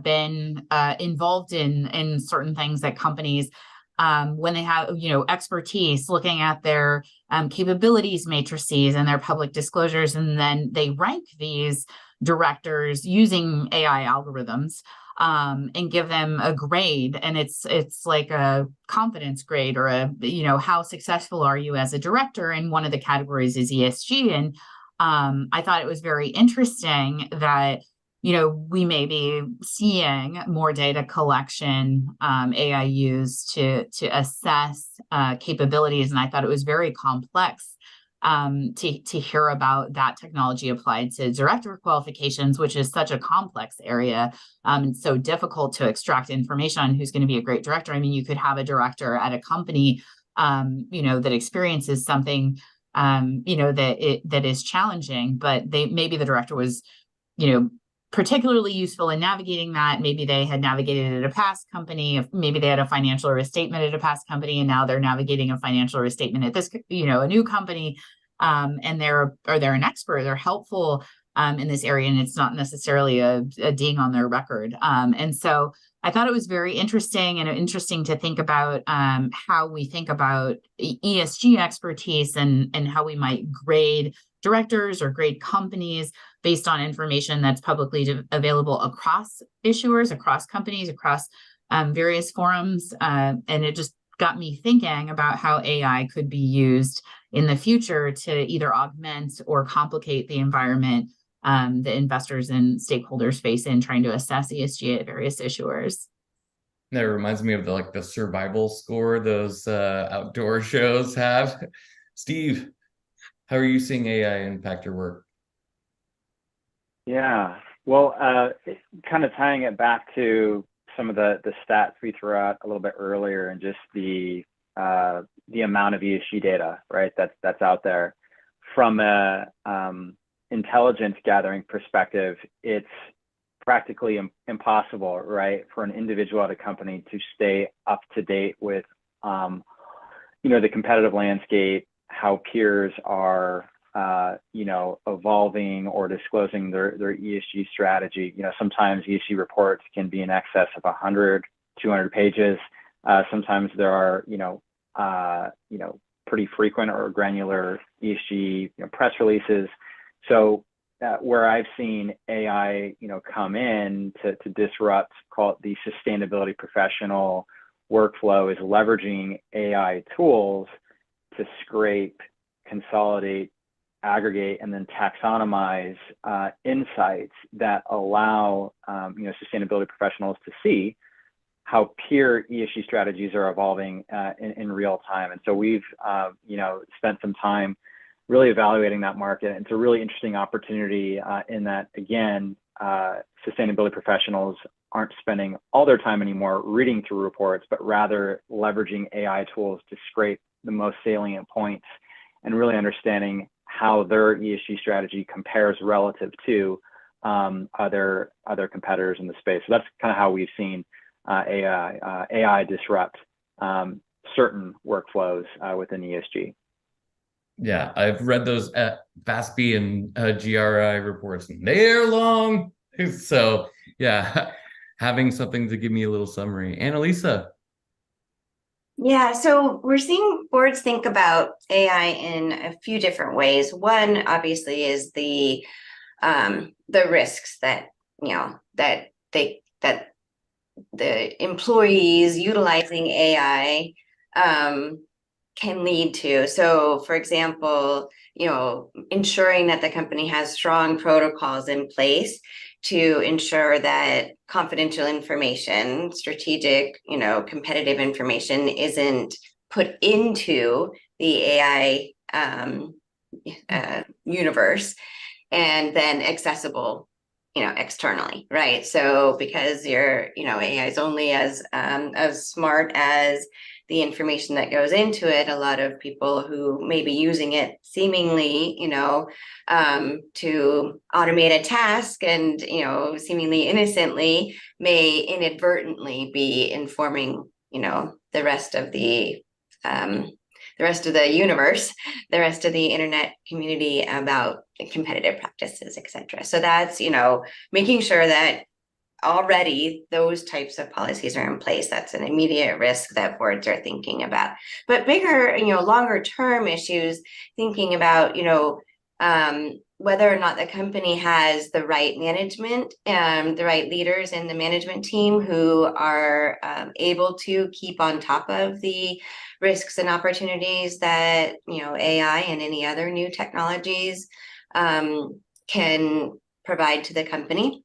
been involved in certain things that companies, when they have, expertise, looking at their capabilities matrices and their public disclosures, and then they rank these directors using AI algorithms and give them a grade, and it's like a confidence grade or how successful are you as a director, and one of the categories is ESG. And I thought it was very interesting that we may be seeing more data collection, AI used to assess capabilities, and I thought it was very complex to hear about that technology applied to director qualifications, which is such a complex area. And so difficult to extract information on who's going to be a great director. I mean, you could have a director at a company, that experiences something, that is challenging, but maybe the director was, particularly useful in navigating that. Maybe they had navigated at a past company. Maybe they had a financial restatement at a past company, and now they're navigating a financial restatement at this, a new company. And they're an expert. They're helpful in this area, and it's not necessarily a ding on their record. And so I thought it was very interesting to think about how we think about ESG expertise and how we might grade directors or grade companies based on information that's publicly available across issuers, across companies, across various forums. And it just got me thinking about how AI could be used in the future to either augment or complicate the environment that investors and stakeholders face in trying to assess ESG at various issuers. That reminds me of the survival score those outdoor shows have. Steve, how are you seeing AI impact your work? Yeah, well, kind of tying it back to some of the stats we threw out a little bit earlier, and just the amount of ESG data, right, that's out there. From a intelligence gathering perspective, it's practically impossible, right, for an individual at a company to stay up to date with, the competitive landscape, how peers are, evolving or disclosing their ESG strategy. Sometimes ESG reports can be in excess of 100, 200 pages. Sometimes there are, pretty frequent or granular ESG press releases. So where I've seen AI, come in to disrupt, call it the sustainability professional workflow, is leveraging AI tools to scrape, consolidate, aggregate, and then taxonomize insights that allow sustainability professionals to see how peer ESG strategies are evolving in real time. And so we've spent some time really evaluating that market. It's a really interesting opportunity in that, again, sustainability professionals aren't spending all their time anymore reading through reports, but rather leveraging AI tools to scrape the most salient points and really understanding how their ESG strategy compares relative to other competitors in the space. So that's kind of how we've seen AI disrupt certain workflows within ESG. Yeah, I've read those FASB and GRI reports, and they're long. So yeah, having something to give me a little summary. Annalisa. Yeah, so we're seeing boards think about AI in a few different ways. One, obviously, is the risks that that the employees utilizing AI can lead to. So, for example, ensuring that the company has strong protocols in place to ensure that confidential information, strategic, competitive information isn't put into the AI universe and then accessible, externally, right? So because AI is only as smart as the information that goes into it, a lot of people who may be using it seemingly, to automate a task and, seemingly innocently may inadvertently be informing, the rest of the universe, the rest of the internet community about competitive practices, et cetera. So that's, making sure that already those types of policies are in place. That's an immediate risk that boards are thinking about. But bigger, longer term issues, thinking about, whether or not the company has the right management and the right leaders in the management team who are able to keep on top of the risks and opportunities that, AI and any other new technologies can provide to the company.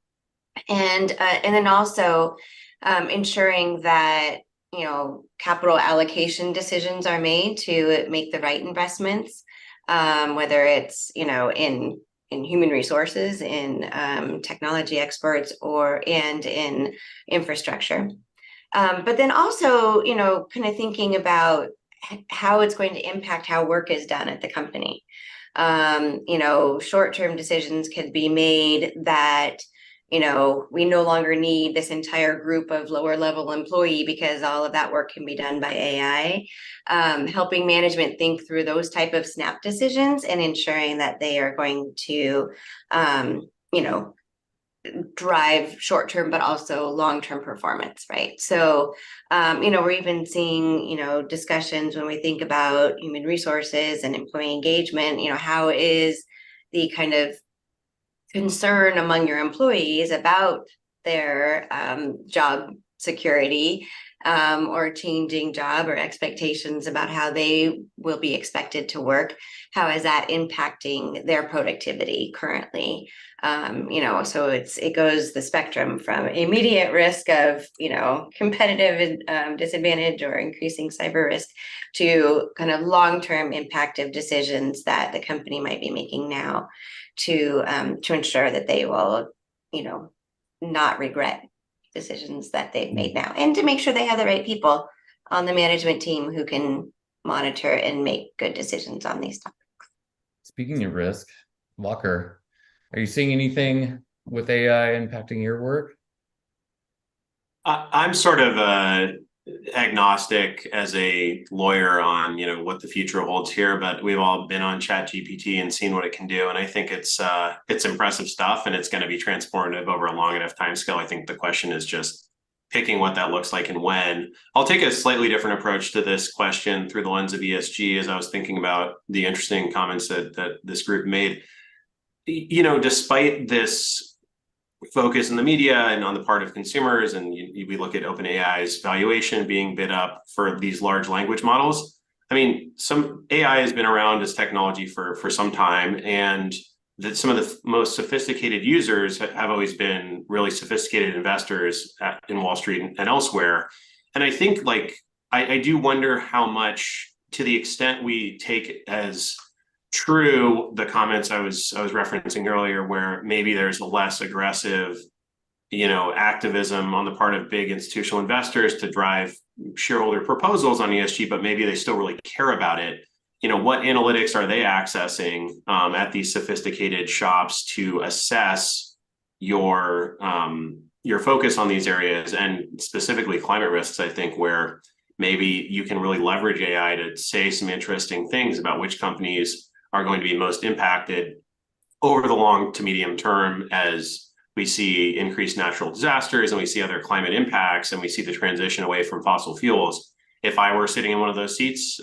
And then also ensuring that capital allocation decisions are made to make the right investments, whether it's in human resources, in technology experts, and in infrastructure. But then also kind of thinking about how it's going to impact how work is done at the company. Short-term decisions can be made that we no longer need this entire group of lower level employee because all of that work can be done by AI, helping management think through those type of snap decisions and ensuring that they are going to, drive short-term, but also long-term performance, right? So, we're even seeing, discussions when we think about human resources and employee engagement, how is the kind of concern among your employees about their job security or changing job or expectations about how they will be expected to work. How is that impacting their productivity currently? So it goes the spectrum from immediate risk of, competitive disadvantage or increasing cyber risk to kind of long-term impactive decisions that the company might be making now to ensure that they will, not regret decisions that they've made now, and to make sure they have the right people on the management team who can monitor and make good decisions on these topics. Speaking of risk, Walker, are you seeing anything with AI impacting your work? I'm sort of agnostic as a lawyer on what the future holds here, but we've all been on ChatGPT and seen what it can do, and I think it's impressive stuff, and it's going to be transformative over a long enough time scale. I think the question is just picking what that looks like and when. I'll take a slightly different approach to this question through the lens of ESG as I was thinking about the interesting comments that this group made. despite this focus in the media and on the part of consumers, and we look at OpenAI's valuation being bid up for these large language models. I mean, some AI has been around as technology for some time, and that some of the most sophisticated users have always been really sophisticated investors in Wall Street and elsewhere. And I think I do wonder how much, to the extent we take as true the comments I was referencing earlier, where maybe there's a less aggressive, activism on the part of big institutional investors to drive shareholder proposals on ESG, but maybe they still really care about it. What analytics are they accessing at these sophisticated shops to assess your focus on these areas, and specifically climate risks, I think, where maybe you can really leverage AI to say some interesting things about which companies are going to be most impacted over the long to medium term, as we see increased natural disasters and we see other climate impacts and we see the transition away from fossil fuels. If I were sitting in one of those seats,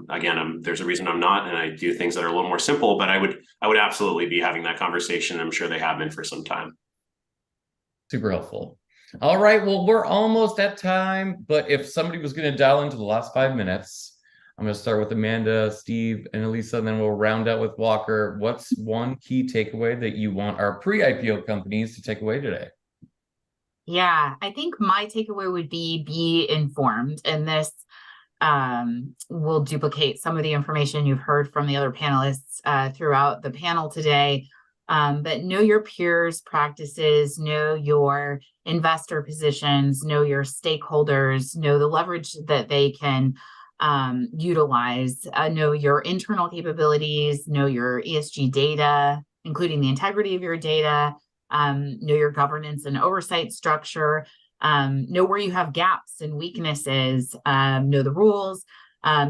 again, there's a reason I'm not, and I do things that are a little more simple, but I would absolutely be having that conversation. I'm sure they have been for some time. Super helpful. All right, well, we're almost at time, but if somebody was going to dial into the last 5 minutes, I'm going to start with Amanda, Steve, and Elisa, and then we'll round out with Walker. What's one key takeaway that you want our pre-IPO companies to take away today? Yeah, I think my takeaway would be informed, and this will duplicate some of the information you've heard from the other panelists throughout the panel today. But know your peers' practices, know your investor positions, know your stakeholders, know the leverage that they can utilize, know your internal capabilities, know your ESG data, including the integrity of your data, know your governance and oversight structure, know where you have gaps and weaknesses, know the rules.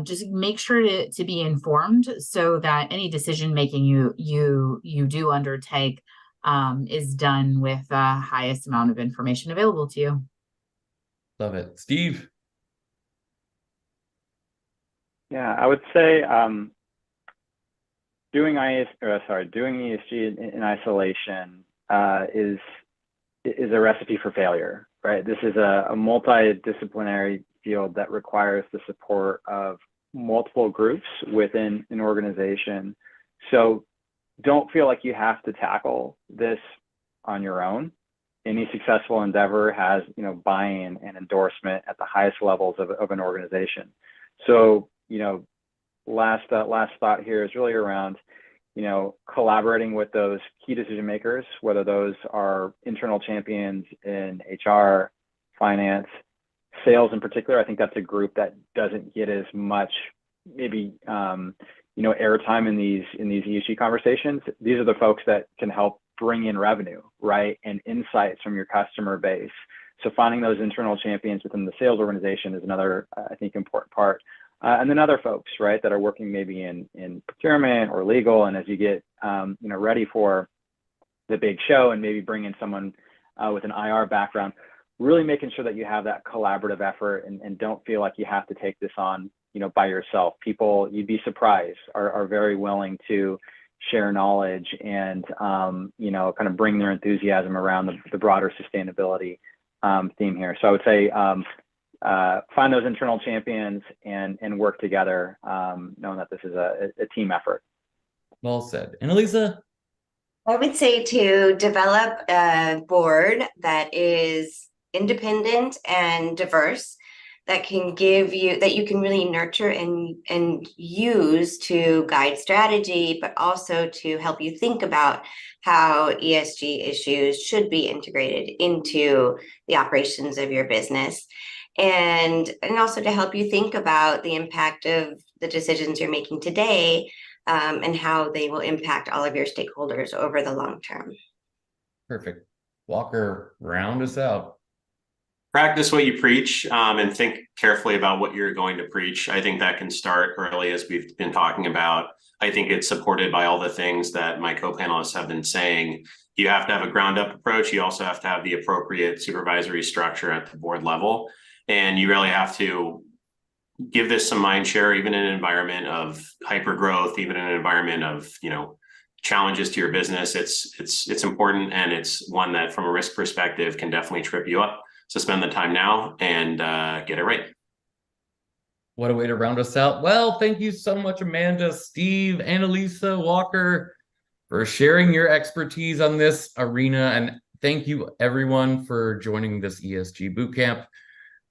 Just make sure to be informed so that any decision making you do undertake is done with the highest amount of information available to you. Love it. Steve? Yeah, I would say doing ESG in isolation is a recipe for failure, right? This is a multidisciplinary field that requires the support of multiple groups within an organization. So don't feel like you have to tackle this on your own. Any successful endeavor has, buy-in and endorsement at the highest levels of an organization. So, last thought here is really around, collaborating with those key decision makers, whether those are internal champions in HR, finance, sales in particular. I think that's a group that doesn't get as much maybe airtime in these ESG conversations. These are the folks that can help bring in revenue, right, and insights from your customer base. So finding those internal champions within the sales organization is another, I think, important part. And then other folks, right, that are working maybe in procurement or legal, and as you get ready for the big show and maybe bring in someone with an IR background, really making sure that you have that collaborative effort and don't feel like you have to take this on by yourself. People, you'd be surprised, are very willing to share knowledge and kind of bring their enthusiasm around the broader sustainability theme here. So I would say find those internal champions and work together, knowing that this is a team effort. Well said. And Elisa? I would say to develop a board that is independent and diverse, that you can really nurture and use to guide strategy, but also to help you think about how ESG issues should be integrated into the operations of your business. And also to help you think about the impact of the decisions you're making today, and how they will impact all of your stakeholders over the long term. Perfect. Walker, round us out. Practice what you preach, and think carefully about what you're going to preach. I think that can start early, as we've been talking about. I think it's supported by all the things that my co-panelists have been saying. You have to have a ground-up approach. You also have to have the appropriate supervisory structure at the board level. And you really have to give this some mind share, even in an environment of hyper growth, even in an environment of, challenges to your business, it's important, and it's one that from a risk perspective can definitely trip you up. So spend the time now and get it right. What a way to round us out. Well, thank you so much, Amanda, Steve, Annalisa, Walker, for sharing your expertise on this arena. And thank you, everyone, for joining this ESG Bootcamp.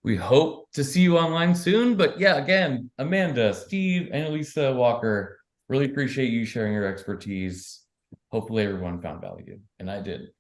We hope to see you online soon. But yeah, again, Amanda, Steve, Annalisa, Walker, really appreciate you sharing your expertise. Hopefully everyone found value, and I did.